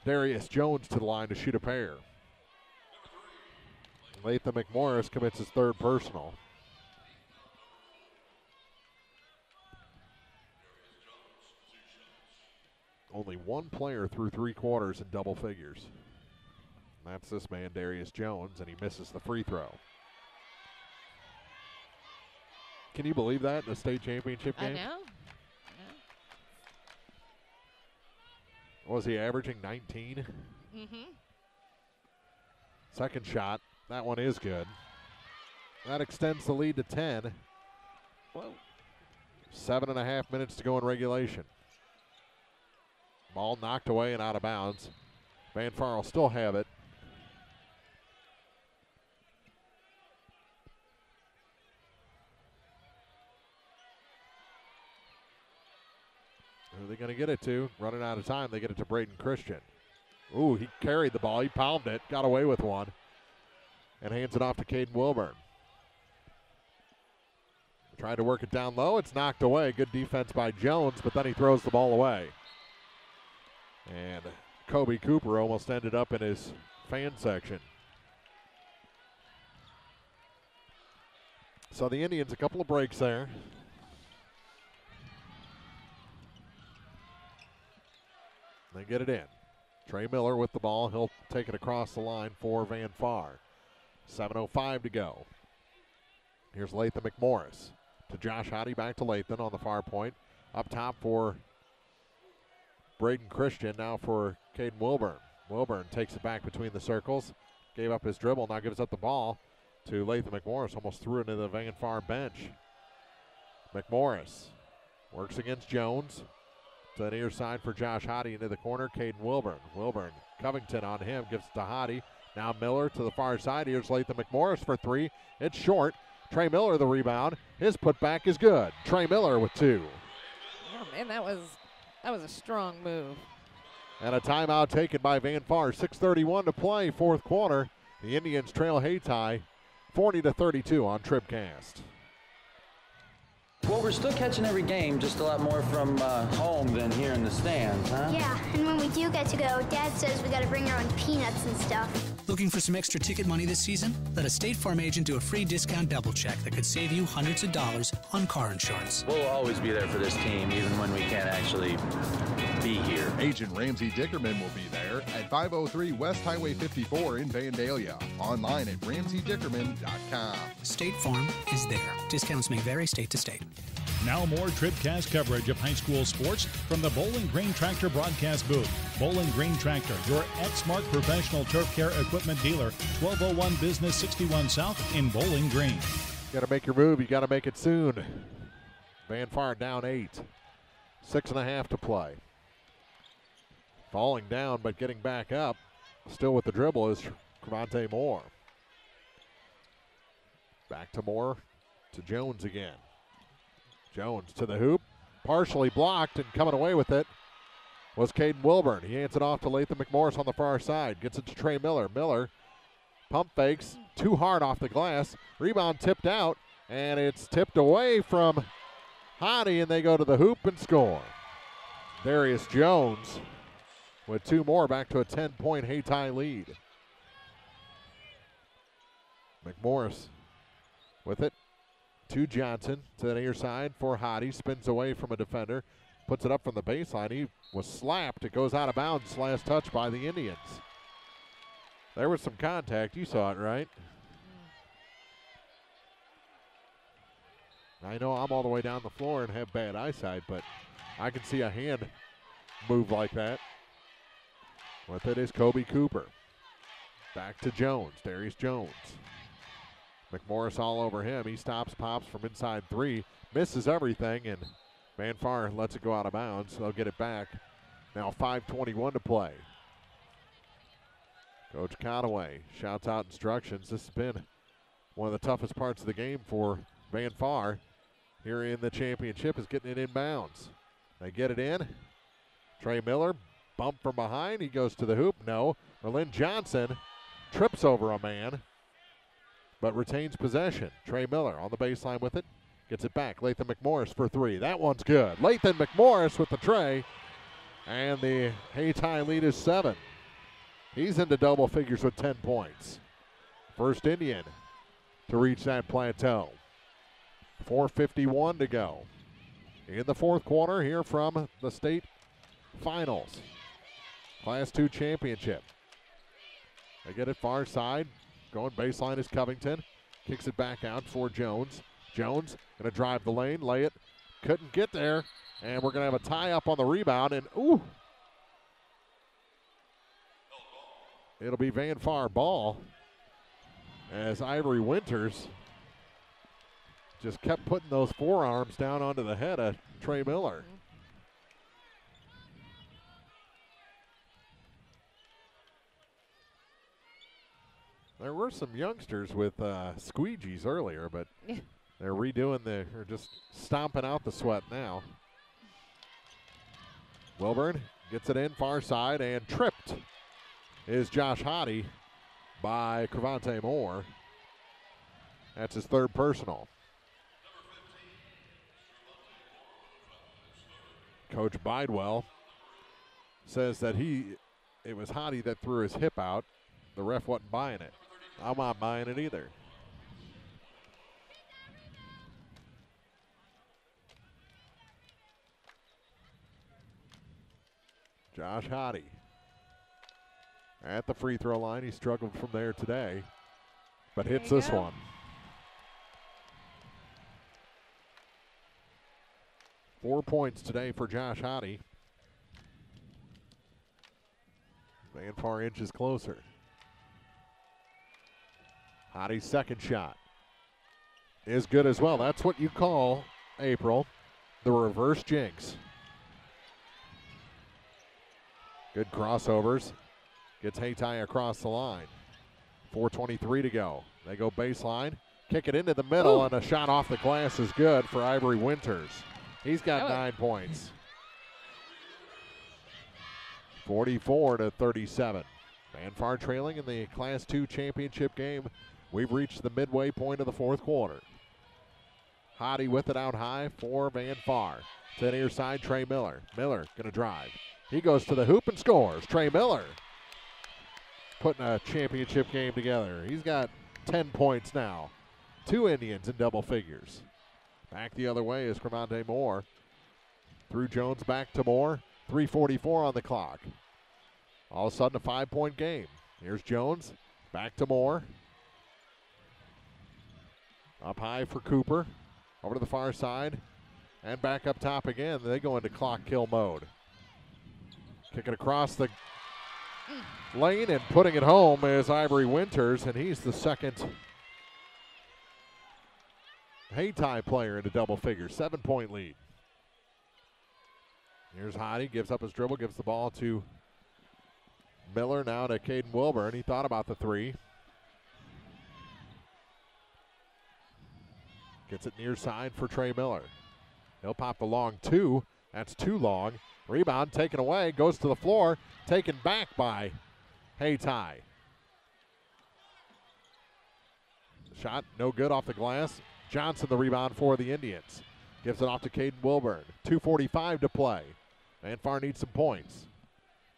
S2: Darius Jones to the line to shoot a pair. Latham McMorris commits his third personal. Only one player through 3 quarters in double figures. And that's this man, Darius Jones, and he misses the free throw. Can you believe that in a state championship game?
S3: I know.
S2: Was he averaging 19?
S3: Mm-hmm.
S2: Second shot. That one is good. That extends the lead to 10.
S3: Whoa.
S2: 7.5 minutes to go in regulation. Ball knocked away and out of bounds. Van Far will still have it. Who are they going to get it to? Running out of time, they get it to Braden Christian. Ooh, he carried the ball. He palmed it, got away with one, and hands it off to Caden Wilburn. Tried to work it down low. It's knocked away. Good defense by Jones, but then he throws the ball away. And Kobe Cooper almost ended up in his fan section. So the Indians, a couple of breaks there. They get it in. Trey Miller with the ball. He'll take it across the line for Van Far. 7:05 to go. Here's Lathan McMorris to Josh Hottie, back to Lathan on the far point. Up top for Braden Christian, now for Caden Wilburn. Wilburn takes it back between the circles. Gave up his dribble, now gives up the ball to Lathan McMorris. Almost threw it into the Van Far bench. McMorris works against Jones. To the near side for Josh Hottie into the corner. Caden Wilburn. Wilburn, Covington on him, gives it to Hottie. Now Miller to the far side. Here's Lathan McMorris for three. It's short. Trey Miller the rebound. His putback is good. Trey Miller with two.
S3: Oh man, that was a strong move.
S2: And a timeout taken by Van Far. 6:31 to play, fourth quarter. The Indians trail Hayti 40-32 on TribCast.
S8: Well, we're still catching every game, just a lot more from home than here in the stands, huh?
S9: Yeah, and when we do get to go, Dad says we got to bring our own peanuts and stuff.
S10: Looking for some extra ticket money this season? Let a State Farm agent do a free discount double check that could save you hundreds of dollars on car insurance.
S8: We'll always be there for this team, even when we can't actually be here.
S4: Agent Ramsey Dickerman will be there at 503 West Highway 54 in Vandalia. Online at RamseyDickerman.com.
S10: State Farm is there. Discounts may vary state to state.
S1: Now more TribCast coverage of high school sports from the Bowling Green Tractor broadcast booth. Bowling Green Tractor, your Exmark professional turf care equipment dealer, 1201 Business 61 South in Bowling Green.
S2: Got to make your move. You got to make it soon. Van Far down 8. 6.5 to play. Falling down, but getting back up. Still with the dribble is Cravante Moore. Back to Moore, to Jones again. Jones to the hoop, partially blocked, and coming away with it was Caden Wilburn. He hands it off to Lathan McMorris on the far side. Gets it to Trey Miller. Miller pump fakes too hard off the glass. Rebound tipped out, and it's tipped away from Hottie, and they go to the hoop and score. Darius Jones with two more, back to a 10-point Hayti lead. McMorris with it to Johnson, to the near side for Hottie. Spins away from a defender, puts it up from the baseline. He was slapped. It goes out of bounds. Last touch by the Indians. There was some contact. You saw it, right? I know I'm all the way down the floor and have bad eyesight, but I can see a hand move like that. With it is Kobe Cooper. Back to Jones. Darius Jones. McMorris all over him. He stops, pops from inside three, misses everything, and Van Far lets it go out of bounds. They'll get it back. Now 5:21 to play. Coach Conaway shouts out instructions. This has been one of the toughest parts of the game for Van Far here in the championship, is getting it inbounds. They get it in. Trey Miller, bump from behind. He goes to the hoop. No. Merlin Johnson trips over a man, but retains possession. Trey Miller on the baseline with it. Gets it back. Lathan McMorris for three. That one's good. Lathan McMorris with the tray. And the Hayti lead is 7. He's into double figures with 10 points. First Indian to reach that plateau. 4:51 to go in the fourth quarter here from the state finals. Class 2 championship. They get it far side. Going baseline is Covington. Kicks it back out for Jones. Jones going to drive the lane, lay it. Couldn't get there. And we're going to have a tie up on the rebound. And, ooh. It'll be Van Far ball as Ivory Winters just kept putting those forearms down onto the head of Trey Miller. There were some youngsters with squeegees earlier, but they're redoing or just stomping out the sweat now. Wilburn gets it in far side, and tripped is Josh Hayti by Cravante Moore. That's his third personal. Coach Bidewell says that it was Hayti that threw his hip out. The ref wasn't buying it. I'm not buying it either. Josh Hayti at the free throw line. He struggled from there today, but hits this one. Four points today for Josh Hayti. Van Far inches closer. Haty's second shot is good as well. That's what you call, April, the reverse jinx. Good crossovers. Gets Hayti across the line. 4:23 to go. They go baseline. Kick it into the middle, and a shot off the glass is good for Ivory Winters. He's got 9 points. 44-37. Van Far trailing in the Class 2 championship game. We've reached the midway point of the fourth quarter. Haty with it out high for Van Far. To the near side, Trey Miller. Miller going to drive. He goes to the hoop and scores. Trey Miller putting a championship game together. He's got 10 points now. 2 Indians in double figures. Back the other way is Cravante Moore. Through Jones, back to Moore. 3:44 on the clock. All of a sudden a 5-point game. Here's Jones. Back to Moore. Up high for Cooper. Over to the far side. And back up top again. They go into clock kill mode. Kick it across the lane and putting it home is Ivory Winters, and he's the second Hayti player in a double figure. 7-point lead. Here's Haty, gives up his dribble, gives the ball to Miller, now to Caden Wilburn. He thought about the three. Gets it near side for Trey Miller. He'll pop the long two. That's too long. Rebound taken away, goes to the floor, taken back by Hayti. Shot no good off the glass. Johnson the rebound for the Indians. Gives it off to Caden Wilburn. 2:45 to play. Van Far needs some points.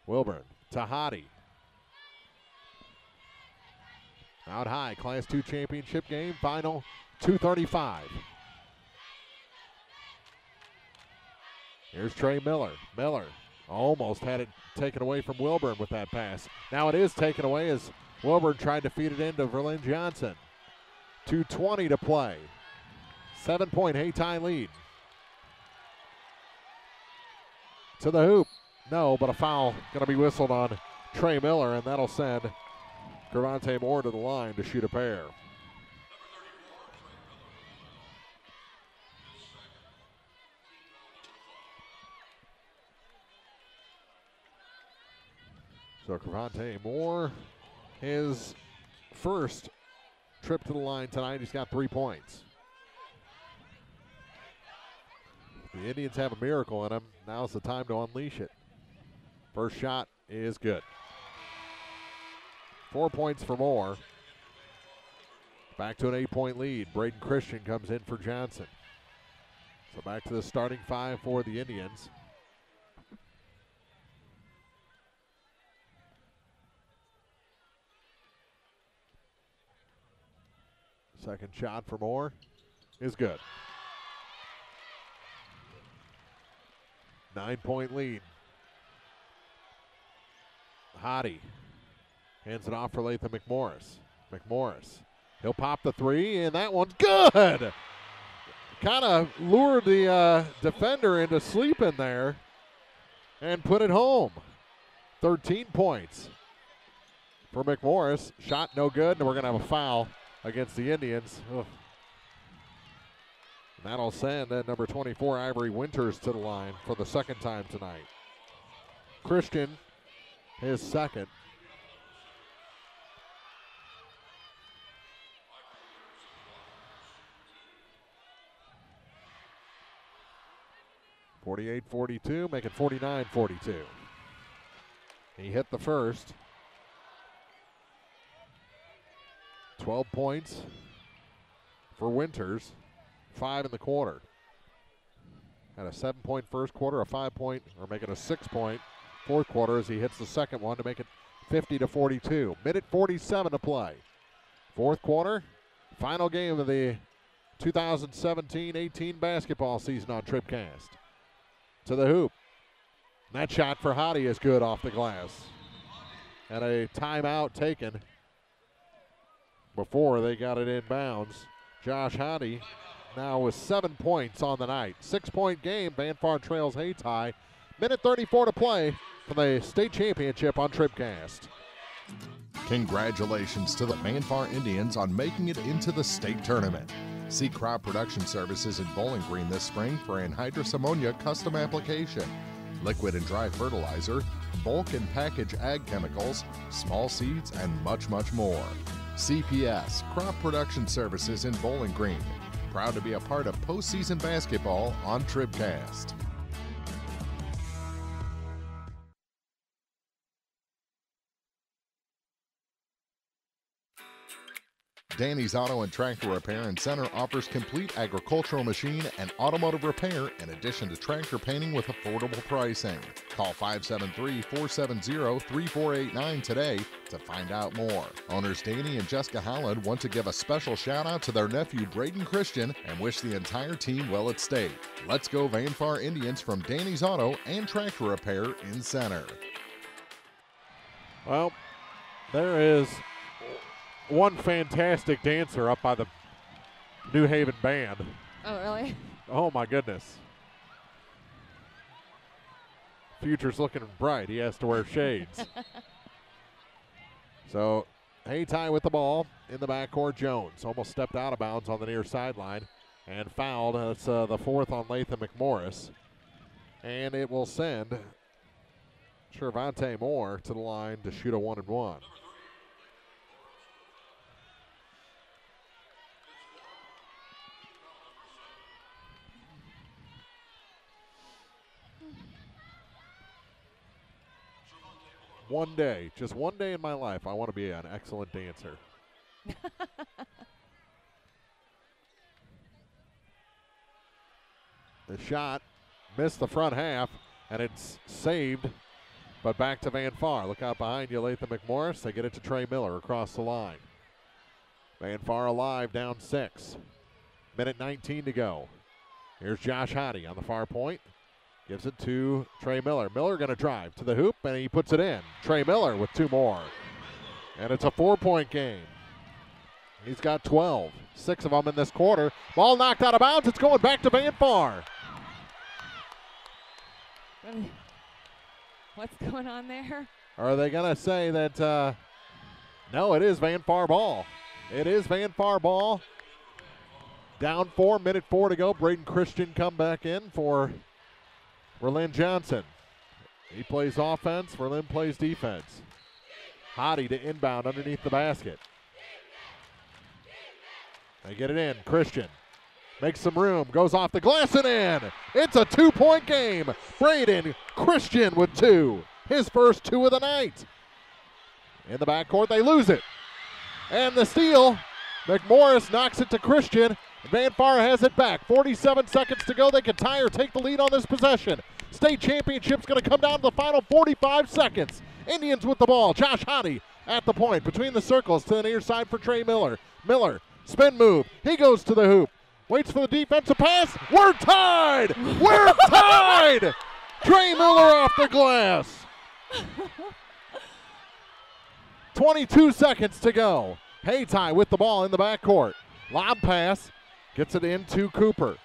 S2: Wilburn to Haty. Out high, Class 2 championship game, final 2:35. Here's Trey Miller. Miller almost had it taken away from Wilburn with that pass. Now it is taken away as Wilburn tried to feed it into Verlin Johnson. 2:20 to play. 7-point Hayti lead. To the hoop. No, but a foul going to be whistled on Trey Miller, and that'll send Cravante Moore to the line to shoot a pair. So Cravante Moore, his first trip to the line tonight, he's got 3 points. The Indians have a miracle in them. Now's the time to unleash it. First shot is good. 4 points for Moore. Back to an 8-point lead. Braden Christian comes in for Johnson. So back to the starting 5 for the Indians. Second shot for Moore is good. 9-point lead. Haty hands it off for Latham McMorris. McMorris, he'll pop the three, and that one's good. Kind of lured the defender into sleeping there and put it home. 13 points for McMorris. Shot no good, and we're going to have a foul against the Indians. Ugh. And that'll send number 24, Ivory Winters, to the line for the second time tonight. Christian, his second. 48-42, make it 49-42. He hit the first. 12 points for Winters, 5 in the quarter. Had a 7-point first quarter, a 5-point, or make it a 6-point fourth quarter as he hits the second one to make it 50-42. Minute 47 to play. Fourth quarter, final game of the 2017-18 basketball season on TribCast. To the hoop. That shot for Hayti is good off the glass. And a timeout taken before they got it in bounds. Josh Hayti now with 7 points on the night. 6-point game. Vanpar trails Hayti. Minute 34 to play for the state championship on TribCast.
S4: Congratulations to the Vanpar Indians on making it into the state tournament. See Crop Production Services in Bowling Green this spring for anhydrous ammonia custom application, liquid and dry fertilizer, bulk and package ag chemicals, small seeds, and much, much more. CPS, Crop Production Services in Bowling Green. Proud to be a part of postseason basketball on TribCast. Danny's Auto and Tractor Repair and Center offers complete agricultural machine and automotive repair in addition to tractor painting with affordable pricing. Call 573-470-3489 today to find out more. Owners Danny and Jessica Holland want to give a special shout out to their nephew Braden Christian and wish the entire team well at state. Let's go Vanpar Indians from Danny's Auto and Tractor Repair in Center.
S2: Well, there is one fantastic dancer up by the New Haven band.
S3: Oh, really?
S2: Oh, my goodness. Future's looking bright. He has to wear shades. So, Hayti with the ball in the backcourt. Jones almost stepped out of bounds on the near sideline and fouled. That's the fourth on Latham McMorris. And it will send Shervonte Moore to the line to shoot a 1-and-1. One day, just one day in my life, I want to be an excellent dancer. The shot missed the front half, and it's saved, but back to Vanpar. Look out behind you, Latham McMorris. They get it to Trey Miller across the line. Vanpar alive, down 6. Minute 19 to go. Here's Josh Hayti on the far point. Gives it to Trey Miller. Miller going to drive to the hoop, and he puts it in. Trey Miller with 2 more. And it's a 4-point game. He's got 12. 6 of them in this quarter. Ball knocked out of bounds. It's going back to Vanpar.
S3: What's going on there?
S2: Are they going to say that, no, it is Vanpar ball. It is Vanpar ball. Down 4, minute 4 to go. Braden Christian come back in for Verlin Johnson. He plays offense. Verlin plays defense. Hayti to inbound underneath the basket. They get it in. Christian makes some room. Goes off the glass and in. It's a 2-point game. Braden Christian with 2. His first 2 of the night. In the backcourt, they lose it. And the steal. McMorris knocks it to Christian. Vanpar has it back. 47 seconds to go. They can tie or take the lead on this possession. State championship's going to come down to the final 45 seconds. Indians with the ball. Josh Hayti at the point. Between the circles to the near side for Trey Miller. Miller, spin move. He goes to the hoop. Waits for the defensive pass. We're tied! We're tied! Trey Miller off the glass. 22 seconds to go. Hayti with the ball in the backcourt. Lob pass. Gets it into Cooper.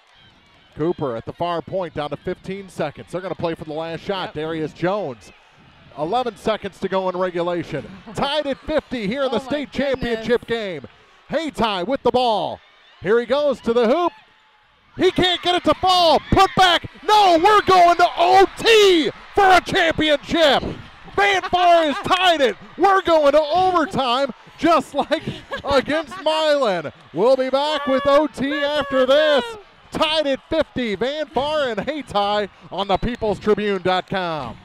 S2: Cooper at the far point down to 15 seconds. They're going to play for the last shot.
S3: Yep.
S2: Darius Jones. 11 seconds to go in regulation. Tied at 50 here in the state championship game. Hayti with the ball. Here he goes to the hoop. He can't get it to fall. Put back. No, we're going to OT for a championship. Vanpar is tied it. We're going to overtime. Just like against Milan. We'll be back with OT after this. tied at 50. Van Far and Hayti on the peoplestribune.com.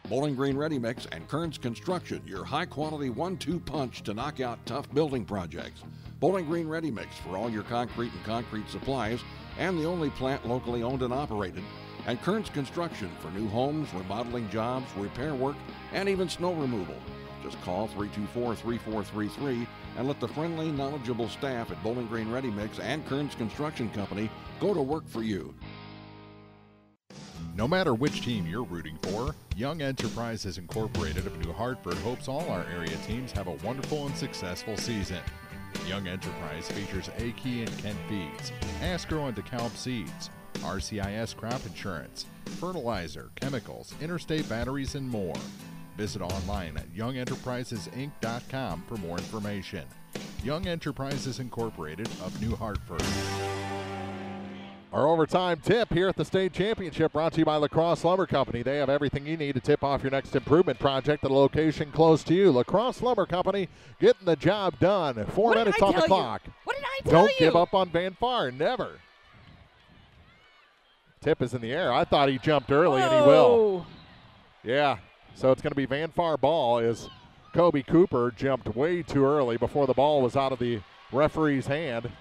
S11: Bowling Green Ready Mix and Kearns Construction, your high-quality 1-2 punch to knock out tough building projects. Bowling Green Ready Mix for all your concrete and concrete supplies, and the only plant locally owned and operated. And Kearns Construction for new homes, remodeling jobs, repair work, and even snow removal. Just call 324-3433 and let the friendly, knowledgeable staff at Bowling Green Ready Mix and Kearns Construction Company go to work for you.
S16: No matter which team you're rooting for, Young Enterprises Incorporated of New Hartford hopes all our area teams have a wonderful and successful season. Young Enterprise features A-Key and Kent Feeds, Asgrow and DeKalb Seeds, RCIS Crop Insurance, fertilizer, chemicals, interstate batteries, and more. Visit online at youngenterprisesinc.com for more information. Young Enterprises Incorporated of New Hartford.
S2: Our overtime tip here at the state championship brought to you by Lacrosse Lumber Company. They have everything you need to tip off your next improvement project at a location close to you. Lacrosse Lumber Company getting the job done. 4 minutes on the clock.
S3: What did I tell you?
S2: Don't give up on Van Far. Never. Tip is in the air. I thought he jumped early, and he will. Yeah. So it's going to be Van Far ball as Kobe Cooper jumped way too early before the ball was out of the referee's hand.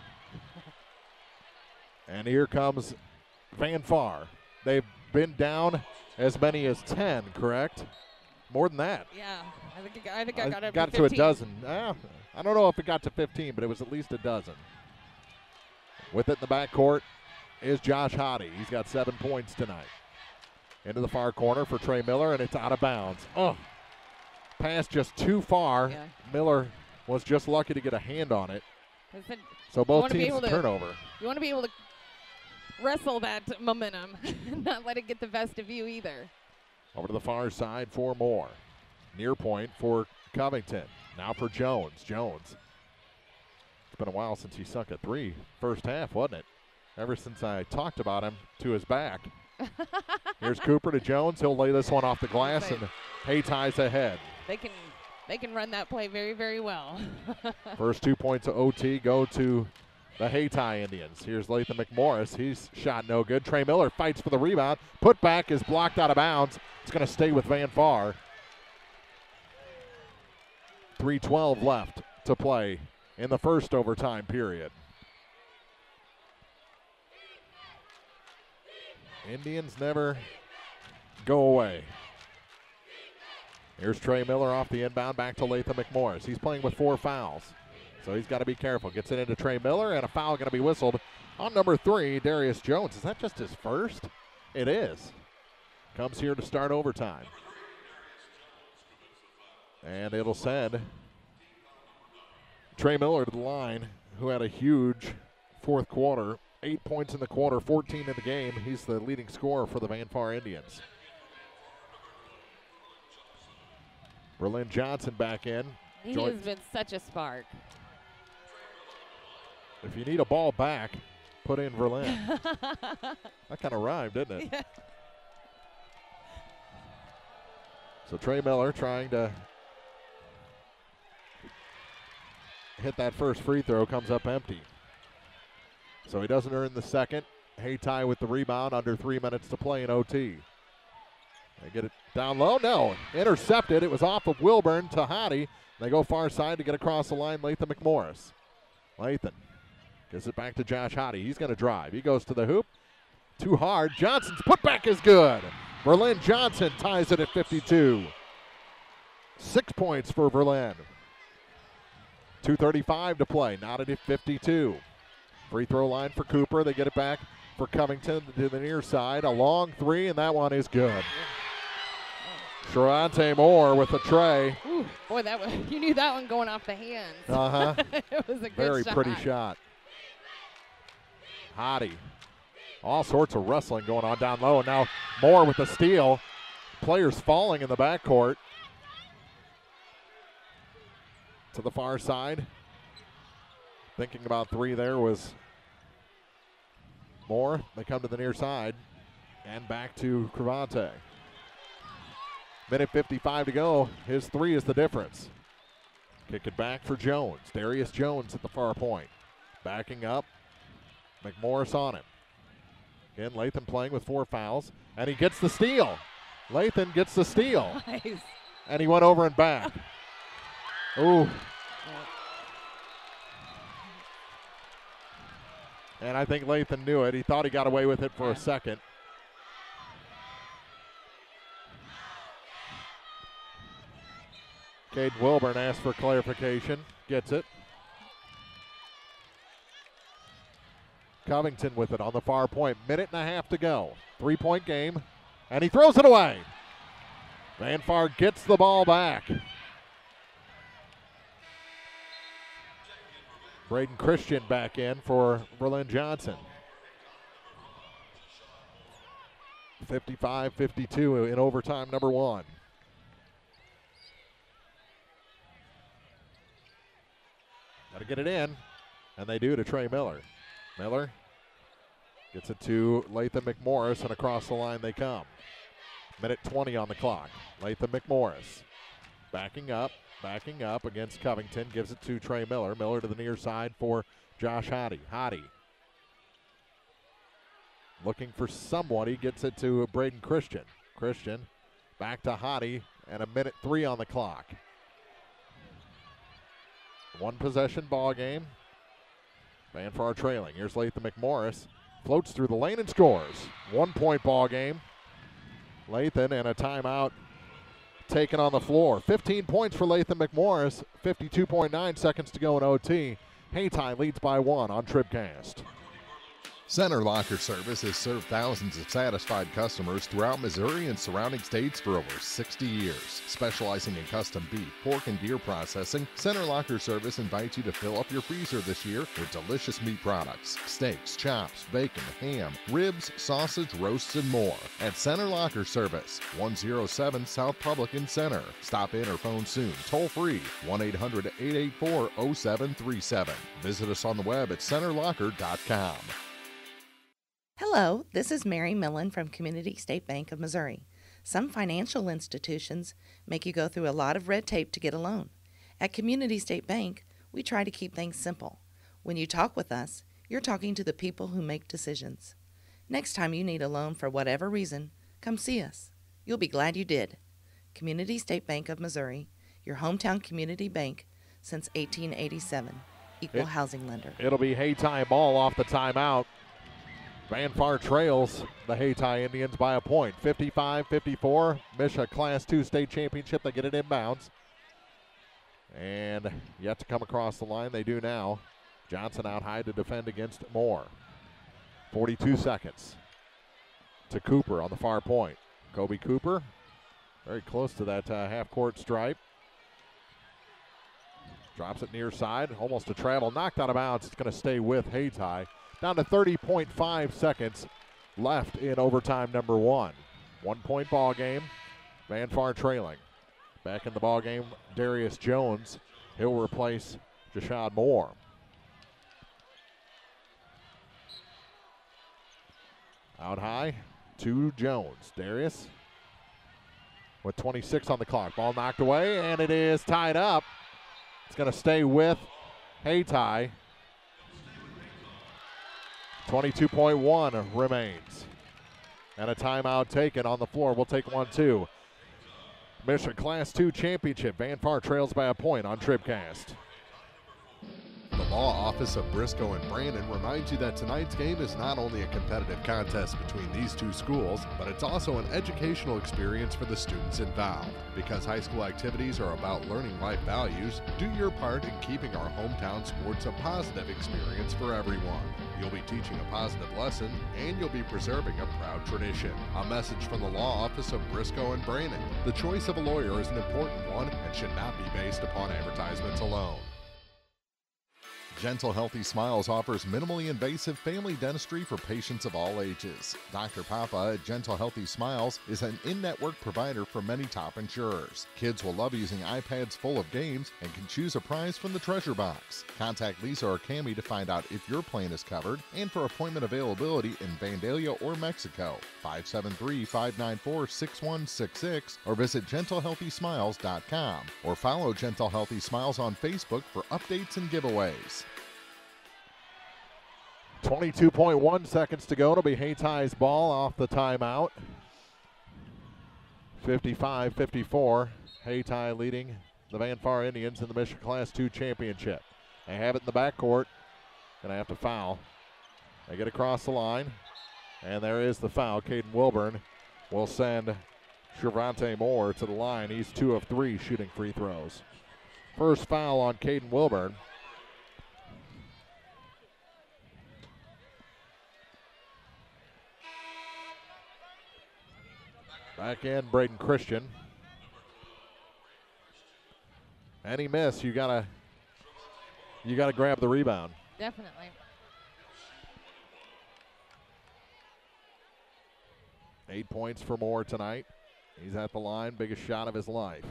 S2: And here comes Van Far. They've been down as many as 10, correct? More than that.
S3: Yeah, I think I got it.
S2: Got it to a dozen. I don't know if it got to 15, but it was at least a dozen. With it in the backcourt is Josh Hayti. He's got 7 points tonight. Into the far corner for Trey Miller, and it's out of bounds. Oh, pass just too far. Yeah. Miller was just lucky to get a hand on it. So both teams turnover.
S3: You want to be able to wrestle that momentum and not let it get the best of you either.
S2: Over to the far side for Moore. Near point for Covington. Now for Jones. Jones. It's been a while since he sunk a three. First half, wasn't it? Ever since I talked about him to his back. Here's Cooper to Jones. He'll lay this one off the glass, and Hayty's ahead.
S3: They can run that play very, very well.
S2: First 2 points of OT go to the Hayti Indians. Here's Latham McMorris. He's shot no good. Trey Miller fights for the rebound. Put back is blocked out of bounds. It's going to stay with Van Far. 3:12 left to play in the first overtime period. Indians never go away. Here's Trey Miller off the inbound, back to Latham McMorris. He's playing with 4 fouls, so he's got to be careful. Gets it into Trey Miller, and a foul going to be whistled on number 3, Darius Jones. Is that just his first? It is. Comes here to start overtime. And it'll send Trey Miller to the line, who had a huge fourth quarter. 8 points in the quarter, 14 in the game. He's the leading scorer for the Van Far Indians. Berlin Johnson back in.
S3: He has been such a spark.
S2: If you need a ball back, put in Berlin. That kind of rhymed, didn't it?
S3: Yeah.
S2: So Trey Miller trying to hit that first free throw, comes up empty. So he doesn't earn the second. Hayti with the rebound, under 3 minutes to play in OT. They get it down low. No, intercepted. It was off of Wilburn to Hayti. They go far side to get across the line, Latham McMorris. Latham gives it back to Josh Hayti. He's going to drive. He goes to the hoop. Too hard. Johnson's putback is good. Berlin Johnson ties it at 52. 6 points for Berlin. 2:35 to play. Knotted at 52. Free throw line for Cooper. They get it back for Covington to the near side. A long three, and that one is good. Sharante Moore with a tray.
S3: Ooh, boy, you knew that one going off the hands. It was a good
S2: Very pretty shot. Hayti. All sorts of wrestling going on down low. And now Moore with the steal. Players falling in the backcourt. To the far side. Thinking about three there was Moore. They come to the near side. And back to Cravante. Minute 55 to go. His three is the difference. Kick it back for Jones. Darius Jones at the far point. Backing up. McMorris on him. Again, Latham playing with 4 fouls, and he gets the steal. Latham gets the steal.
S3: Nice.
S2: And he went over and back. Ooh. And I think Latham knew it. He thought he got away with it for a second. Caden Wilburn asked for clarification. Gets it. Covington with it on the far point. 1.5 minutes to go. 3-point game. And he throws it away. Van Far gets the ball back. Braden Christian back in for Berlin Johnson. 55-52 in overtime number 1. Got to get it in, and they do to Trey Miller. Miller gets it to Latham McMorris, and across the line they come. 1:20 on the clock. Latham McMorris backing up against Covington, gives it to Trey Miller. Miller to the near side for Josh Hayti. Hayti looking for someone. He gets it to Braden Christian. Christian back to Hayti, and 1:03 on the clock. 1 possession ball game. Van Far trailing. Here's Latham McMorris. Floats through the lane and scores. 1-point ball game. Latham and a timeout taken on the floor. 15 points for Latham McMorris. 52.9 seconds to go in OT. Hayti leads by 1 on TribCast.
S4: Center Locker Service has served thousands of satisfied customers throughout Missouri and surrounding states for over 60 years. Specializing in custom beef, pork, and deer processing, Center Locker Service invites you to fill up your freezer this year with delicious meat products, steaks, chops, bacon, ham, ribs, sausage, roasts, and more. At Center Locker Service, 107 South Publican Center. Stop in or phone soon, toll free, 1-800-884-0737. Visit us on the web at centerlocker.com.
S18: Hello, this is Mary Millen from Community State Bank of Missouri. Some financial institutions make you go through a lot of red tape to get a loan. At Community State Bank, we try to keep things simple. When you talk with us, you're talking to the people who make decisions. Next time you need a loan for whatever reason, come see us. You'll be glad you did. Community State Bank of Missouri, your hometown community bank since 1887. Equal housing lender.
S2: It'll be Hayti ball off the timeout. Van Far trails the Hayti Indians by a point. 55-54. Misha Class 2 state championship. They get it inbounds. And yet to come across the line. They do now. Johnson out high to defend against Moore. 42 seconds to Cooper on the far point. Kobe Cooper very close to that half-court stripe. Drops it near side. Almost a travel. Knocked out of bounds. It's going to stay with Hayti. Down to 30.5 seconds left in overtime number 1. 1-point ball game. Van Far trailing. Back in the ball game, Darius Jones. He'll replace Jashad Moore. Out high to Jones. Darius with 26 on the clock. Ball knocked away, and it is tied up. It's going to stay with Hayti. 22.1 remains. And a timeout taken on the floor. We'll take one, too. Mission Class 2 Championship. Van Far trails by a point on TribCast.
S4: The Law Office of Briscoe and Brandon reminds you that tonight's game is not only a competitive contest between these two schools, but it's also an educational experience for the students involved. Because high school activities are about learning life values, do your part in keeping our hometown sports a positive experience for everyone. You'll be teaching a positive lesson, and you'll be preserving a proud tradition. A message from the Law Office of Briscoe and Brandon. The choice of a lawyer is an important one and should not be based upon advertisements alone. Gentle Healthy Smiles offers minimally invasive family dentistry for patients of all ages. Dr. Papa at Gentle Healthy Smiles is an in-network provider for many top insurers. Kids will love using iPads full of games and can choose a prize from the treasure box. Contact Lisa or Cammie to find out if your plan is covered and for appointment availability in Vandalia or Mexico. 573-594-6166 or visit GentleHealthySmiles.com or follow Gentle Healthy Smiles on Facebook for updates and giveaways.
S2: 22.1 seconds to go. It'll be Hayti's ball off the timeout. 55-54. Hayti leading the Van Far Indians in the Mission Class 2 championship. They have it in the backcourt. Gonna have to foul. They get across the line, and there is the foul. Caden Wilburn will send Shervonte Moore to the line. He's 2 of 3 shooting free throws. First foul on Caden Wilburn. Back in, Braden Christian. Any miss, you gotta grab the rebound.
S3: Definitely.
S2: Eight points for Moore tonight. He's at the line, biggest shot of his life.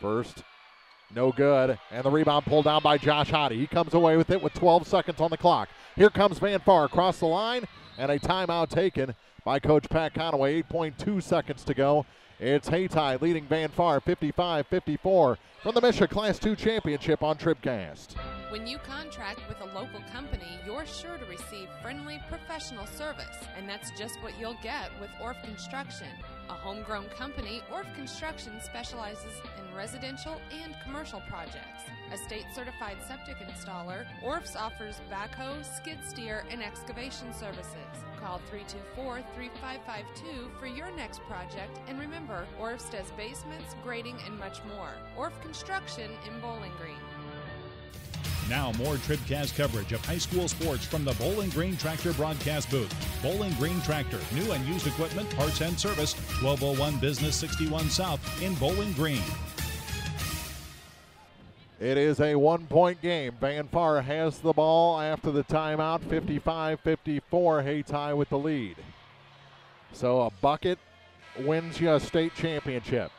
S2: First, no good, and the rebound pulled down by Josh Hayti. He comes away with it with 12 seconds on the clock. Here comes Van Far across the line, and a timeout taken by Coach Pat Conaway. 8.2 seconds to go. It's Hayti leading Van Far 55-54 from the Mission Class 2 Championship on TribCast.
S6: When you contract with a local company, you're sure to receive friendly, professional service. And that's just what you'll get with Orff Construction. A homegrown company, Orff Construction specializes in residential and commercial projects. A state-certified septic installer, Orff's offers backhoe, skid steer, and excavation services. Call 324-3552 for your next project. And remember, Orff's does basements, grading, and much more. Orff Construction in Bowling Green.
S1: Now more TribCast coverage of high school sports from the Bowling Green Tractor broadcast booth. Bowling Green Tractor, new and used equipment, parts and service, 1201 Business 61 South in Bowling Green.
S2: It is a one-point game. Van Far has the ball after the timeout. 55-54, Hayti with the lead. So a bucket wins you a state championship.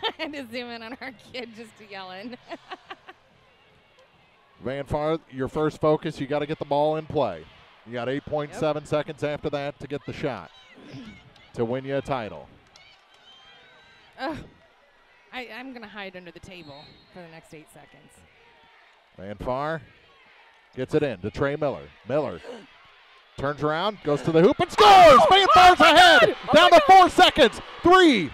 S3: I had to zoom in on our kid just yelling.
S2: Van Far, your first focus, you got to get the ball in play. You got 8.7 seconds after that to get the shot to win you a title.
S3: I'm going to hide under the table for the next 8 seconds.
S2: Van Far gets it in to Trey Miller. Miller turns around, goes to the hoop, and scores! Van Far's ahead! Down to 4 seconds. 3.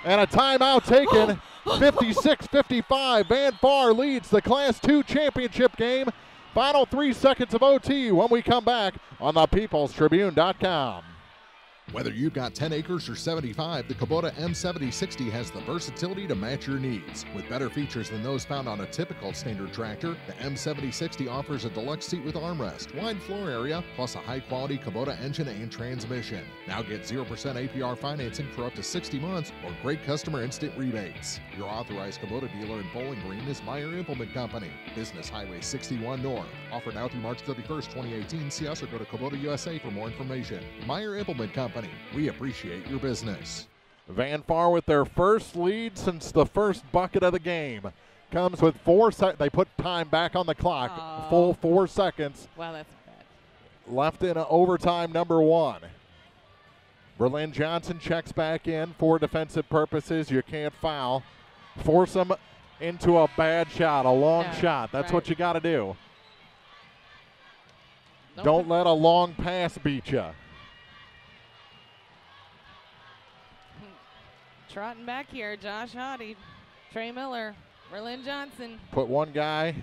S2: And a timeout taken. 56-55. Van Far leads the Class 2 championship game. Final 3 seconds of OT when we come back on thepeoplestribune.com.
S4: Whether you've got 10 acres or 75, the Kubota M7060 has the versatility to match your needs. With better features than those found on a typical standard tractor, the M7060 offers a deluxe seat with armrest, wide floor area, plus a high-quality Kubota engine and transmission. Now get 0% APR financing for up to 60 months or great customer instant rebates. Your authorized Kubota dealer in Bowling Green is Meyer Implement Company, Business Highway 61 North. Offered now through March 31st, 2018. See us or go to Kubota USA for more information. Meyer Implement Company. We appreciate your business.
S2: Van Far with their first lead since the first bucket of the game. Comes with 4 seconds. They put time back on the clock. Full 4 seconds.
S3: Wow, that's bad.
S2: Left in overtime number 1. Berlin Johnson checks back in for defensive purposes. You can't foul. Force them into a bad shot, a long shot. That's what you got to do. Don't let a long pass beat you.
S3: Trotting back here, Josh Hayti, Trey Miller, Berlin Johnson.
S2: Put one guy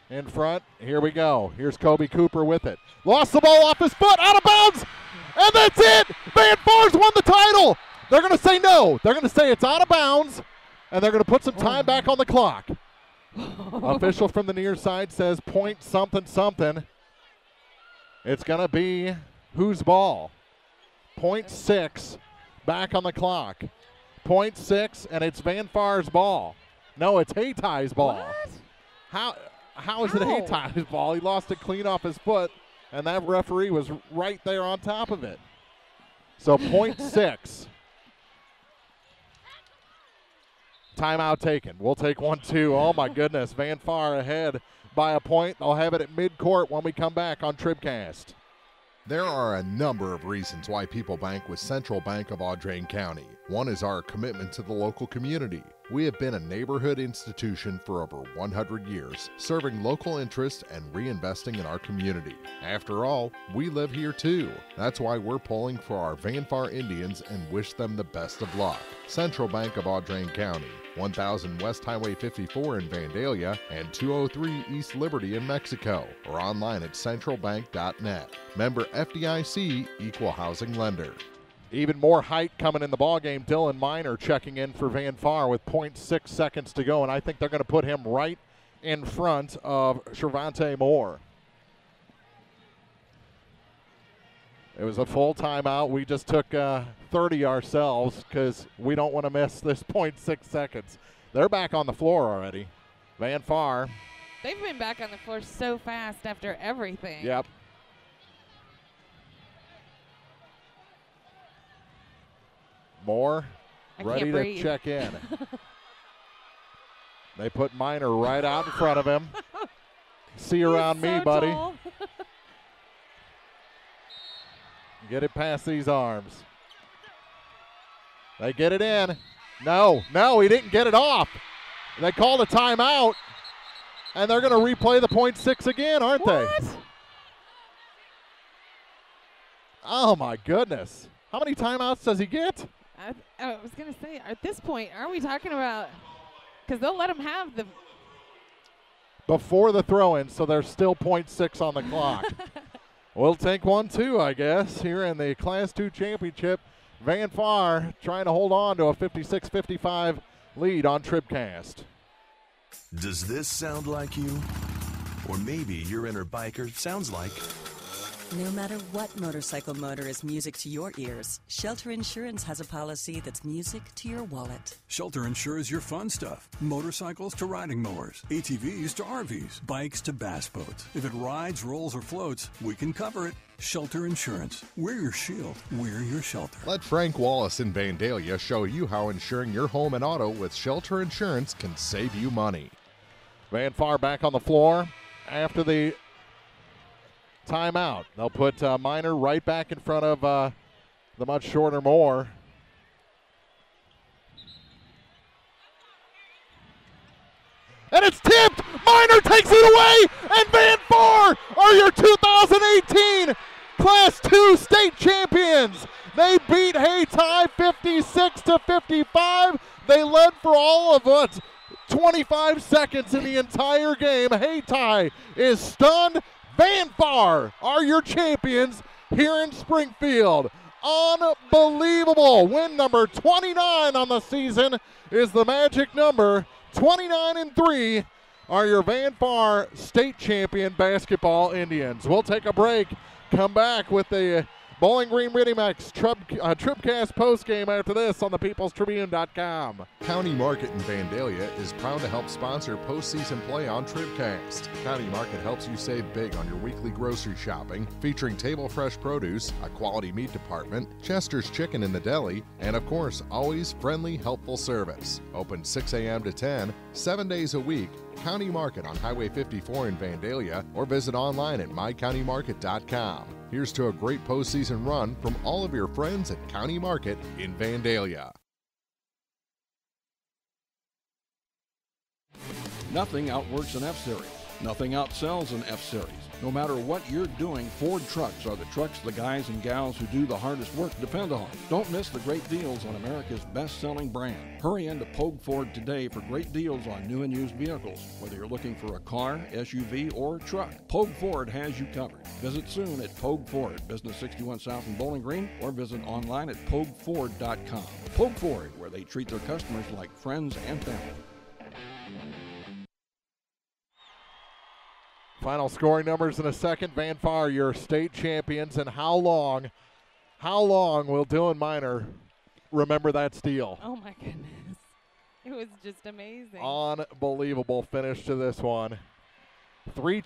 S2: in front. Here we go. Here's Kobe Cooper with it. Lost the ball off his foot, out of bounds, and that's it. Van Far's won the title. They're going to say no. They're going to say it's out of bounds, and they're going to put some time back on the clock. Official from the near side says point something something. It's going to be whose ball? 0.6. Back on the clock. 0.6, and it's Van Far's ball. No, it's Hayti's ball.
S3: What?
S2: How is it Hayti's ball? He lost it clean off his foot, and that referee was right there on top of it. So 0.6. Timeout taken. We'll take 1-2. Oh, my goodness. Van Far ahead by a point. They'll have it at midcourt when we come back on TribCast.
S4: There are a number of reasons why people bank with Central Bank of Audrain County. One is our commitment to the local community. We have been a neighborhood institution for over 100 years, serving local interests and reinvesting in our community. After all, we live here too. That's why we're pulling for our Vanfar Indians and wish them the best of luck. Central Bank of Audrain County, 1000 West Highway 54 in Vandalia and 203 East Liberty in Mexico, or online at centralbank.net. Member FDIC, Equal Housing Lender.
S2: Even more height coming in the ballgame. Dylan Miner checking in for Van Far with 0.6 seconds to go, and I think they're going to put him right in front of Shervante Moore. It was a full timeout. We just took 30 ourselves because we don't want to miss this 0.6 seconds. They're back on the floor already. Van Far.
S3: They've been back on the floor so fast after everything.
S2: Yep. Moore ready to check in. They put Miner right out in front of him. See around me, buddy. Get it past these arms. They get it in. No, he didn't get it off. They called a timeout, and they're going to replay the 0.6 again, aren't they? Oh, my goodness. How many timeouts does he get?
S3: I was going to say, at this point, are we talking about – because they'll let him have the –
S2: before the throw-in, so there's still 0.6 on the clock. We'll take one, too, I guess, here in the Class 2 championship. Van Far trying to hold on to a 56-55 lead on TribCast.
S19: Does this sound like you? Or maybe your inner biker sounds like...
S20: No matter what motorcycle motor is music to your ears, Shelter Insurance has a policy that's music to your wallet.
S14: Shelter insures your fun stuff. Motorcycles to riding mowers, ATVs to RVs, bikes to bass boats. If it rides, rolls, or floats, we can cover it. Shelter Insurance. We're your shield. We're your shelter.
S4: Let Frank Wallace in Vandalia show you how insuring your home and auto with Shelter Insurance can save you money.
S2: Van Far back on the floor after the timeout. They'll put Miner right back in front of the much shorter Moore. And it's tipped! Miner takes it away! And Van Far are your 2018 Class 2 state champions! They beat Hayti 56-55. They led for all of us. 25 seconds in the entire game. Hayti is stunned. Van Far are your champions here in Springfield. Unbelievable. Win number 29 on the season is the magic number. 29-3 are your Van Far state champion basketball Indians. We'll take a break. Come back with the Bowling Green Ready Mix TribCast postgame after this on thepeoplestribune.com.
S4: County Market in Vandalia is proud to help sponsor postseason play on TribCast. County Market helps you save big on your weekly grocery shopping, featuring table fresh produce, a quality meat department, Chester's Chicken in the deli, and of course, always friendly, helpful service. Open 6 a.m. to 10, 7 days a week. County Market on Highway 54 in Vandalia, or visit online at mycountymarket.com. Here's to a great postseason run from all of your friends at County Market in Vandalia.
S11: Nothing outworks an F-Series. Nothing outsells an F-Series. No matter what you're doing, Ford trucks are the trucks the guys and gals who do the hardest work depend on. Don't miss the great deals on America's best-selling brand. Hurry into Pogue Ford today for great deals on new and used vehicles. Whether you're looking for a car, SUV, or truck, Pogue Ford has you covered. Visit soon at Pogue Ford, Business 61 South in Bowling Green, or visit online at PogueFord.com. Pogue Ford, where they treat their customers like friends and family.
S2: Final scoring numbers in a second. Van Far, your state champions. And how long will Dylan Miner remember that steal?
S3: Oh, my goodness. It was just amazing.
S2: Unbelievable finish to this one. 3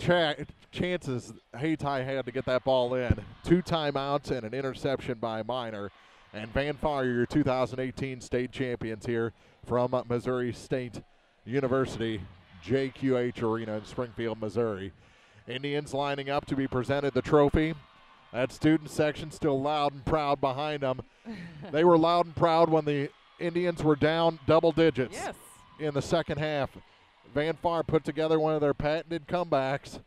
S2: chances Hayti had to get that ball in. 2 timeouts and an interception by Miner. And Van Far, your 2018 state champions here from Missouri State University, JQH Arena in Springfield, Missouri. Indians lining up to be presented the trophy. That student section still loud and proud behind them. They were loud and proud when the Indians were down double digits in the second half. Van Far put together one of their patented comebacks,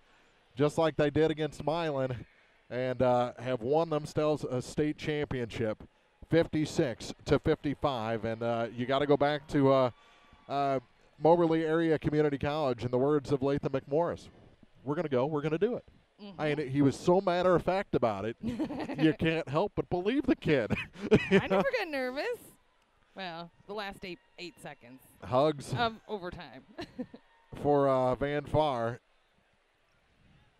S2: just like they did against Milan, and have won themselves a state championship, 56-55. And you got to go back to Moberly Area Community College, in the words of Latham McMorris. We're going to go. We're going to do it. I mean, he was so matter-of-fact about it, you can't help but believe the kid.
S3: I never get nervous. Well, the last eight seconds.
S2: Hugs.
S3: Of overtime.
S2: For Van Far,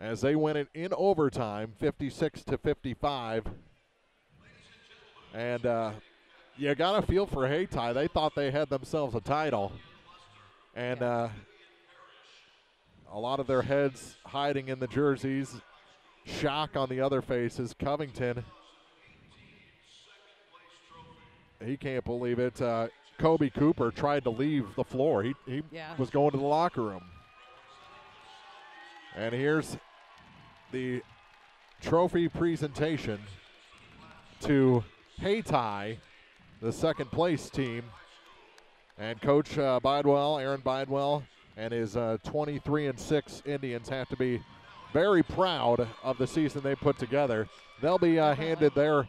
S2: as they win it in overtime, 56-55. And you got to feel for Hayti. They thought they had themselves a title. And a lot of their heads hiding in the jerseys. Shock on the other faces. Covington, he can't believe it. Kobe Cooper tried to leave the floor. He was going to the locker room. And here's the trophy presentation to Hayti, the second place team. And Coach Bidwell, Aaron Bidwell, and his 23-6 Indians have to be very proud of the season they put together. They'll be handed their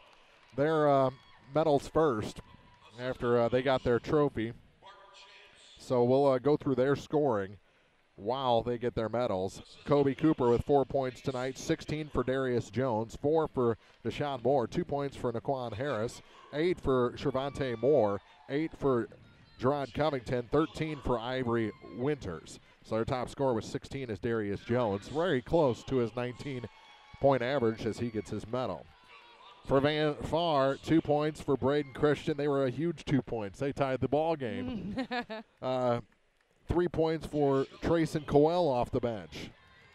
S2: medals first after they got their trophy. So we'll go through their scoring while they get their medals. Kobe Cooper with 4 points tonight, 16 for Darius Jones, 4 for Deshaun Moore, 2 points for Naquan Harris, 8 for Shervante Moore, 8 for Gerard Covington, 13 for Ivory Winters. So their top scorer was 16 as Darius Jones, very close to his 19-point average as he gets his medal. For Van Far, 2 points for Braden Christian. They were a huge 2 points. They tied the ball game. 3 points for Trayson Coel off the bench.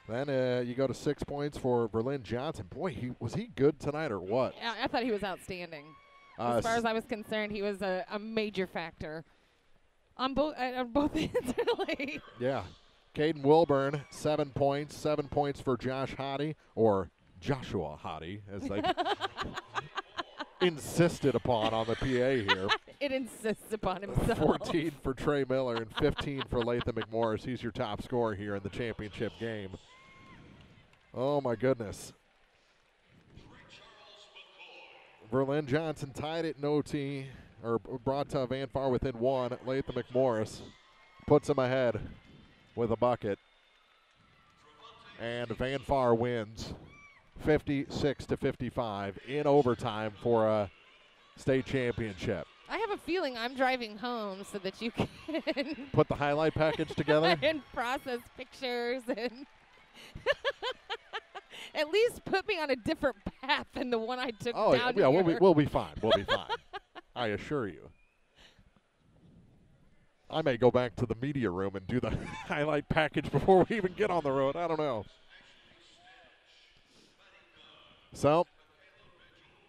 S2: Then you go to 6 points for Verlin Johnson. Boy, was he good tonight or what?
S3: Yeah, I thought he was outstanding. As far as I was concerned, he was a major factor on both ends, really.
S2: Yeah. Caden Wilburn, 7 points. 7 points for Josh Hottie, or Joshua Hottie, as they insisted upon on the PA here.
S3: It insists upon himself.
S2: 14 for Trey Miller and 15 for Latham McMorris. He's your top scorer here in the championship game. Oh, my goodness. Verlin Johnson tied it in OT, or brought Van Far within 1. Latham McMorris puts him ahead with a bucket. And Van Far wins 56-55 in overtime for a state championship.
S3: I have a feeling I'm driving home so that you can
S2: put the highlight package together
S3: and process pictures and at least put me on a different path than the one I took down
S2: yeah,
S3: here.
S2: we'll be fine. We'll be fine. I assure you. I may go back to the media room and do the highlight package before we even get on the road. I don't know. So,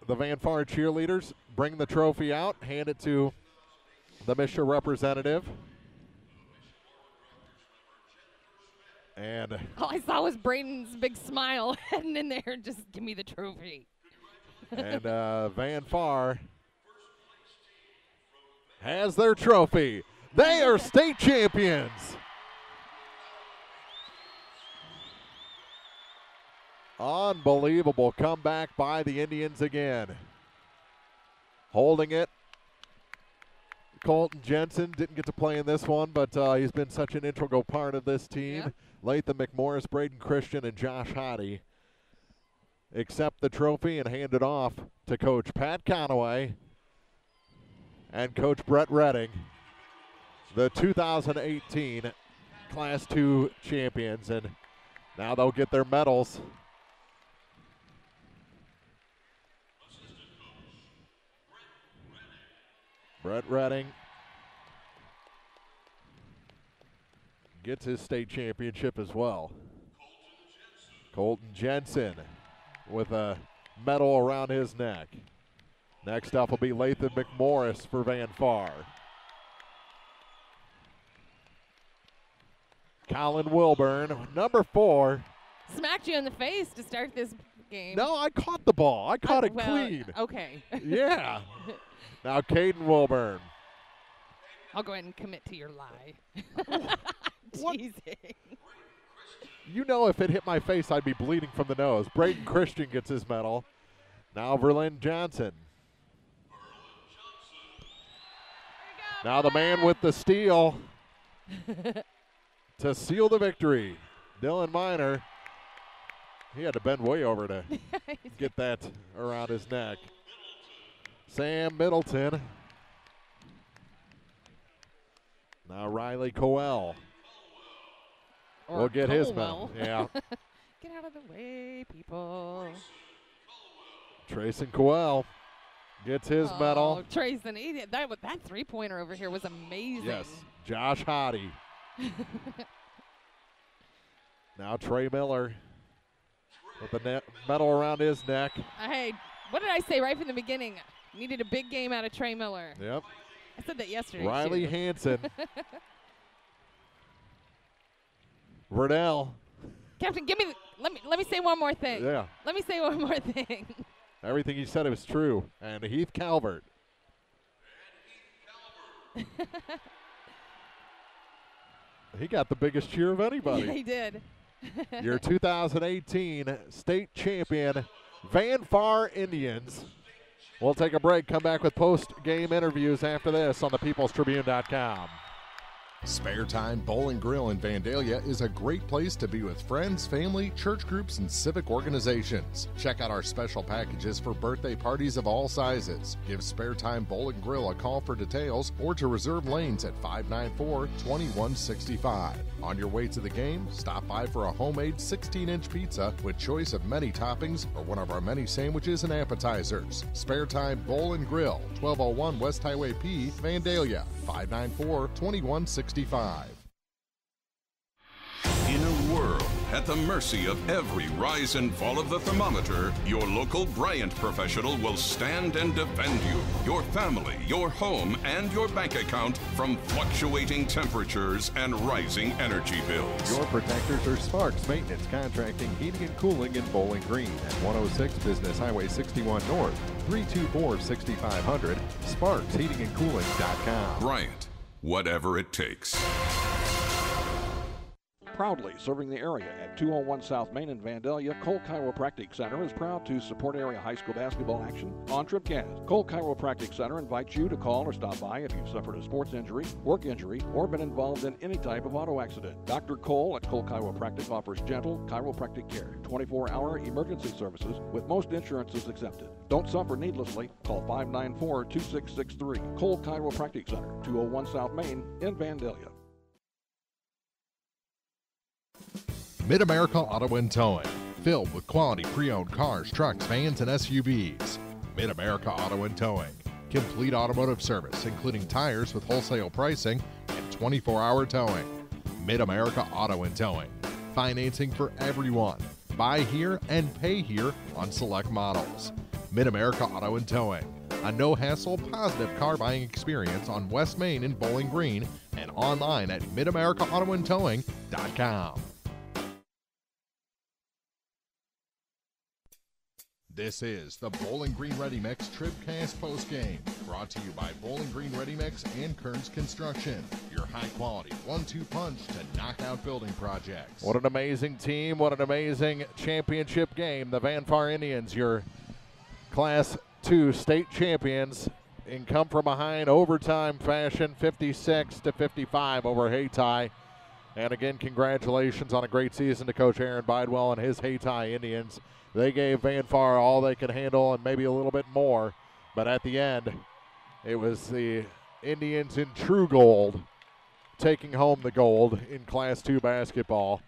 S2: the Van Far cheerleaders bring the trophy out, hand it to the MSHSAA representative. And
S3: all I saw was Braden's big smile heading in there. Just give me the trophy.
S2: And Van Far has their trophy. They are state champions. Unbelievable comeback by the Indians again. Holding it. Colton Jensen didn't get to play in this one, but he's been such an integral part of this team. Yeah. Latham McMorris, Braden Christian, and Josh Hottie accept the trophy and hand it off to Coach Pat Conaway and Coach Brett Redding, the 2018 Class 2 champions. And now they'll get their medals. Brett Redding gets his state championship as well. Colton Jensen with a medal around his neck. Next up will be Latham McMorris for Van Far. Colin Wilburn, number 4.
S3: Smacked you in the face to start this game.
S2: No, I caught the ball. I caught it clean.
S3: Okay.
S2: Yeah. Now Caden Wilburn.
S3: I'll go ahead and commit to your lie. Teasing.
S2: You know if it hit my face, I'd be bleeding from the nose. Braden Christian gets his medal. Now Verlin Johnson. Now the man with the steal to seal the victory. Dylan Miner. He had to bend way over to get that around his neck. Sam Middleton. Now Riley Coel will get his medal. Yeah.
S3: Get out of the way, people.
S2: Trayson Coel gets his medal.
S3: Trayson, that three-pointer over here was amazing.
S2: Yes. Josh Hottie. Now Trey Miller with the medal around his neck.
S3: Hey, what did I say right from the beginning? Needed a big game out of Trey Miller.
S2: Yep.
S3: I said that yesterday.
S2: Riley Hansen. Vernell.
S3: Captain, let me say one more thing.
S2: Yeah.
S3: Let me say one more thing.
S2: Everything you said was true. And Heath Calvert. He got the biggest cheer of anybody.
S3: Yeah, he did.
S2: Your 2018 state champion, Van Far Indians. We'll take a break, come back with post-game interviews after this on thepeoplestribune.com.
S4: Spare Time Bowling Grill in Vandalia is a great place to be with friends, family, church groups, and civic organizations. Check out our special packages for birthday parties of all sizes. Give Spare Time Bowling Grill a call for details or to reserve lanes at 594-2165. On your way to the game, stop by for a homemade 16-inch pizza with choice of many toppings or one of our many sandwiches and appetizers. Spare Time Bowling Grill, 1201 West Highway P, Vandalia, 594-2165.
S15: In a world at the mercy of every rise and fall of the thermometer, your local Bryant professional will stand and defend you, your family, your home, and your bank account from fluctuating temperatures and rising energy bills.
S16: Your protectors are Sparks Maintenance Contracting, Heating and Cooling in Bowling Green at 106 Business Highway 61 North, 324-6500, SparksHeatingandCooling.com.
S15: Bryant, whatever it takes.
S11: Proudly serving the area at 201 South Main in Vandalia, Cole Chiropractic Center is proud to support area high school basketball action on TribCast. Cole Chiropractic Center invites you to call or stop by if you've suffered a sports injury, work injury, or been involved in any type of auto accident. Dr. Cole at Cole Chiropractic offers gentle chiropractic care, 24-hour emergency services with most insurances accepted. Don't suffer needlessly. Call 594-2663. Cole Chiropractic Center, 201 South Main in Vandalia.
S4: Mid-America Auto and Towing, filled with quality pre-owned cars, trucks, vans, and SUVs. Mid-America Auto and Towing, complete automotive service, including tires with wholesale pricing and 24-hour towing. Mid-America Auto and Towing, financing for everyone. Buy here and pay here on select models. Mid-America Auto and Towing, a no-hassle, positive car buying experience on West Main in Bowling Green and online at midamericaautoandtowing.com. This is the Bowling Green Ready Mix TribCast postgame, brought to you by Bowling Green Ready Mix and Kearns Construction, your high-quality 1-2 punch to knock out building projects.
S2: What an amazing team. What an amazing championship game. The Van Far Indians, your Class 2 state champions, in come-from-behind overtime fashion, 56-55 over Hayti. And again, congratulations on a great season to Coach Aaron Bidewell and his Hayti Indians. They gave Van Far all they could handle and maybe a little bit more. But at the end, it was the Indians in true gold taking home the gold in Class 2 basketball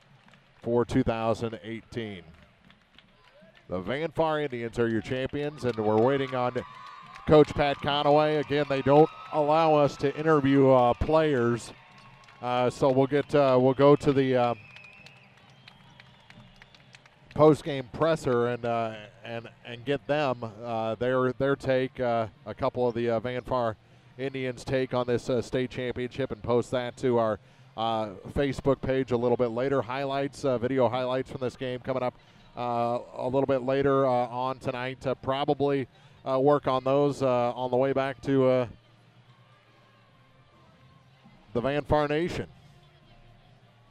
S2: for 2018. The Van Far Indians are your champions, and we're waiting on Coach Pat Conaway. Again, they don't allow us to interview players, so we'll go to the post-game presser and get them their take, a couple of the Van Far Indians' take on this state championship, and post that to our Facebook page a little bit later. Highlights, video highlights from this game coming up a little bit later on tonight. Probably work on those on the way back to the Van Far Nation.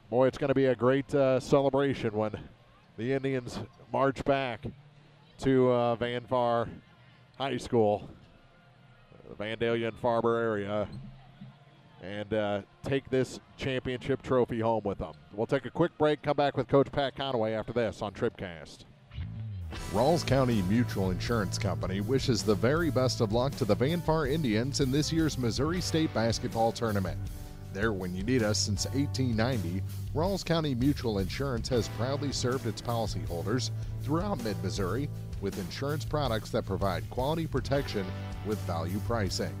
S2: Boy, it's going to be a great celebration when the Indians march back to Van Far High School, the Vandalia and Farber area, and take this championship trophy home with them. We'll take a quick break, come back with Coach Pat Conaway after this on TribCast.
S4: Rawls County Mutual Insurance Company wishes the very best of luck to the Van Far Indians in this year's Missouri State Basketball Tournament. There when you need us since 1890, Rawls County Mutual Insurance has proudly served its policyholders throughout mid-Missouri with insurance products that provide quality protection with value pricing.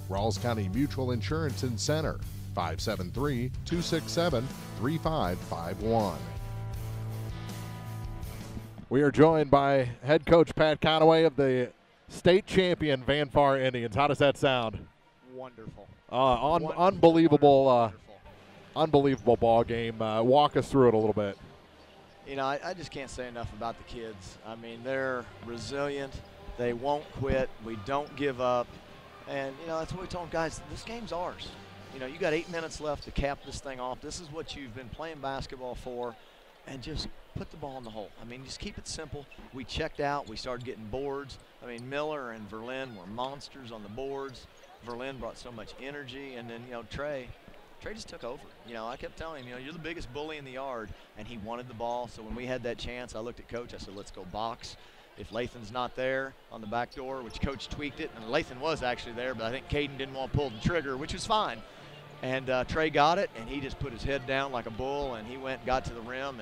S4: Rawls County Mutual Insurance in Center, 573-267-3551.
S2: We are joined by head coach Pat Conaway of the state champion Van Far Indians. How does that sound?
S21: Wonderful.
S2: Unbelievable ball game. Walk us through it a little bit.
S21: You know, I just can't say enough about the kids. I mean, they're resilient. They won't quit. We don't give up. And, you know, that's what we told them, guys, this game's ours. You know, you got 8 minutes left to cap this thing off. This is what you've been playing basketball for. And just put the ball in the hole. I mean, just keep it simple. We checked out. We started getting boards. I mean, Miller and Verlin were monsters on the boards. Verlin brought so much energy. And then, you know, Trey just took over. You know, I kept telling him, you know, you're the biggest bully in the yard. And he wanted the ball. So when we had that chance, I looked at Coach. I said, let's go box. If Lathan's not there on the back door, which Coach tweaked it, and Lathan was actually there, but I think Caden didn't want to pull the trigger, which was fine. And Trey got it, and he just put his head down like a bull, and he went and got to the rim.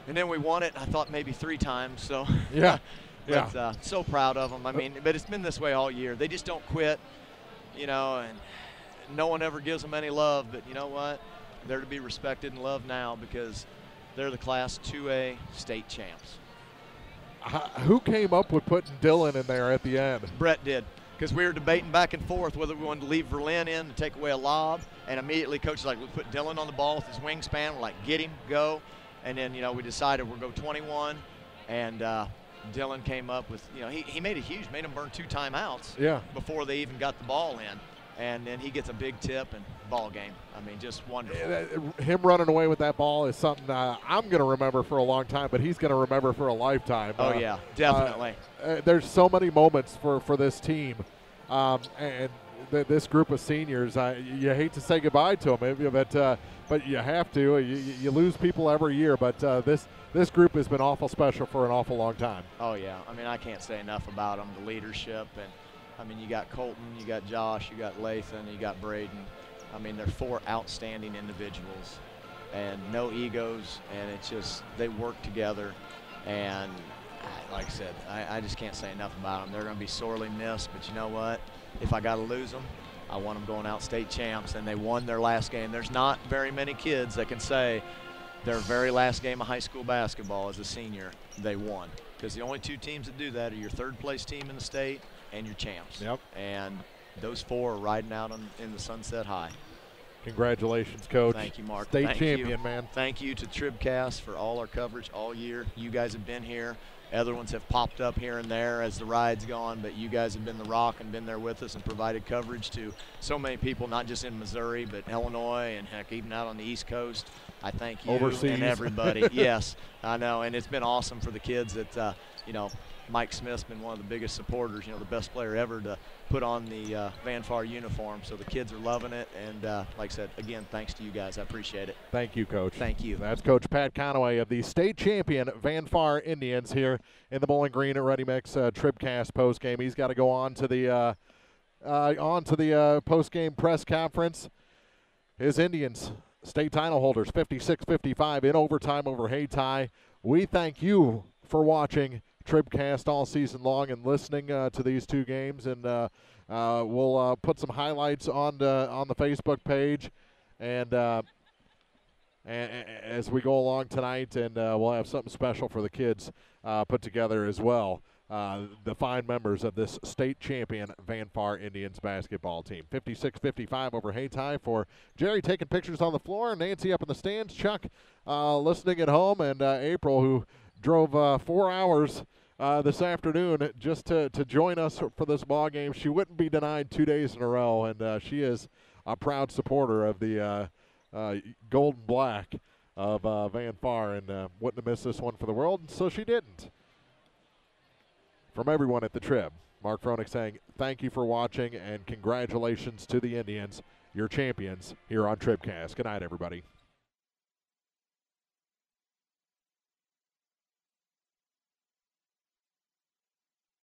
S21: And then we won it, I thought maybe 3 times. So
S2: yeah.
S21: But, so proud of them. I mean, but it's been this way all year. They just don't quit, you know, and no one ever gives them any love. But you know what? They're to be respected and loved now because they're the Class 2A state champs.
S2: Who came up with putting Dylan in there at the end?
S21: Brett did, because we were debating back and forth whether we wanted to leave Verlin in to take away a lob, and immediately Coach was like, we put Dylan on the ball with his wingspan. We're like, get him, go. And then, you know, we decided we'll go 21, and Dylan came up with, you know, he made it huge, made him burn 2 timeouts before they even got the ball in. And then he gets a big tip and ball game. I mean, just wonderful.
S2: Him running away with that ball is something I'm going to remember for a long time, but he's going to remember for a lifetime.
S21: Oh, yeah, definitely.
S2: There's so many moments for this team. And this group of seniors, you hate to say goodbye to them, but you have to. You lose people every year, but this group has been awful special for an awful long time.
S21: Oh, yeah. I mean, I can't say enough about them, the leadership. And, I mean, you got Colton, you got Josh, you got Lathan, you got Braden. I mean, they're 4 outstanding individuals and no egos, and it's just they work together. And like I said, I just can't say enough about them. They're going to be sorely missed, but you know what? If I got to lose them, I want them going out state champs, and they won their last game. There's not very many kids that can say their very last game of high school basketball as a senior, they won. Because the only 2 teams that do that are your 3rd-place team in the state and your champs.
S2: Yep.
S21: And those 4 are riding out in the Sunset High.
S2: Congratulations, Coach.
S21: Thank you, Mark.
S2: State champion, man.
S21: Thank you to TribCast for all our coverage all year. You guys have been here. Other ones have popped up here and there as the ride's gone, but you guys have been the rock and been there with us and provided coverage to so many people, not just in Missouri, but Illinois and, heck, even out on the East Coast. I thank you
S2: overseas
S21: and everybody. Yes, I know, and it's been awesome for the kids that, you know, Mike Smith's been one of the biggest supporters, you know, the best player ever to put on the Van Far uniform. So the kids are loving it. And like I said, again, thanks to you guys. I appreciate it.
S2: Thank you, Coach.
S21: Thank you.
S2: That's Coach Pat Conaway of the state champion Van Far Indians here in the Bowling Green at Ready Mix TribCast postgame. He's got to go on to the postgame press conference. His Indians, state title holders, 56-55 in overtime over Hayti. We thank you for watching TribCast all season long and listening to these 2 games, and we'll put some highlights on the Facebook page, and as we go along tonight, and we'll have something special for the kids put together as well. The fine members of this state champion Van Far Indians basketball team. 56-55 over Hayti for Jerry taking pictures on the floor, Nancy up in the stands, Chuck listening at home, and April, who drove 4 hours this afternoon just to join us for this ball game. She wouldn't be denied 2 days in a row, and she is a proud supporter of the gold and black of Van Far, and wouldn't have missed this one for the world, and so she didn't. From everyone at the Trib, Mark Froelich saying thank you for watching and congratulations to the Indians, your champions here on TribCast. Good night, everybody.